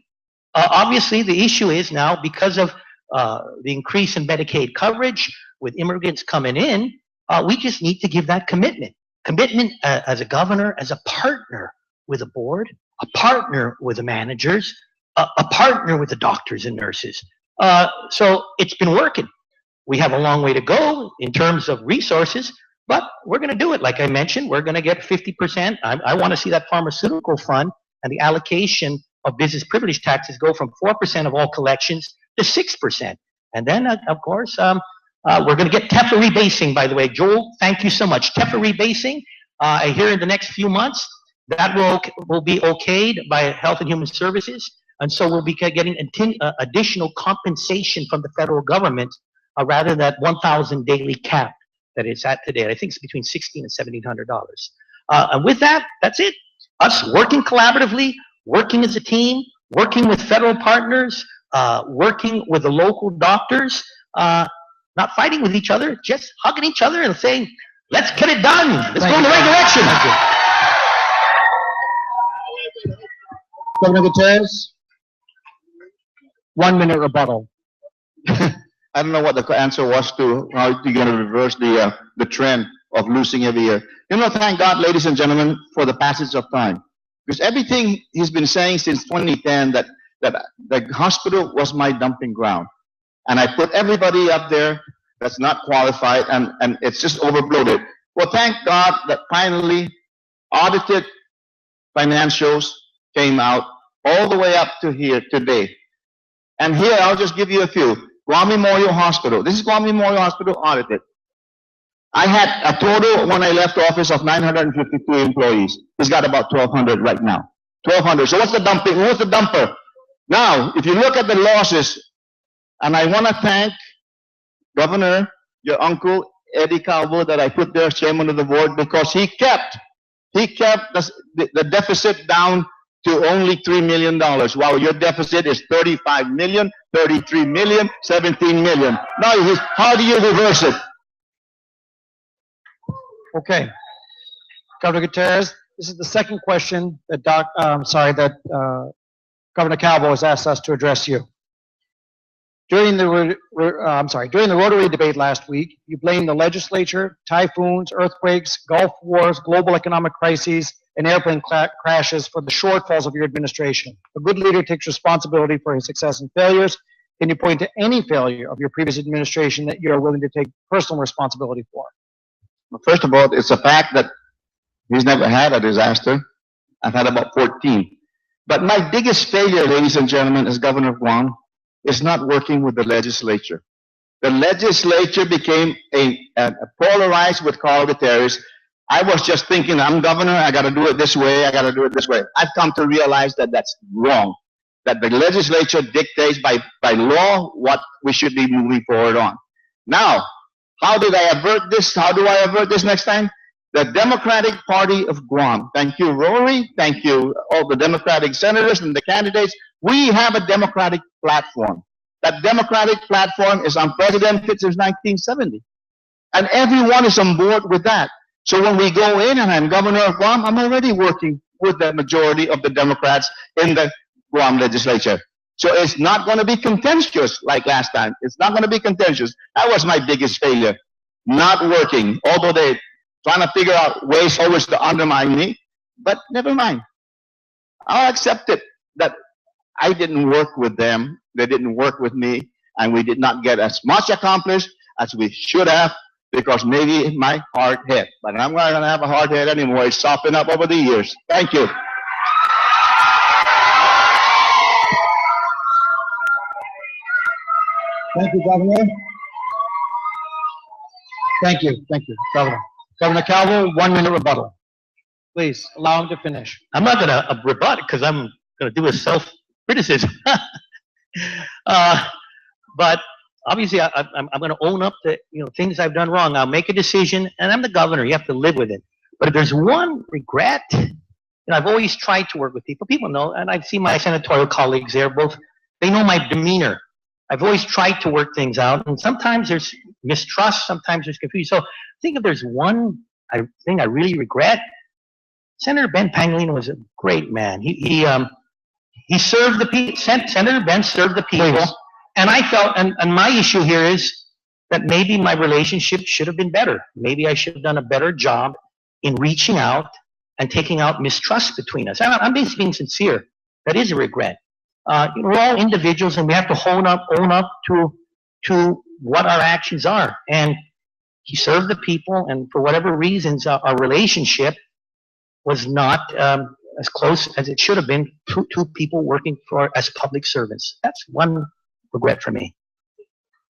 Obviously, the issue is now, because of the increase in Medicaid coverage with immigrants coming in, we just need to give that commitment. Commitment as a governor, as a partner with a board, a partner with the managers, a partner with the doctors and nurses. So it's been working. We have a long way to go in terms of resources, but we're going to do it. Like I mentioned, we're going to get 50%. I want to see that pharmaceutical fund and the allocation of business privilege taxes go from 4% of all collections to 6%. And then, of course, we're going to get TEFA rebasing, by the way. Joel, thank you so much. TEFA rebasing, here in the next few months, that will be okayed by Health and Human Services. And so we'll be getting additional compensation from the federal government rather than that 1,000 daily cap that it's at today. I think it's between $1,600 and $1,700. And with that, that's it. Us working collaboratively, working as a team, working with federal partners, working with the local doctors, not fighting with each other, just hugging each other and saying, let's get it done. Let's go in the right direction. Governor Gutierrez, 1 minute rebuttal. I don't know what the answer was to how you're going to reverse the trend of losing every year. You know, thank God, ladies and gentlemen, for the passage of time. Because everything he's been saying since 2010 that the hospital was my dumping ground. And I put everybody up there that's not qualified and it's just overbloated. Well, thank God that finally audited financials came out all the way up to here today. And here, I'll just give you a few. Guam Memorial Hospital. This is Guam Memorial Hospital audited. I had a total, when I left office, of 952 employees. It's got about 1,200 right now. 1,200. So what's the dumping? What's the dumper? Now, if you look at the losses, and I want to thank Governor, your uncle, Eddie Calvo, that I put there, chairman of the board, because he kept the deficit down to only $3 million, while your deficit is 35 million, 33 million, 17 million. Now, how do you reverse it? Okay. Governor Gutierrez, this is the second question that Governor Calvo has asked us to address you. During the Rotary debate last week, you blamed the legislature, typhoons, earthquakes, Gulf wars, global economic crises, and airplane crashes for the shortfalls of your administration. A good leader takes responsibility for his success and failures. Can you point to any failure of your previous administration that you are willing to take personal responsibility for? Well, first of all, it's a fact that he's never had a disaster. I've had about 14. But my biggest failure, ladies and gentlemen, as governor of Guam, is not working with the legislature. The legislature became a polarized with Carl Gutierrez. I was just thinking, I'm governor, I got to do it this way, I got to do it this way. I've come to realize that that's wrong, that the legislature dictates by law what we should be moving forward on. Now, how did I avert this? How do I avert this next time? The Democratic Party of Guam. Thank you, Rory. Thank you, all the Democratic senators and the candidates. We have a Democratic platform. That Democratic platform is unprecedented since 1970. And everyone is on board with that. So when we go in and I'm governor of Guam, I'm already working with the majority of the Democrats in the Guam legislature. So it's not going to be contentious like last time. It's not going to be contentious. That was my biggest failure. Not working, although they're trying to figure out ways always to undermine me. But never mind. I'll accept it that I didn't work with them. They didn't work with me. And we did not get as much accomplished as we should have because maybe my hard head. But I'm not going to have a hard head anymore. It's softened up over the years. Thank you. Thank you, Governor. Thank you, Governor. Governor Calvo, 1 minute rebuttal. Please, allow him to finish. I'm not going to rebut because I'm going to do a self-criticism. But obviously, I'm going to own up to things I've done wrong. I'll make a decision, and I'm the governor. You have to live with it. But if there's one regret, I've always tried to work with people. People know, and I've seen my senatorial colleagues there. They know my demeanor. I've always tried to work things out, and sometimes there's mistrust, sometimes there's confusion. So I think if there's one thing I really regret, Senator Ben Pangilinan was a great man. He served the people. Senator Ben served the people, please. And I felt, and my issue here is that maybe my relationship should have been better. Maybe I should have done a better job in reaching out and taking out mistrust between us. I'm just being sincere. That is a regret. We're all individuals, and we have to own up to what our actions are. And he served the people, and for whatever reasons, our relationship was not as close as it should have been. Two people working as public servants. That's one regret for me.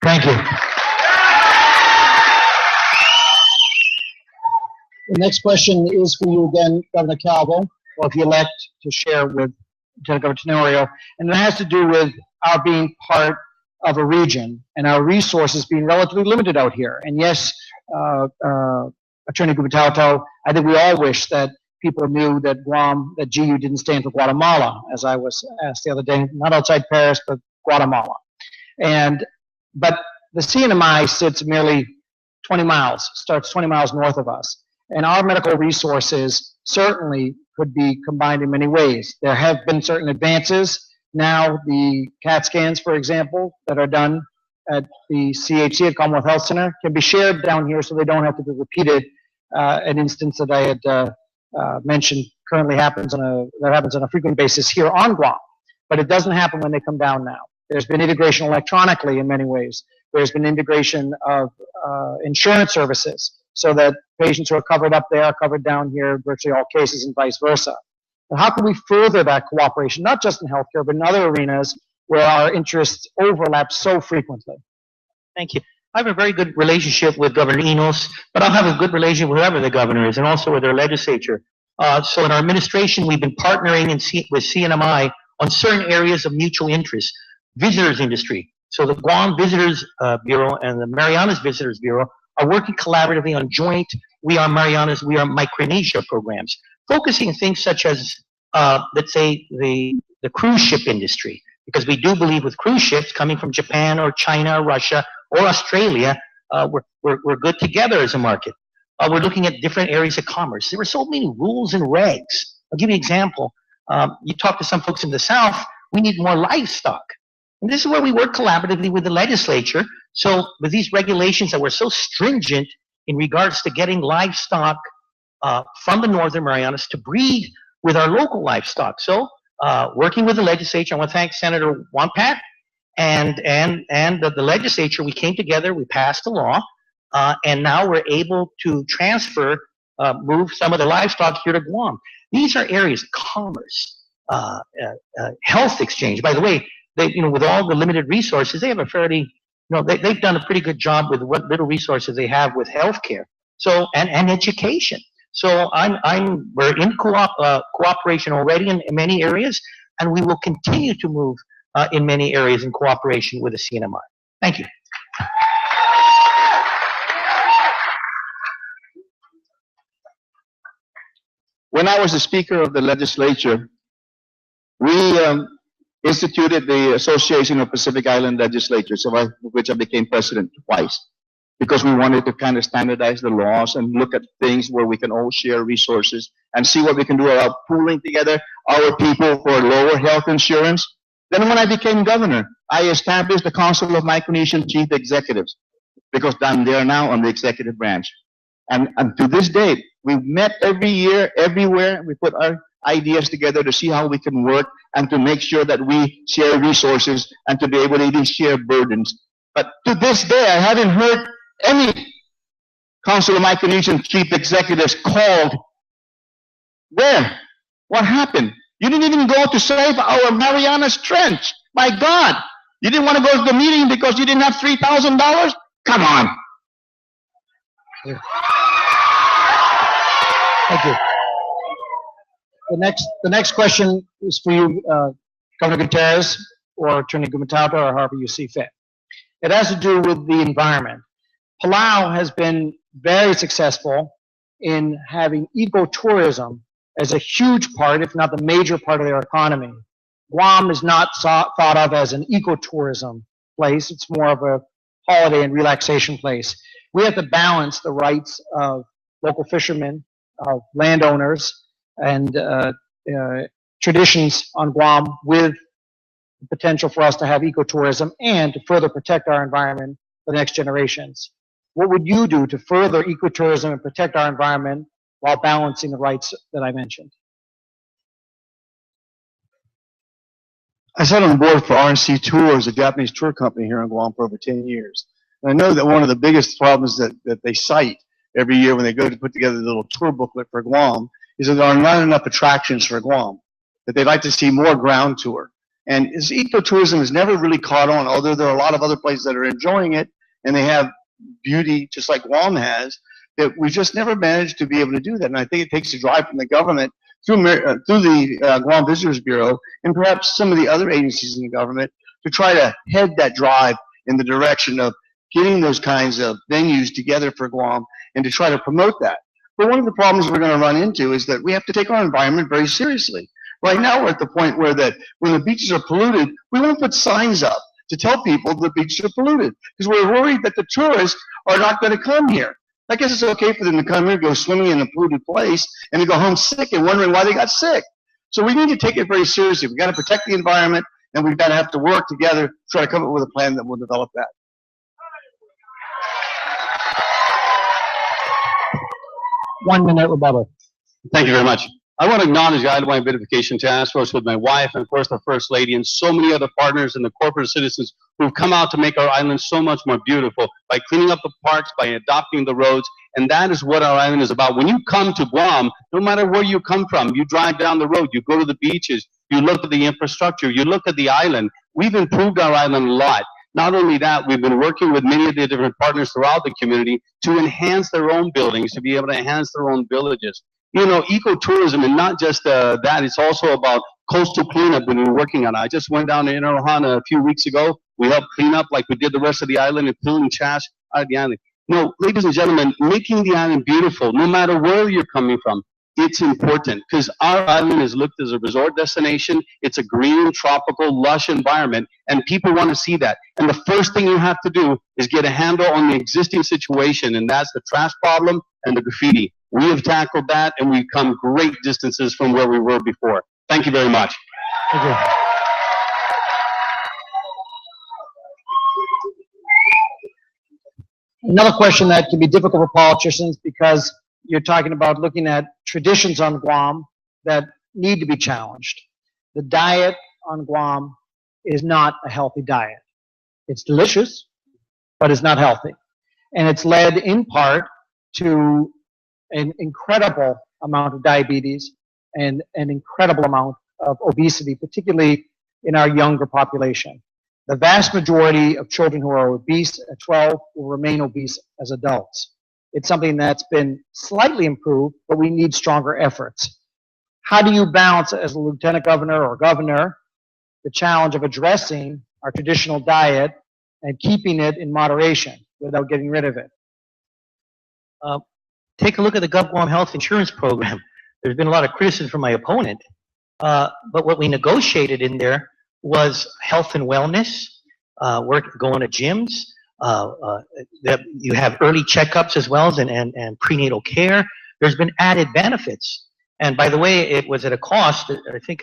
Thank you. The next question is for you again, Governor Calvo, or if you elect to share with gubernatorial, and it has to do with our being part of a region and our resources being relatively limited out here. And yes, Attorney Gubernatorial, I think we all wish that people knew that Guam, that GU didn't stand for Guatemala, as I was asked the other day, not outside Paris, but Guatemala. But the CNMI sits merely 20 miles, starts 20 miles north of us. And our medical resources certainly could be combined in many ways. There have been certain advances. Now the CAT scans, for example, that are done at the CHC, at Commonwealth Health Center, can be shared down here so they don't have to be repeated. An instance that I had mentioned currently happens on a frequent basis here on Guam, but it doesn't happen when they come down now. There's been integration electronically in many ways. There's been integration of insurance services so that patients who are covered up there are covered down here, virtually all cases, and vice versa. But how can we further that cooperation, not just in healthcare, but in other arenas where our interests overlap so frequently? Thank you. I have a very good relationship with Governor Enos, but I'll have a good relationship with whoever the governor is, and also with their legislature. So in our administration, we've been partnering with CNMI on certain areas of mutual interest. Visitors industry. So the Guam Visitors Bureau and the Marianas Visitors Bureau are working collaboratively on joint We Are Marianas, We Are Micronesia programs, focusing on things such as, let's say, the cruise ship industry, because we do believe with cruise ships coming from Japan or China or Russia or Australia, we're good together as a market. We're looking at different areas of commerce. There are so many rules and regs. I'll give you an example. You talk to some folks in the South, we need more livestock. And this is where we work collaboratively with the legislature. So with these regulations that were so stringent in regards to getting livestock from the Northern Marianas to breed with our local livestock. So working with the legislature, I want to thank Senator Wampat and the legislature. We came together, we passed a law, and now we're able to transfer, move some of the livestock here to Guam. These are areas, commerce, health exchange. By the way, they, with all the limited resources, they have a fairly, they've done a pretty good job with what little resources they have with healthcare. So, and education. So we're in cooperation already in many areas, and we will continue to move in many areas in cooperation with the CNMI. Thank you. When I was the Speaker of the legislature, we instituted the Association of Pacific Island Legislatures, of which I became president twice, because we wanted to kind of standardize the laws and look at things where we can all share resources and see what we can do about pooling together our people for lower health insurance. Then when I became governor, I established the Council of Micronesian Chief Executives, because I'm there now on the executive branch. And to this date, we've met every year, everywhere. We put our ideas together to see how we can work and to make sure that we share resources and to be able to even share burdens. But to this day, I haven't heard any Council of Micronesian Chief Executives called. Where? What happened? You didn't even go to save our Marianas Trench. My God. You didn't want to go to the meeting because you didn't have $3,000? Come on. Thank you. The next question is for you, Governor Gutierrez, or Attorney Gubernatorial, or however you see fit. It has to do with the environment. Palau has been very successful in having ecotourism as a huge part, if not the major part of their economy. Guam is not thought of as an ecotourism place. It's more of a holiday and relaxation place. We have to balance the rights of local fishermen, of landowners, and traditions on Guam with the potential for us to have ecotourism and to further protect our environment for the next generations. What would you do to further ecotourism and protect our environment while balancing the rights that I mentioned? I sat on the board for RNC Tours, a Japanese tour company here in Guam, for over 10 years. And I know that one of the biggest problems that they cite every year when they go to put together the little tour booklet for Guam is that there are not enough attractions for Guam, that they'd like to see more ground tour. And ecotourism has never really caught on, although there are a lot of other places that are enjoying it, and they have beauty just like Guam has, that we've just never managed to be able to do that. And I think it takes a drive from the government through the Guam Visitors Bureau and perhaps some of the other agencies in the government to try to head that drive in the direction of getting those kinds of venues together for Guam and to try to promote that. But one of the problems we're going to run into is that we have to take our environment very seriously. Right now we're at the point where that when the beaches are polluted, we won't put signs up to tell people the beaches are polluted because we're worried that the tourists are not going to come here. I guess it's okay for them to come here, go swimming in a polluted place, and to go home sick and wondering why they got sick. So we need to take it very seriously. We've got to protect the environment, and we've got to have to work together to try to come up with a plan that will develop that. One minute, Rebuttal. Thank you very much. I want to acknowledge the Island Beautification Task Force with my wife and, of course, the First Lady and so many other partners and the corporate citizens who've come out to make our island so much more beautiful by cleaning up the parks, by adopting the roads, and that is what our island is about. When you come to Guam, no matter where you come from, you drive down the road, you go to the beaches, you look at the infrastructure, you look at the island. We've improved our island a lot. Not only that, we've been working with many of the different partners throughout the community to enhance their own buildings, to be able to enhance their own villages. You know, ecotourism, and not just that, it's also about coastal cleanup that we're working on. I just went down to Intermission a few weeks ago. We helped clean up like we did the rest of the island and pulling trash out of the island. No, ladies and gentlemen, making the island beautiful, no matter where you're coming from, it's important because our island is looked as a resort destination. It's a green, tropical, lush environment, and people want to see that. And the first thing you have to do is get a handle on the existing situation, and that's the trash problem and the graffiti. We have tackled that, and we've come great distances from where we were before. Thank you very much. Thank you. Another question that can be difficult for politicians because you're talking about looking at traditions on Guam that need to be challenged. The diet on Guam is not a healthy diet. It's delicious, but it's not healthy. And it's led in part to an incredible amount of diabetes and an incredible amount of obesity, particularly in our younger population. The vast majority of children who are obese at 12 will remain obese as adults. It's something that's been slightly improved, but we need stronger efforts. How do you balance, as a lieutenant governor or governor, the challenge of addressing our traditional diet and keeping it in moderation without getting rid of it? Take a look at the GovGuam Health Insurance Program. There's been a lot of criticism from my opponent, but what we negotiated in there was health and wellness, going to gyms, that you have early checkups as well as and prenatal care. There's been added benefits. And by the way, it was at a cost, I think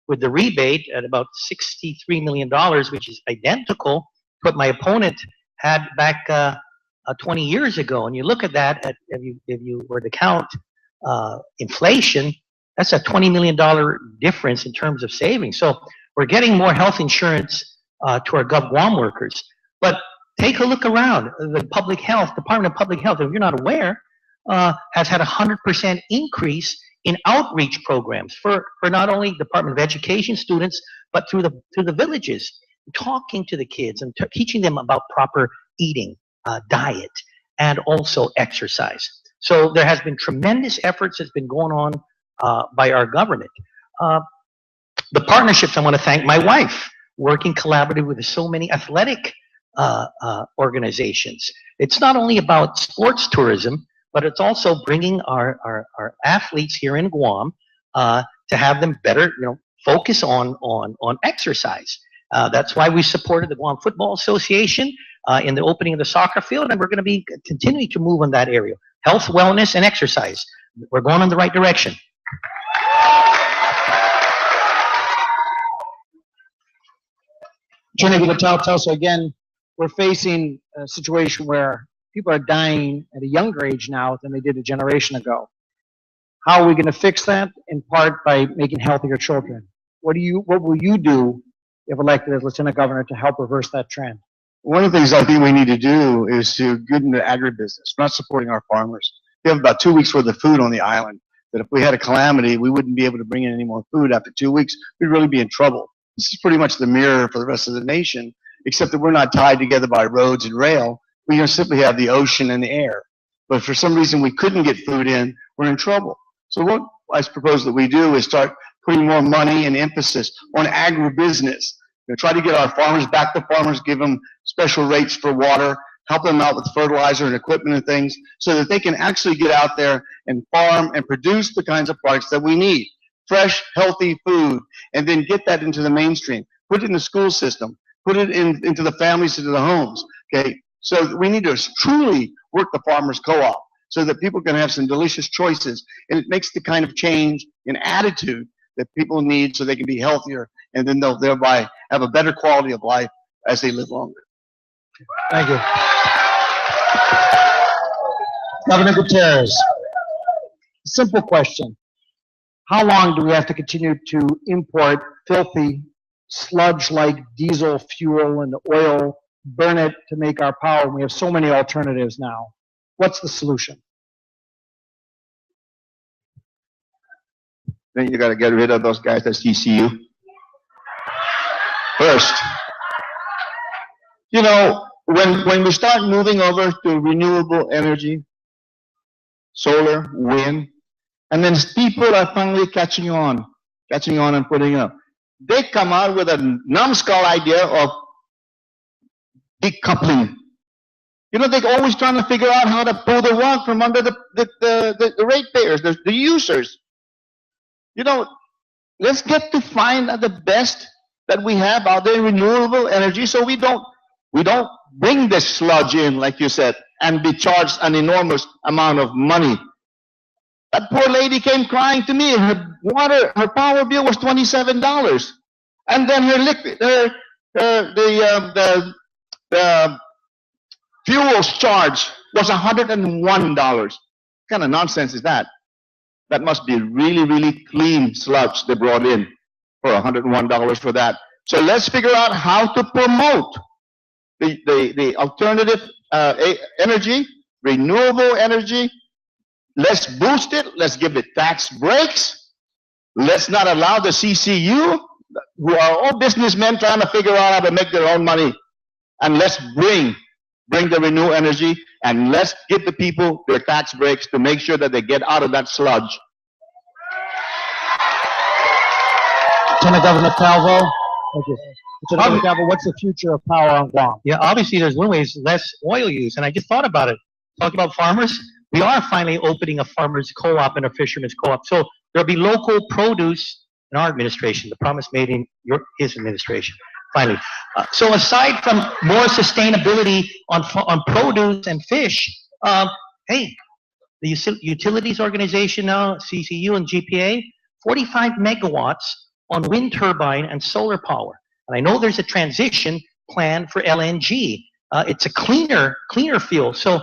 with the rebate at about $63 million, which is identical to what my opponent had back 20 years ago. And you look at that, if you were to count inflation, that's a $20 million difference in terms of savings. So we're getting more health insurance to our GovGuam workers. But take a look around. The public health, Department of Public Health, if you're not aware, has had a 100% increase in outreach programs for not only Department of Education students, but through the villages, talking to the kids and teaching them about proper eating, diet, and also exercise. So there has been tremendous efforts that's been going on by our government. The partnerships, I want to thank my wife, working collaboratively with so many athletic organizations. It's not only about sports tourism, but it's also bringing our athletes here in Guam to have them better, focus on exercise. That's why we supported the Guam Football Association in the opening of the soccer field, and we're going to be continuing to move in that area. Health, wellness, and exercise. We're going in the right direction. Attorney Rebuttal, so again, we're facing a situation where people are dying at a younger age now than they did a generation ago. How are we going to fix that? In part by making healthier children. What will you do if elected as Lieutenant Governor to help reverse that trend? One of the things I think we need to do is to get into agribusiness. We're not supporting our farmers. We have about 2 weeks worth of food on the island. That if we had a calamity, we wouldn't be able to bring in any more food after 2 weeks. We'd really be in trouble. This is pretty much the mirror for the rest of the nation, except that we're not tied together by roads and rail. We simply have the ocean and the air. But for some reason we couldn't get food in, we're in trouble. So what I propose that we do is start putting more money and emphasis on agribusiness. Try to get our farmers back to farmers, give them special rates for water, help them out with fertilizer and equipment and things so that they can actually get out there and farm and produce the kinds of products that we need. Fresh, healthy food, and then get that into the mainstream. Put it in the school system. Put it into the families, into the homes. Okay, so we need to truly work the farmers co-op so that people can have some delicious choices, and it makes the kind of change in attitude that people need so they can be healthier, and then they'll thereby have a better quality of life as they live longer. Thank you. Governor Gutierrez, simple question. How long do we have to continue to import filthy, sludge-like diesel fuel and oil, burn it to make our power? We have so many alternatives now. What's the solution? Then you got to get rid of those guys that CCU. First, you know, when we start moving over to renewable energy, solar, wind, and then people are finally catching on and putting up. They come out with a numbskull idea of decoupling. You know, they're always trying to figure out how to pull the rug from under the ratepayers, the users. You know, let's get to find the best that we have out there in renewable energy so we don't bring this sludge in, like you said, and be charged an enormous amount of money. That poor lady came crying to me. Her power bill was $27, and then the fuels charge was $101. What kind of nonsense is that? That must be really, really clean sludge they brought in for $101 for that. So let's figure out how to promote the alternative energy, renewable energy. Let's boost it. Let's give it tax breaks. Let's not allow the CCU, who are all businessmen trying to figure out how to make their own money. And let's bring the renewable energy, and let's give the people their tax breaks to make sure that they get out of that sludge. Lieutenant Governor Calvo. Thank you. Lieutenant Governor Calvo, what's the future of power on Guam? Yeah, obviously there's one way is less oil use, and I just thought about it. Talking about farmers, we are finally opening a farmers co-op and a fishermen's co-op. So there'll be local produce in our administration, the promise made in his administration, finally. So aside from more sustainability on produce and fish, hey, the utilities organization now, CCU and GPA, 45 megawatts on wind turbine and solar power. And I know there's a transition plan for LNG. It's a cleaner fuel. So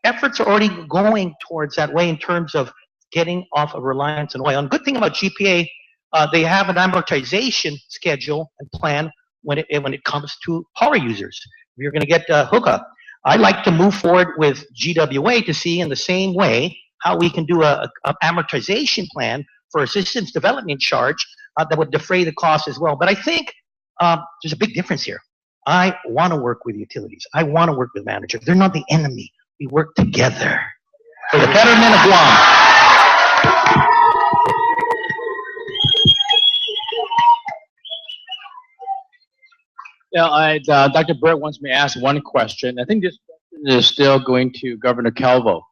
efforts are already going towards that way in terms of getting off of reliance on oil. And good thing about GPA, they have an amortization schedule and plan when it comes to power users. If you're going to get a hookup, I'd like to move forward with GWA to see in the same way how we can do a amortization plan for assistance development charge that would defray the cost as well. But I think there's a big difference here. I want to work with utilities. I want to work with managers. They're not the enemy. We work together for the betterment of Guam. Yeah, Dr. Burt wants me to ask one question. I think this question is still going to Governor Calvo.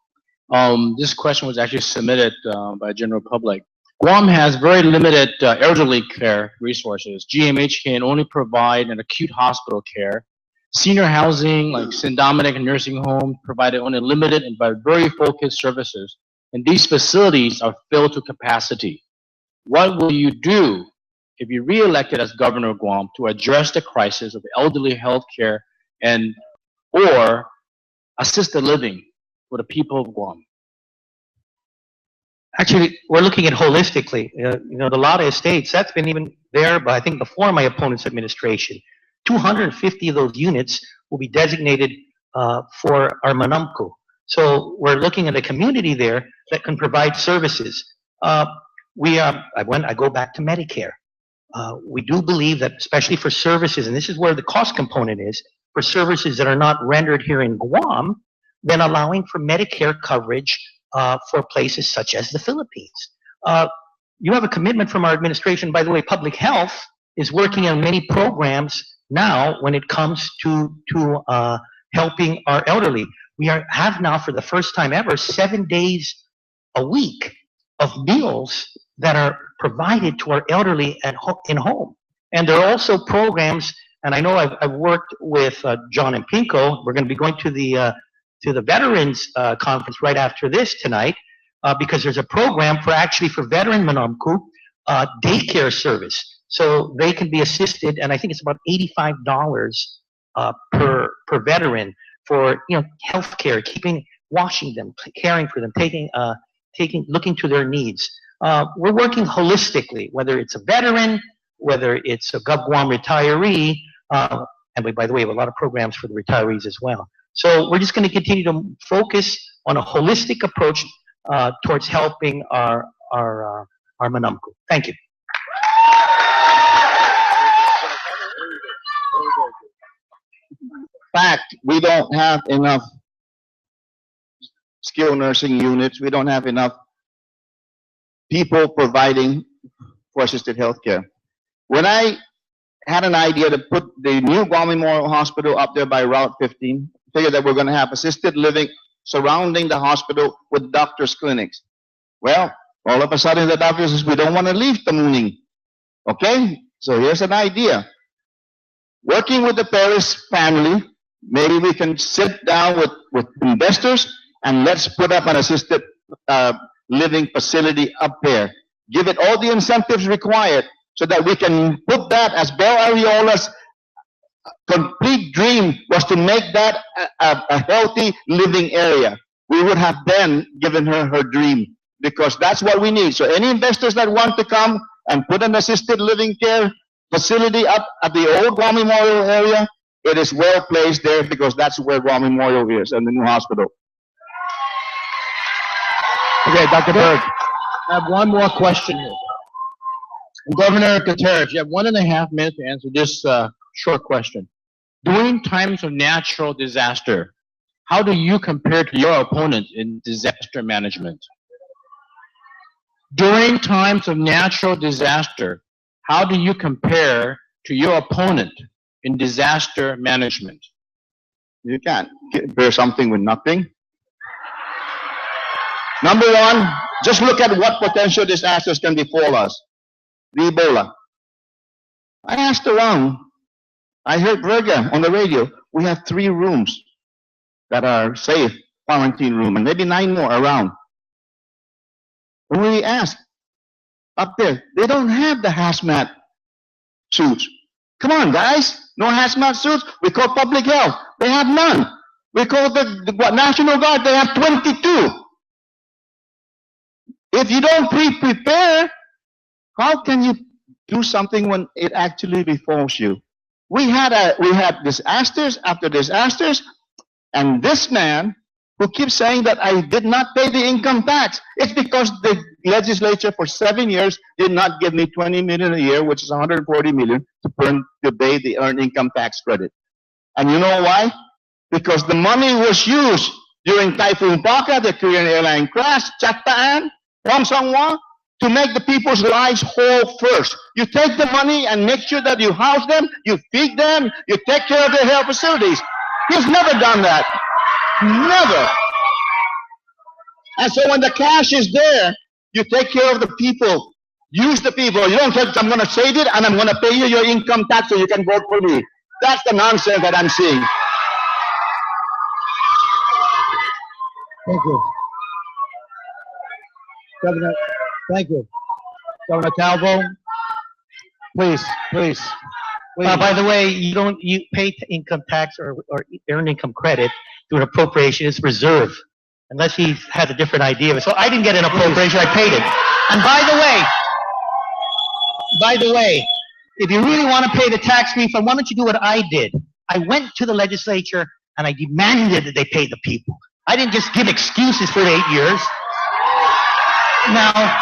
This question was actually submitted by general public. Guam has very limited elderly care resources. GMH can only provide an acute hospital care. Senior housing, like St. Dominic Nursing Home, provided only limited and very focused services, and these facilities are filled to capacity. What will you do if you're re-elected as governor of Guam to address the crisis of elderly health care or assisted living for the people of Guam? Actually, we're looking at holistically. The Lada Estates, that's been even there, but I think before my opponent's administration. 250 of those units will be designated for our Manamku. So we're looking at a community there that can provide services. I go back to Medicare. We do believe that, especially for services, and this is where the cost component is, for services that are not rendered here in Guam, then allowing for Medicare coverage for places such as the Philippines. You have a commitment from our administration. By the way, public health is working on many programs now when it comes to helping our elderly. We have now, for the first time ever, 7 days a week of meals that are provided to our elderly in home. And there are also programs, and I know I've worked with John and Pinko. We're going to be going to the Veterans Conference right after this tonight, because there's a program for veteran Manamku daycare service. So they can be assisted, and I think it's about $85 per veteran for health care, washing them, caring for them, looking to their needs. We're working holistically, whether it's a veteran, whether it's a Guam retiree, and by the way, we have a lot of programs for the retirees as well. So we're just going to continue to focus on a holistic approach towards helping our Manamku. Thank you. Fact, we don't have enough skilled nursing units. We don't have enough people providing for assisted healthcare. When I had an idea to put the new Guam Memorial Hospital up there by Route 15, figured that we're going to have assisted living surrounding the hospital with doctors' clinics. Well, all of a sudden the doctor says, we don't want to leave Tamuning. Okay, so here's an idea. Working with the Paris family, maybe we can sit down with investors and let's put up an assisted living facility up there. Give it all the incentives required so that we can put that, as Belle Ariola's complete dream was to make that a healthy living area. We would have then given her her dream, because that's what we need. So any investors that want to come and put an assisted living care facility up at the old Guam Memorial area, it is well placed there, because that's where Guam Memorial is and the new hospital. Okay, Dr. Berg, I have one more question here. Governor Gutierrez, you have 1.5 minutes to answer this short question. During times of natural disaster, how do you compare to your opponent in disaster management? During times of natural disaster, how do you compare to your opponent in disaster management? You can't compare something with nothing. Number one, just look at what potential disasters can befall us. The Ebola. I asked around. I heard Berga on the radio. We have 3 rooms that are safe, quarantine room, and maybe 9 more around. When we asked up there, they don't have the hazmat suits. Come on, guys. No hazmat suits. We call public health. They have none. We call the National Guard. They have 22. If you don't prepare, how can you do something when it actually befalls you? We had disasters after disasters, and this man who keeps saying that I did not pay the income tax, it's because the legislature for 7 years did not give me $20 million a year, which is $140 million, to pay the earned income tax credit. And you know why? Because the money was used during Typhoon Baka, the Korean airline crash, Chattaan, Hong Sang-hwa, to make the people's lives whole first. You take the money and make sure that you house them, you feed them, you take care of their health facilities. He's never done that. Never. And so when the cash is there, you take care of the people. Use the people. You don't say, I'm going to save it and I'm going to pay you your income tax so you can vote for me. That's the nonsense that I'm seeing. Thank you. Governor, thank you. Governor Calvo, please. By the way, you pay income tax or earned income credit through an appropriation. It's reserved, unless he had a different idea of it. So I didn't get an appropriation. I paid it. And by the way, if you really want to pay the tax refund, why don't you do what I did? I went to the legislature and I demanded that they pay the people. I didn't just give excuses for 8 years. Now,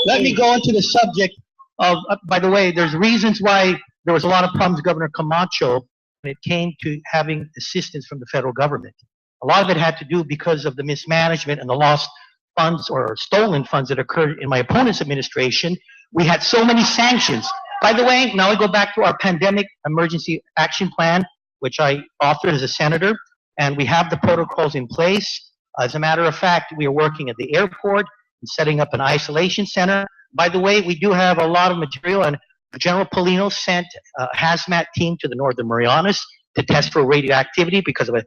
let me go into the subject of, by the way, there's reasons why there was a lot of problems with Governor Camacho when it came to having assistance from the federal government. A lot of it had to do because of the mismanagement and the lost funds or stolen funds that occurred in my opponent's administration. We had so many sanctions. By the way, now we go back to our pandemic emergency action plan, which I authored as a senator, and we have the protocols in place. As a matter of fact, we are working at the airport and setting up an isolation center. By the way, we do have a lot of material, and General Polino sent a hazmat team to the Northern Marianas to test for radioactivity because of a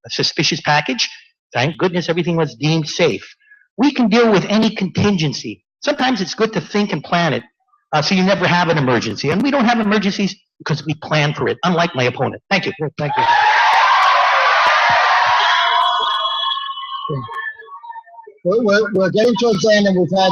suspicious package. Thank goodness everything was deemed safe. We can deal with any contingency. Sometimes it's good to think and plan it so you never have an emergency. And we don't have emergencies because we plan for it, unlike my opponent. Thank you. Thank you. We're getting towards the end, and we've had,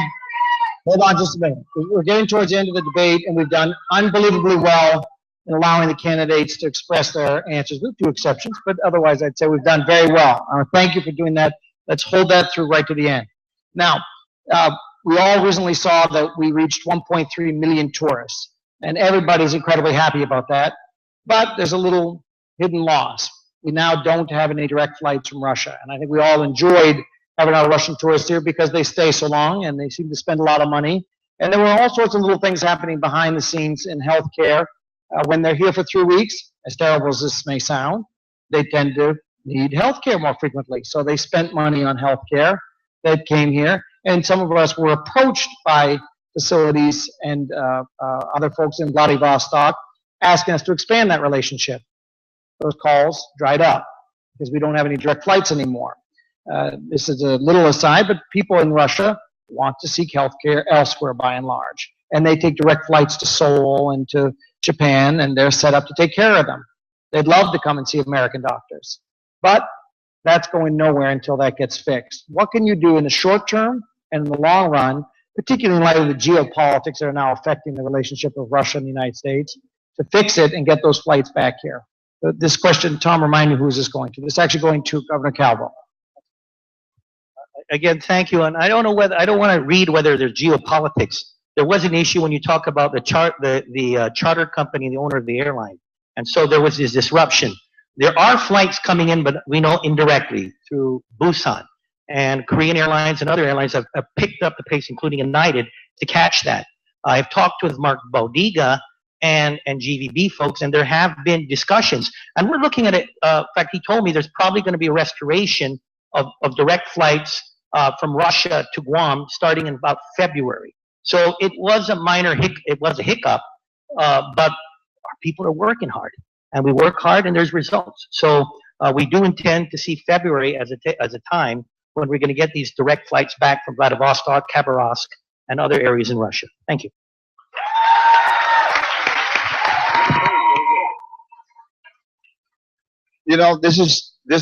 hold on just a minute. We're getting towards the end of the debate, and we've done unbelievably well in allowing the candidates to express their answers, with 2 exceptions, but otherwise I'd say we've done very well. Thank you for doing that. Let's hold that through right to the end. Now, we all recently saw that we reached 1.3 million tourists, and everybody's incredibly happy about that, but there's a little hidden loss. We now don't have any direct flights from Russia, and I think we all enjoyed having our Russian tourists here because they stay so long and they seem to spend a lot of money. And there were all sorts of little things happening behind the scenes in healthcare. When they're here for 3 weeks, as terrible as this may sound, they tend to need healthcare more frequently. So they spent money on healthcare that came here. And some of us were approached by facilities and other folks in Vladivostok asking us to expand that relationship. Those calls dried up because we don't have any direct flights anymore. This is a little aside, but people in Russia want to seek health care elsewhere by and large. And they take direct flights to Seoul and to Japan, and they're set up to take care of them. They'd love to come and see American doctors. But that's going nowhere until that gets fixed. What can you do in the short term and in the long run, particularly in light of the geopolitics that are now affecting the relationship of Russia and the United States, to fix it and get those flights back here? This question, Tom, remind me, who is this going to? This is actually going to Governor Calvo. Again, thank you. And I don't know whether, I don't want to read whether there's geopolitics. There was an issue when you talk about the charter company, the owner of the airline. And so there was this disruption. There are flights coming in, but we know indirectly through Busan. And Korean Airlines and other airlines have picked up the pace, including United, to catch that. I've talked with Mark Baudiga and GVB folks, and there have been discussions. And we're looking at it. In fact, he told me there's probably going to be a restoration of direct flights from Russia to Guam starting in about February. So it was a minor hiccup, but our people are working hard, and we work hard, and there's results. So we do intend to see February as a time when we're going to get these direct flights back from Vladivostok, Khabarovsk, and other areas in Russia. Thank you. You know, this,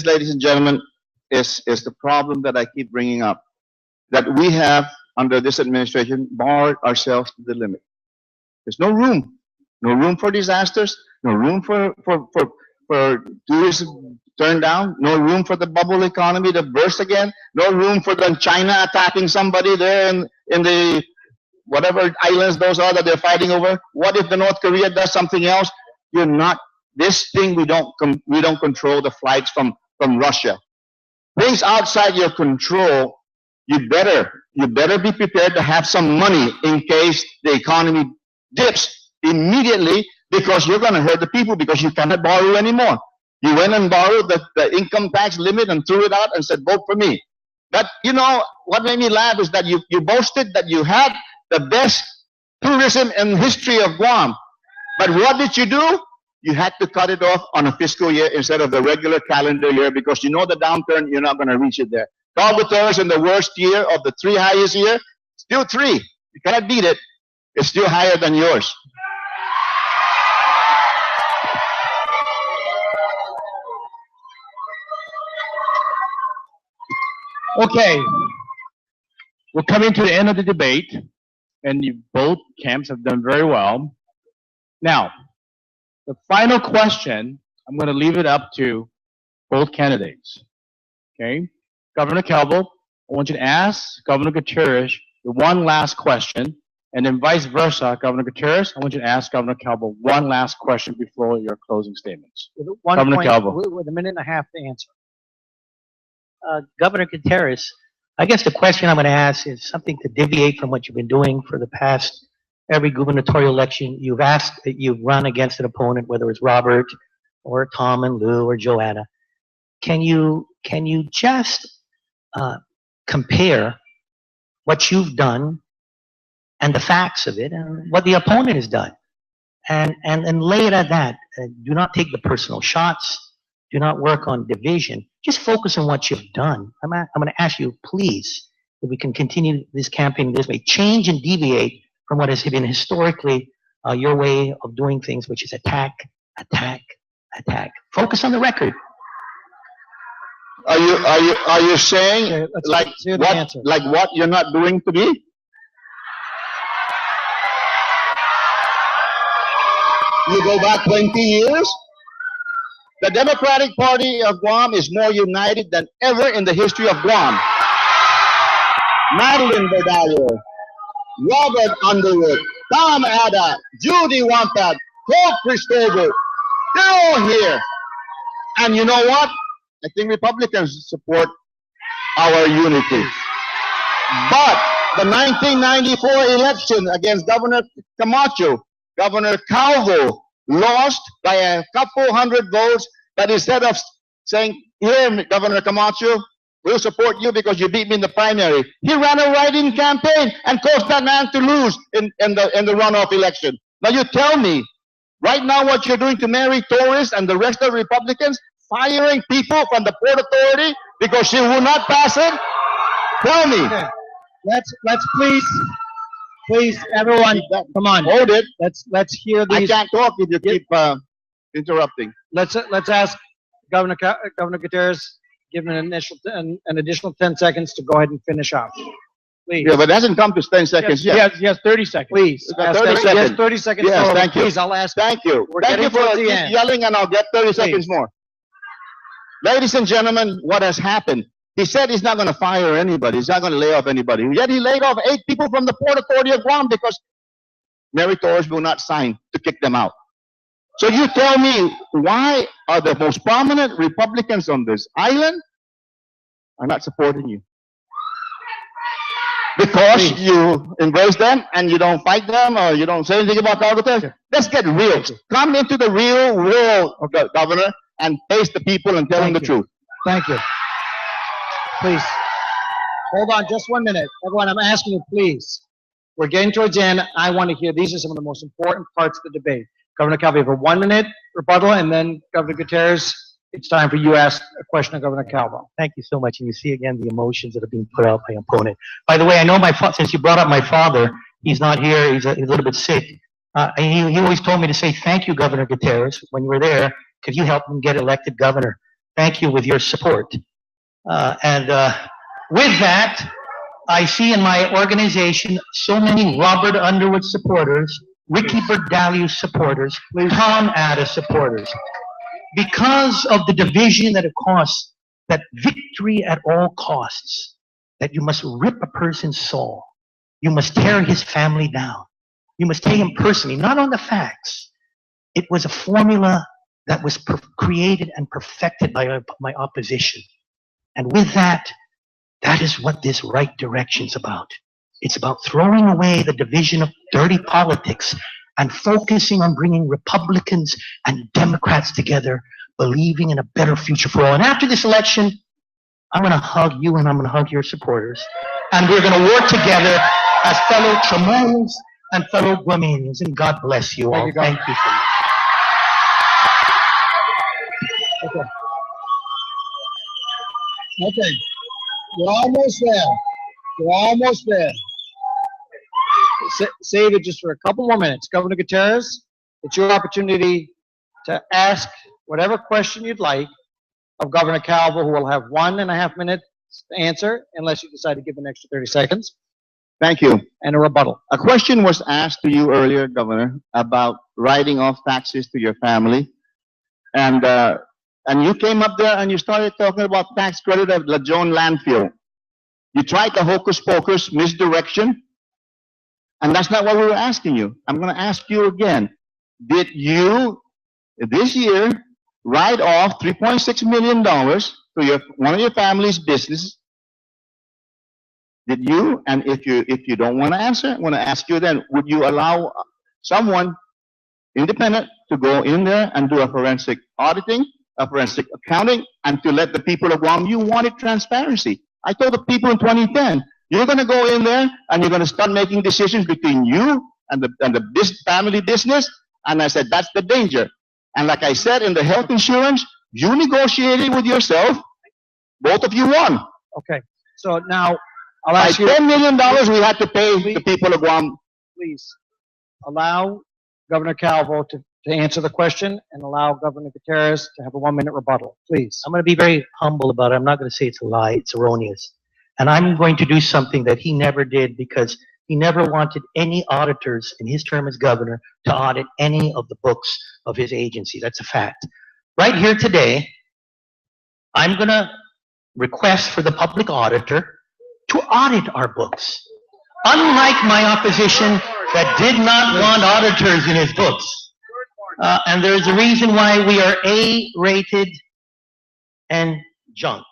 ladies and gentlemen, is the problem that I keep bringing up, that we have under this administration barred ourselves to the limit. There's no room for disasters, no room for tourism turn down, no room for the bubble economy to burst again, no room for then China attacking somebody there in the whatever islands those are that they're fighting over. What if the North Korea does something else? You're not, this thing we don't control the flights from Russia. Things outside your control, you better be prepared to have some money in case the economy dips immediately, because you're going to hurt the people because you cannot borrow anymore. You went and borrowed the income tax limit and threw it out and said, vote for me. But you know, what made me laugh is that you boasted that you had the best tourism in the history of Guam. But what did you do? You had to cut it off on a fiscal year instead of the regular calendar year, because you know the downturn, you're not going to reach it there. Gutierrez in the worst year of the 3 highest year, still 3. You cannot beat it. It's still higher than yours. Okay, we're coming to the end of the debate, and both camps have done very well. Now, the final question, I'm going to leave it up to both candidates. Okay, Governor Calvo, I want you to ask Governor Gutierrez the one last question, and then vice versa, Governor Gutierrez, I want you to ask Governor Calvo one last question before your closing statements. Governor Calvo. With a minute and a half to answer. Governor Gutierrez, I guess the question I'm going to ask is something to deviate from what you've been doing for the past every gubernatorial election. You've asked that you've run against an opponent, whether it's Robert or Tom and Lou or Joanna. Can you just compare what you've done and the facts of it and what the opponent has done, and lay it at that? Do not take the personal shots. Do not work on division. Just focus on what you've done. I'm going to ask you, please, if we can continue this campaign this way, change and deviate from what has been historically your way of doing things, which is attack, attack, attack. Focus on the record. Are you saying like what you're not doing to me? You go back 20 years. The Democratic Party of Guam is more united than ever in the history of Guam. Madeline Badallo, Robert Underwood, Tom Ada, Judy Wampat, Paul Cristobal, they're all here. And you know what? I think Republicans support our unity. But the 1994 election against Governor Camacho, Governor Calvo lost by a couple hundred votes, but instead of saying, here, Governor Camacho, we'll support you because you beat me in the primary, he ran a write-in campaign and caused that man to lose in the runoff election. Now you tell me, right now what you're doing to Mary Torres and the rest of the Republicans, firing people from the Port Authority because she will not pass it? Tell me. Okay. Let's please, everyone, come on. Hold it. Let's hear these. I can't talk if you keep interrupting. Let's ask Governor Gutierrez, give him an additional 10 seconds to go ahead and finish up. Please. Yeah, but it hasn't come to 10 seconds yet. He has 30 seconds. Please. 30 seconds. Yes, 30 seconds. Yes, thank you. Please, I'll ask. Thank you. Thank you for yelling, and I'll get 30 seconds more. Ladies and gentlemen, what has happened? He said he's not going to fire anybody. He's not going to lay off anybody. Yet he laid off 8 people from the Port Authority of Guam because Mary Torres will not sign to kick them out. So you tell me, why are the most prominent Republicans on this island are not supporting you? Because you embrace them and you don't fight them or you don't say anything about Calvo. Let's get real. Come into the real world, Governor, and face the people and tell them the truth. Thank you. Please. Hold on just 1 minute. Everyone, I'm asking you, please. We're getting towards the end. I want to hear, these are some of the most important parts of the debate. Governor Calvo, for 1 minute rebuttal, and then Governor Gutierrez, it's time for you to ask a question of Governor Calvo. Thank you so much. And you see again the emotions that are being put out by opponent. By the way, I know since you brought up my father, he's not here. He's a little bit sick. He always told me to say thank you, Governor Gutierrez, when you were there, because you helped him get elected governor. Thank you with your support. With that, I see in my organization so many Robert Underwood supporters, Ricky Berdaliu supporters, Tom Ada supporters. Because of the division that it costs, that victory at all costs, that you must rip a person's soul. You must tear his family down. You must take him personally, not on the facts. It was a formula that was created and perfected by my opposition. And with that, that is what this right direction's about. It's about throwing away the division of dirty politics and focusing on bringing Republicans and Democrats together, believing in a better future for all. And after this election, I'm going to hug you and I'm going to hug your supporters. And we're going to work together as fellow Tumonans and fellow Guamanians. And God bless you all. Thank you so much. Okay. We're almost there. We're almost there. Save it just for a couple more minutes. Governor Gutierrez, it's your opportunity to ask whatever question you'd like of Governor Calvo, who will have 1.5 minutes to answer, unless you decide to give an extra 30 seconds. Thank you. And a rebuttal. A question was asked to you earlier, Governor, about writing off taxes to your family. And you came up there and you started talking about tax credit at La Joan landfill. You tried the hocus pocus misdirection, and that's not what we were asking you. I'm going to ask you again. Did you, this year, write off $3.6 million to one of your family's business did you, and if you don't want to answer, I want to ask you then, would you allow someone independent to go in there and do a forensic auditing, a forensic accounting, and to let the people of Guam, you wanted transparency. I told the people in 2010, you're going to go in there and you're going to start making decisions between you and the family business. And I said, that's the danger. And like I said, in the health insurance, you negotiated with yourself. Both of you won. Okay. So now I'll ask you. $10 million we had to pay the people of Guam. Please allow Governor Calvo to answer the question and allow Governor Gutierrez to have a 1-minute rebuttal. Please. I'm going to be very humble about it. I'm not going to say it's a lie. It's erroneous. And I'm going to do something that he never did because he never wanted any auditors in his term as governor to audit any of the books of his agency. That's a fact. Right here today, I'm going to request for the public auditor to audit our books. Unlike my opposition that did not want auditors in his books. And there's a reason why we are A-rated and junk.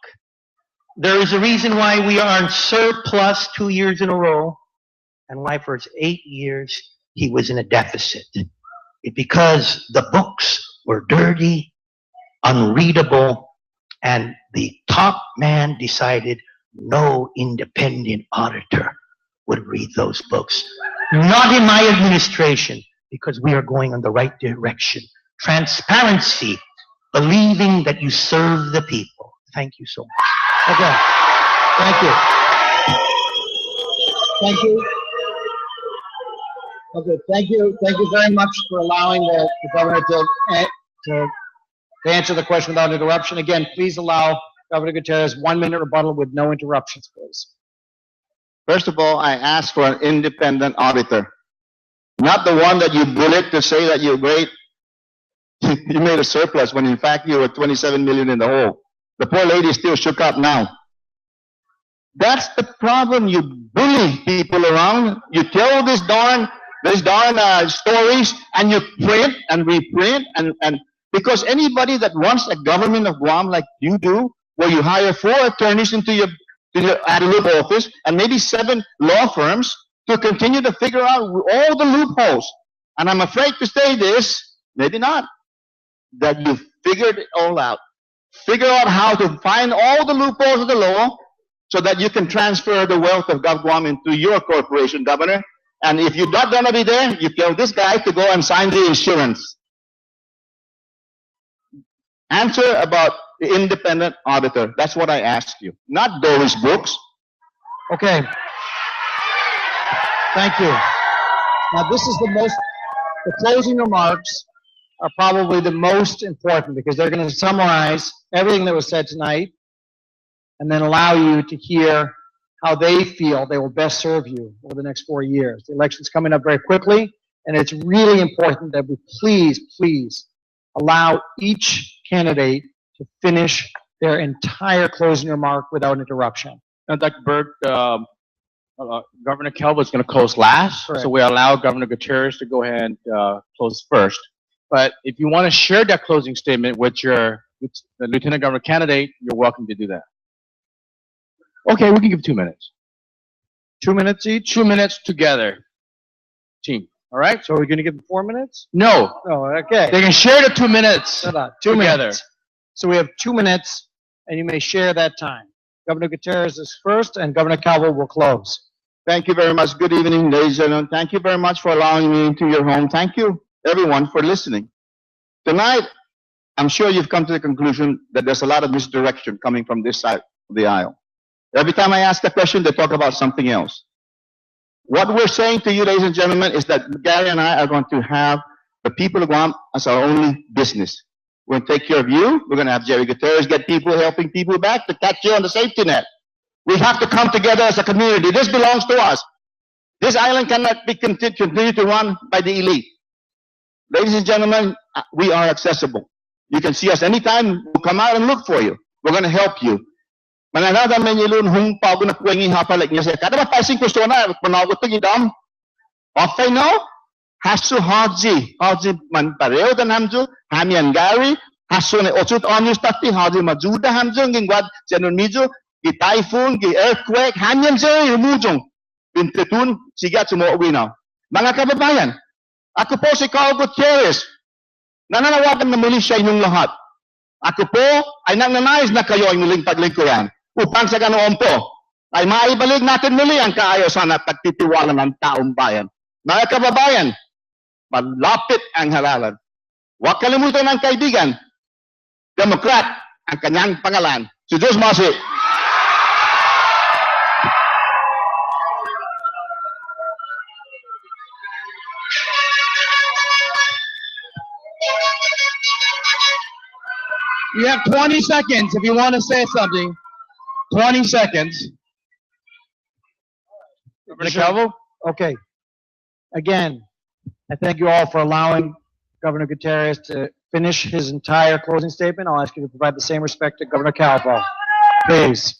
There is a reason why we are in surplus 2 years in a row, and why for 8 years he was in a deficit. Because the books were dirty, unreadable, and the top man decided no independent auditor would read those books. Not in my administration, because we are going in the right direction. Transparency, believing that you serve the people. Thank you so much. Okay. Thank you. Thank you. Okay, thank you. Thank you very much for allowing the governor to answer the question without interruption. Again, please allow Governor Gutierrez 1-minute rebuttal with no interruptions, please. First of all, I asked for an independent auditor. Not the one that you bullet to say that you're great. You made a surplus when in fact you were 27 million in the hole. The poor lady still shook up now. That's the problem. You bully people around. You tell these darn stories, and you print and reprint, and because anybody that runs a government of Guam like you do, where you hire 4 attorneys into your Adelup office and maybe 7 law firms to continue to figure out all the loopholes. And I'm afraid to say this, maybe not, that you figured it all out. Figure out how to find all the loopholes of the law so that you can transfer the wealth of Guam into your corporation, Governor. And if you're not going to be there, you tell this guy to go and sign the insurance. Answer about the independent auditor. That's what I asked you, not Doris books. Okay. Thank you. Now, this is the closing remarks are probably the most important because they're going to summarize everything that was said tonight and then allow you to hear how they feel they will best serve you over the next 4 years. The election's coming up very quickly, and it's really important that we please allow each candidate to finish their entire closing remark without interruption. And Dr. Bird, Governor Calvo is going to close last, Correct. So we allow Governor Gutierrez to go ahead and close first. But if you want to share that closing statement with the Lieutenant Governor candidate, you're welcome to do that. Okay, we can give 2 minutes. 2 minutes each? 2 minutes together, team. All right? So we're going to give them 4 minutes? No. Oh, okay. They can share the 2 minutes. Hold on. 2 together. minutes. So we have 2 minutes, and you may share that time. Governor Gutierrez is first, and Governor Calvo will close. Thank you very much. Good evening, ladies and gentlemen. Thank you very much for allowing me into your home. Thank you, everyone, for listening. Tonight, I'm sure you've come to the conclusion that there's a lot of misdirection coming from this side of the aisle. Every time I ask a question, they talk about something else. What we're saying to you, ladies and gentlemen, is that Gary and I are going to have the people of Guam as our only business. We're going to take care of you. We're going to have Jerry Gutierrez get people, helping people back to catch you on the safety net. We have to come together as a community. This belongs to us. This island cannot be continue to run by the elite. Ladies and gentlemen, we are accessible. You can see us anytime. We'll come out and look for you. We're going to help you. Mananada menyelun hung pago na puwengi hapalek niya sa kada mapasing persona panagot to gidam. Okay no? Hasu haji man pareo dan hamju hamian Gary hasu ne ochut onyus tati haji majuda hamju ngingwad janun mijo i-typhoon, i-earthquake, hanyang sir, rumujong. Pintetun, sigat sumuwi na. Mga kababayan, ako po si Calvo Gutierrez. Nananawagan na muli sa inyong lahat. Ako po ay nananais na kayo ay muling paglingkuran upang sa ganoon po ay maibalik natin muli ang kaayusan at pagtitiwala ng taong bayan. Mga kababayan, malapit ang halalan. Huwag kalimutan ng kaibigan, Democrat ang kanyang pangalan. Si Diyos Masi. You have 20 seconds if you want to say something. 20 seconds. Governor Calvo? Okay. Again, I thank you all for allowing Governor Gutierrez to finish his entire closing statement. I'll ask you to provide the same respect to Governor Calvo. Please.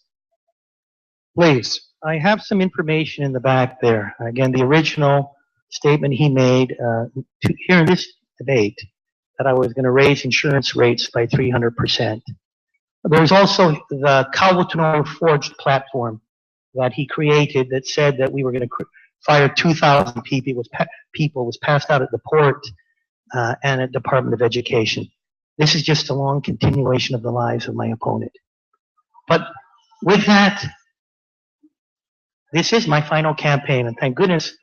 Please. I have some information in the back there. Again, the original statement he made here in this debate, that I was going to raise insurance rates by 300%. There's also the Calvo forged platform that he created that said that we were going to fire 2,000 people, was passed out at the port and at Department of Education. This is just a long continuation of the lives of my opponent. But with that, this is my final campaign, and thank goodness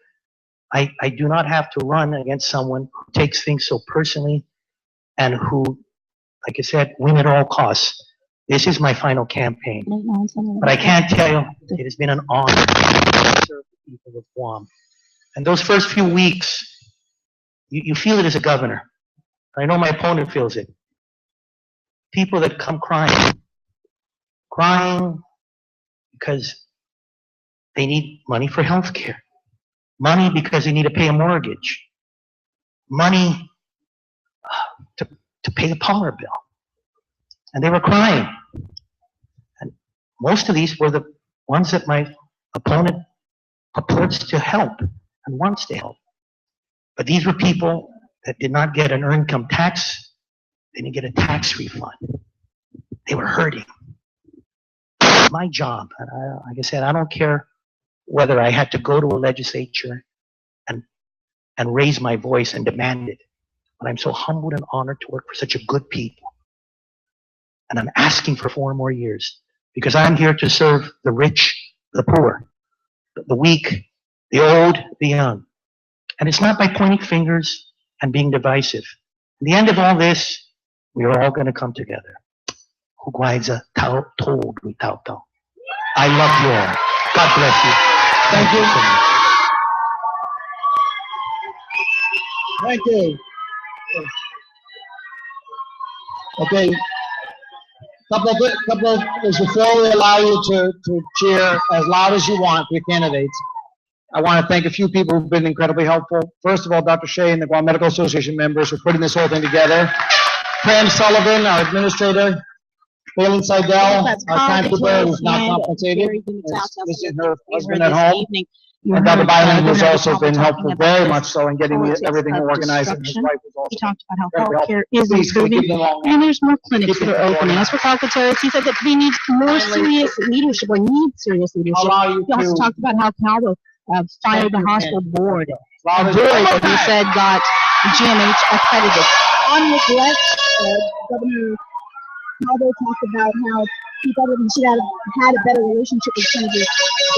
I do not have to run against someone who takes things so personally and who, like I said, win at all costs. This is my final campaign. But I can't tell you, it has been an honor to serve the people of Guam. And those first few weeks, you feel it as a governor. I know my opponent feels it. People that come crying because they need money for health care, money because they need to pay a mortgage, money to pay a power bill. And they were crying. And most of these were the ones that my opponent purports to help and wants to help. But these were people that did not get an earned income tax. They didn't get a tax refund. They were hurting. My job, like I said, I don't care whether I had to go to a legislature and raise my voice and demand it. But I'm so humbled and honored to work for such a good people. And I'm asking for 4 more years because I'm here to serve the rich, the poor, the weak, the old, the young. And it's not by pointing fingers and being divisive. In the end of all this, we are all going to come together. Hugwaiza tao told we tao tao. I love you all. God bless you. Thank you. Thank you. Okay. Couple of things before we allow you to cheer as loud as you want for your candidates. I want to thank a few people who've been incredibly helpful. First of all, Dr. Shea and the Guam Medical Association members for putting this whole thing together. Pam Sullivan, our administrator. Phelan Seidel, our timekeeper, who's not compensated. This is her husband at home. And Dr. Byron has also been helpful very much so in getting everything organized. And his wife was also he talked about how healthcare is improving, and there's more clinics that are opening. As for Dr. Gutierrez, he said that we need more serious leadership, or need serious leadership. He also talked about how Calvo fired the hospital board, a board that he said got GMH accredited. On neglect, Governor Calvo talked about how he thought that he should have had a better relationship with Senator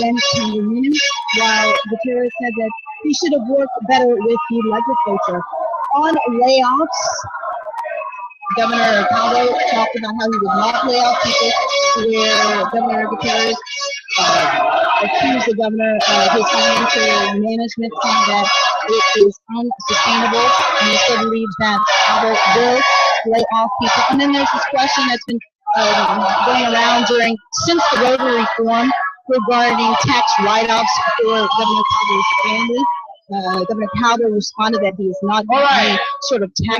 Ben Cangreman, while Gutierrez said that he should have worked better with the legislature. On layoffs, Governor Calvo talked about how he would not lay off people, where Governor Gutierrez accused the governor of his financial management, saying that it is unsustainable, and he still believes that Calvo will lay off people. And then there's this question that's been going around since the Rotary reform regarding tax write-offs for Governor Calvo's family. Governor Calvo responded that he is not doing any sort of tax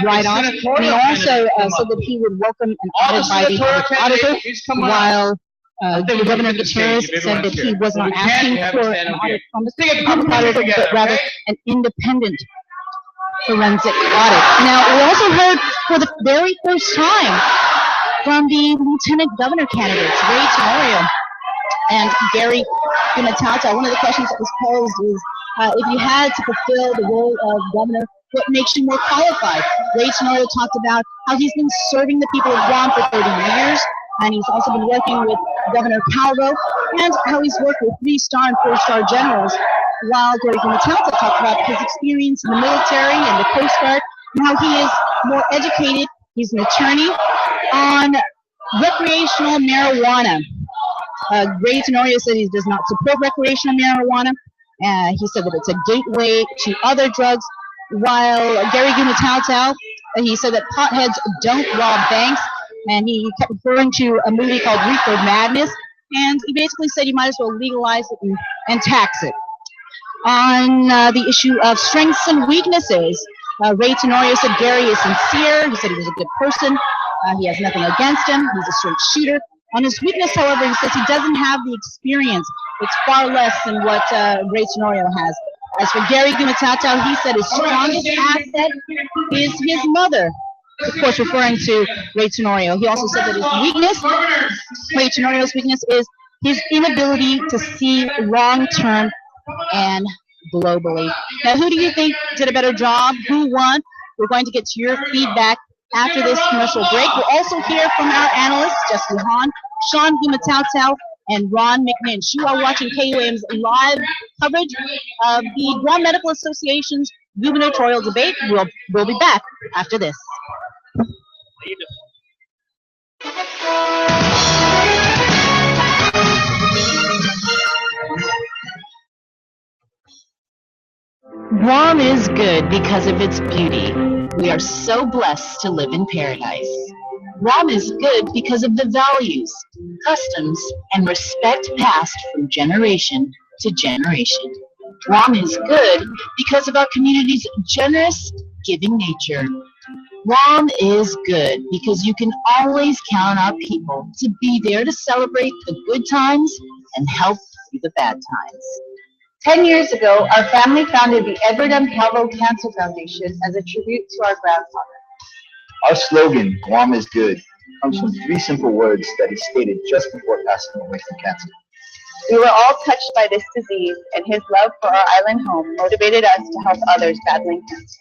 write-offs. And he also said that he would welcome an audit by the auditor, while Governor Gutierrez said that he was not asking for an audit from the auditor, but rather an independent forensic audit. Now, we also heard for the very first time from the lieutenant governor candidates, Ray Tenorio and Gary Gumatauta. One of the questions that was posed is, if you had to fulfill the role of governor, what makes you more qualified? Ray Tenorio talked about how he's been serving the people of Guam for 30 years, and he's also been working with Governor Calvo, and how he's worked with 3-star and 4-star generals, while Gary Gumatauta talked about his experience in the military and the Coast Guard, and how he is more educated. He's an attorney on recreational marijuana. Ray Tenorio said he does not support recreational marijuana. He said that it's a gateway to other drugs, while Gary Gumatauta, he said that potheads don't rob banks, and he kept referring to a movie called Reefer Madness, and he basically said you might as well legalize it and tax it. On the issue of strengths and weaknesses, Ray Tenorio said Gary is sincere. He said he was a good person. He has nothing against him. He's a straight shooter. On his weakness, however, he says he doesn't have the experience. It's far less than what Ray Tenorio has. As for Gary Gumatauta, he said his strongest asset is his mother. Of course, referring to Ray Tenorio. He also said that his weakness, Ray Tenorio's weakness, is his inability to see long-term and globally. Now, who do you think did a better job? Who won? We're going to get to your feedback after this commercial break. We'll also hear from our analysts, Jesse Hahn, Sean Gumatauta, and Ron McMinch. You are watching KUAM's live coverage of the Guam Medical Association's gubernatorial debate. We'll be back after this. Guam is good because of its beauty. We are so blessed to live in paradise. Guam is good because of the values, customs, and respect passed from generation to generation. Guam is good because of our community's generous, giving nature. Guam is good because you can always count on our people to be there to celebrate the good times and help through the bad times. 10 years ago, our family founded the Edward M. Calvo Cancer Foundation as a tribute to our grandfather. Our slogan, Guam is good, comes from 3 simple words that he stated just before passing away from cancer. We were all touched by this disease, and his love for our island home motivated us to help others battling cancer.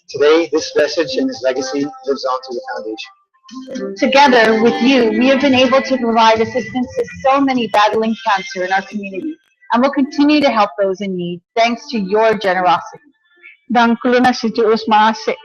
Today, this message and his legacy lives on to the foundation. Together with you, we have been able to provide assistance to so many battling cancer in our community, and will continue to help those in need thanks to your generosity. Guam is good.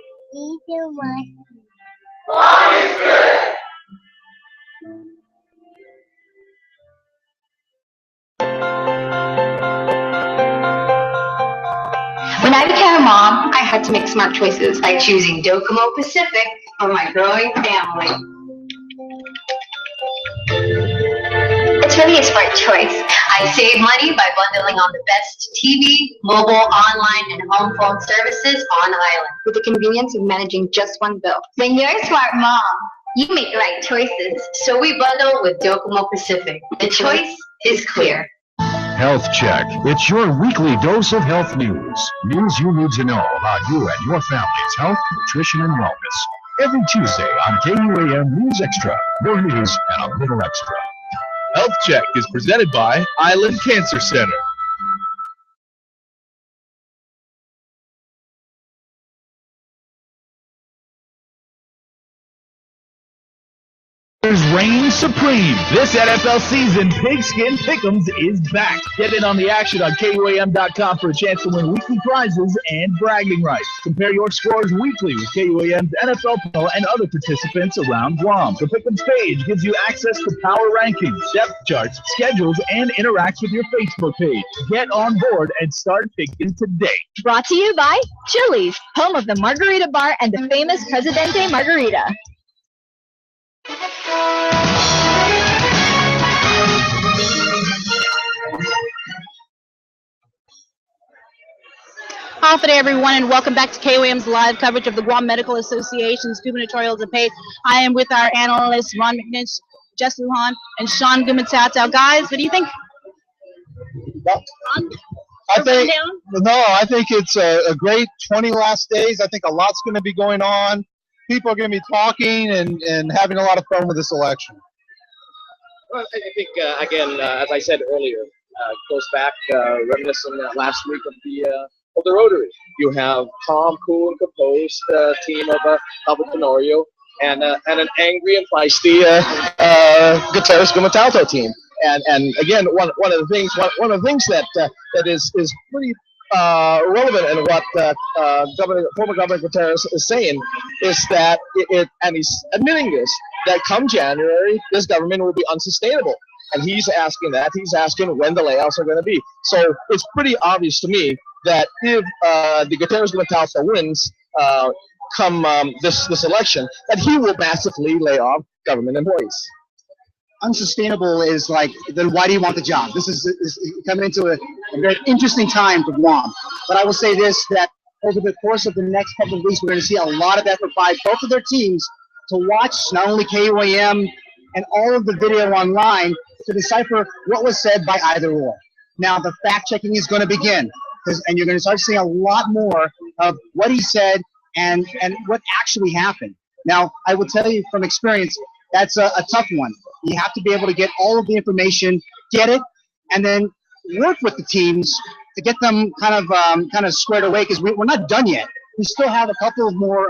When I became a mom, I had to make smart choices, like choosing Docomo Pacific for my growing family. It's really a smart choice. I save money by bundling on the best TV, mobile, online, and home phone services on island, with the convenience of managing just one bill. When you're a smart mom, you make the right choices. So we bundle with Docomo Pacific. The choice is clear. Health Check. It's your weekly dose of health news. News you need to know about you and your family's health, nutrition, and wellness. Every Tuesday on KUAM News Extra. More news and a little extra. Health Check is presented by Island Cancer Center. Reign supreme. This NFL season, Pigskin Pick'ems is back. Get in on the action on KUAM.com for a chance to win weekly prizes and bragging rights. Compare your scores weekly with KUAM's NFL panel and other participants around Guam. The Pick'ems page gives you access to power rankings, depth charts, schedules, and interacts with your Facebook page. Get on board and start picking today. Brought to you by Chili's, home of the Margarita Bar and the famous Presidente Margarita. Hi there, everyone, and welcome back to KUAM's live coverage of the Guam Medical Association's gubernatorial debate. I am with our analysts, Ron McNinch, Jess Lujan, and Sean Gumatauta. Guys, what do you think? I think it's a great 20 last days. I think a lot's going to be going on. people are going to be talking and having a lot of fun with this election. Well, I think, again, as I said earlier, it goes back reminiscent last week of the Rotary. You have calm, cool, and composed team of Calvo Tenorio and an angry and feisty Gutierrez Gumatalto team. And again, one of the things that is pretty relevant in what former Governor Gutierrez is saying is that and he's admitting this, that come January, this government will be unsustainable. And he's asking that. He's asking when the layoffs are going to be. So it's pretty obvious to me that if the Gutierrez Gumatalto wins come this election, that he will massively lay off government employees. Unsustainable is like, then why do you want the job? This is coming into a very interesting time for Guam. But I will say this, that over the course of the next couple of weeks, we're going to see a lot of effort by both of their teams to watch not only KUAM and all of the video online to decipher what was said by either or. Now, the fact-checking is going to begin, and you're going to start seeing a lot more of what he said and what actually happened. Now, I will tell you from experience, that's a tough one. You have to be able to get all of the information, get it, and then work with the teams to get them kind of squared away, because we're not done yet. We still have a couple of more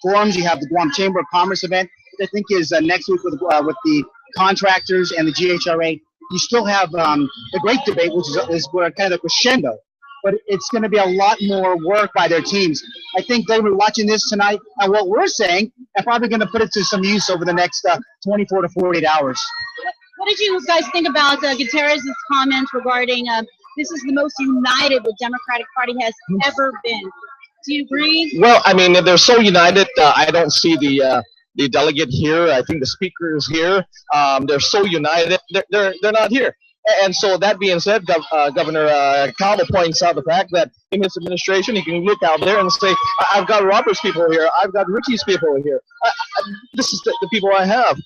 forums. You have the Guam Chamber of Commerce event, which I think is next week with the contractors and the GHRA. You still have the great debate, which is where kind of crescendo. But it's going to be a lot more work by their teams. I think they were watching this tonight, and what we're saying, and probably going to put it to some use over the next 24 to 48 hours. What did you guys think about Gutierrez's comments regarding this is the most united the Democratic Party has ever been? Do you agree? Well, I mean, they're so united. I don't see the delegate here. I think the speaker is here. They're so united. They're not here. And so that being said, Governor Calvo points out the fact that in his administration, he can look out there and say, I've got Robert's people here. I've got Ricky's people here. This is the people I have.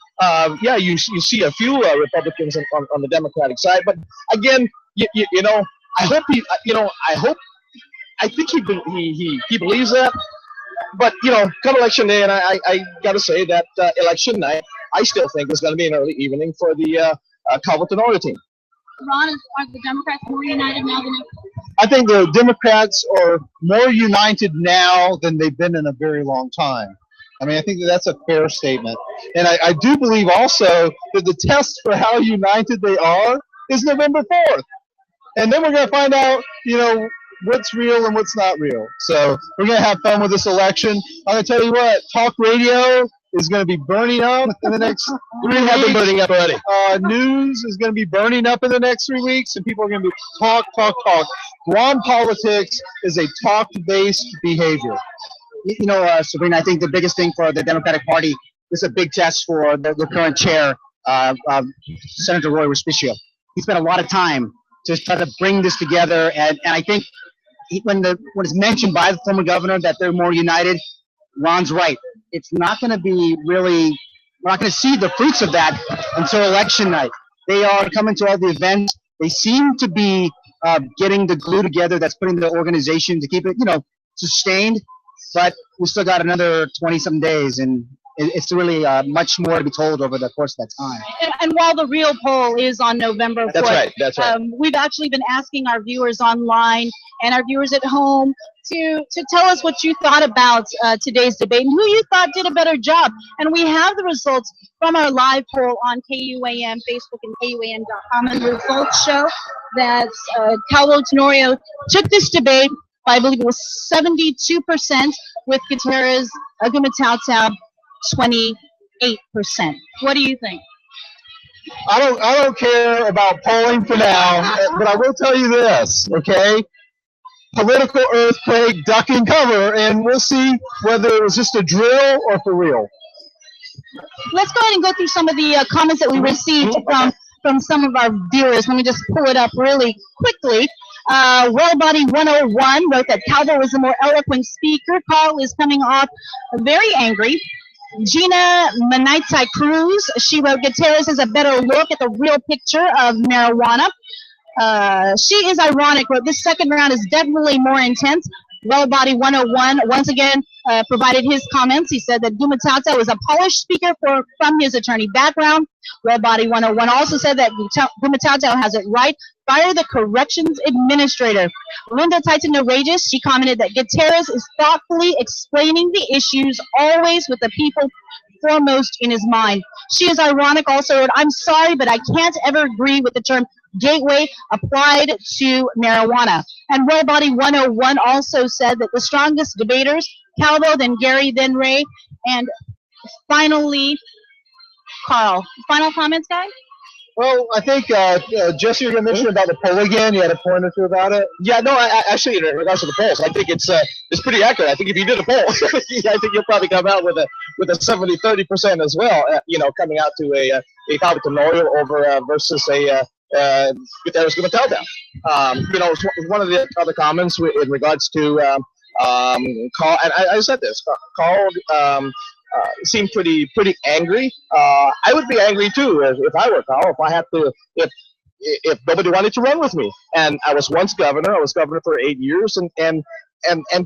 Yeah, you see a few Republicans on the Democratic side. But again, you know, I hope I think he believes that. But, you know, come election day, and I got to say that election night, I still think is going to be an early evening for the Calvo Tenorio team. Ron, are the Democrats more united now than ever? I think the Democrats are more united now than they've been in a very long time. I mean, I think that's a fair statement. And I do believe also that the test for how united they are is November 4th. And then we're going to find out, you know, what's real and what's not real. So we're going to have fun with this election. I'm going to tell you what, talk radio is going to be burning up in the next 3 weeks. Have been burning up already. News is going to be burning up in the next 3 weeks, and people are going to be talk. Guam politics is a talk-based behavior. You know, Sabrina, I think the biggest thing for the Democratic Party is a big test for the current chair, Senator Roy Respicio. He spent a lot of time to try to bring this together, and I think when it's mentioned by the former governor that they're more united, Ron's right. It's not going to be really, we're not going to see the fruits of that until election night. They are coming to all the events. They seem to be getting the glue together that's putting the organization to keep it, you know, sustained. But we still got another 20-some days, and it's really much more to be told over the course of that time. And while the real poll is on November 4th, that's right. We've actually been asking our viewers online and our viewers at home to tell us what you thought about today's debate and who you thought did a better job. And we have the results from our live poll on KUAM, Facebook, and KUAM.com. And the results show that Calvo Tenorio took this debate by, I believe it was 72%, with Gutierrez Gumatalto 28%. What do you think? I don't care about polling for now, but I will tell you this, okay? Political earthquake, duck and cover, and we'll see whether it was just a drill or for real. Let's go ahead and go through some of the comments that we received from some of our viewers. Let me just pull it up really quickly. Wellbody 101 wrote that Calvo was a more eloquent speaker. Carl is coming off very angry. Gina Manaitai Cruz, she wrote, Gutierrez has a better look at the real picture of marijuana. She is ironic, wrote, this second round is definitely more intense. Wellbody 101, once again, provided his comments. He said that Gumatata was a polished speaker from his attorney background. Red Body 101 also said that Gumatata has it right. Fire the corrections administrator. Linda Titan Outrageous, she commented that Gutierrez is thoughtfully explaining the issues, always with the people foremost in his mind. She is ironic also. I'm sorry, but I can't ever agree with the term gateway applied to marijuana. And Red Body 101 also said that the strongest debaters, Calvo, then Gary, then Ray, and finally Carl. Final comments, guys? Well, I think, Jesse, you're going to mention about the poll again. You had a point or two about it. Yeah, no, I actually, in regards to the polls, I think it's pretty accurate. I think if you did a poll, I think you'll probably come out with a 70-30% as well. Coming out to a gubernatorial over versus a Gutierrez Gumatata. One of the other comments in regards to Carl, and I said this, Carl. Seemed pretty angry. I would be angry too if I were Carl. If nobody wanted to run with me. And I was once governor. I was governor for 8 years, and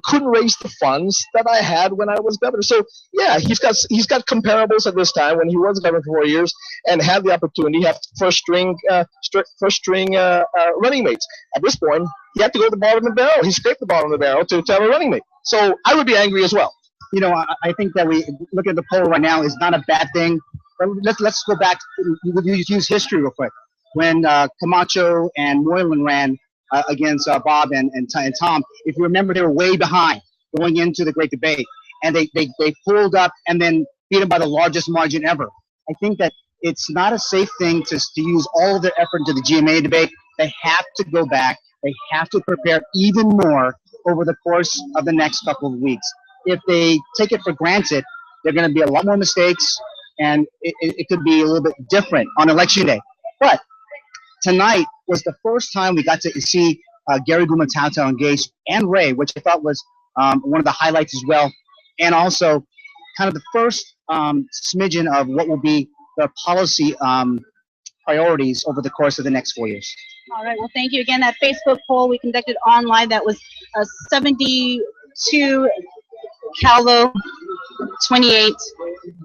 couldn't raise the funds that I had when I was governor. So yeah, he's got comparables at this time when he was governor for 4 years and had the opportunity to have first string running mates. At this point, he had to go to the bottom of the barrel. He scraped the bottom of the barrel to have a running mate. So I would be angry as well. I think that we look at the poll right now is not a bad thing. But let's go back. Use history real quick. When Camacho and Moylan ran against Bob and Tom, if you remember, they were way behind going into the great debate, and they pulled up and then beat them by the largest margin ever. I think that it's not a safe thing to use all of their effort into the GMA debate. They have to go back. They have to prepare even more over the course of the next couple of weeks. If they take it for granted, there are going to be a lot more mistakes, and it could be a little bit different on election day. But tonight was the first time we got to see Gary Gumatata engaged, and Ray, which I thought was one of the highlights as well, and also kind of the first smidgen of what will be the policy priorities over the course of the next 4 years. All right. Well, thank you again. That Facebook poll we conducted online, that was 72 Calvo, 28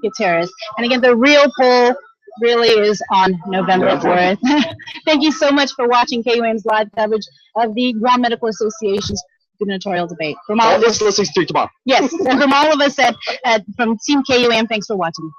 Gutierrez. And again, the real poll really is on November 4th. Thank you so much for watching KUAM's live coverage of the Guam Medical Association's gubernatorial debate. From all of us, let's see tomorrow. Yes, and from all of us from Team KUAM, thanks for watching.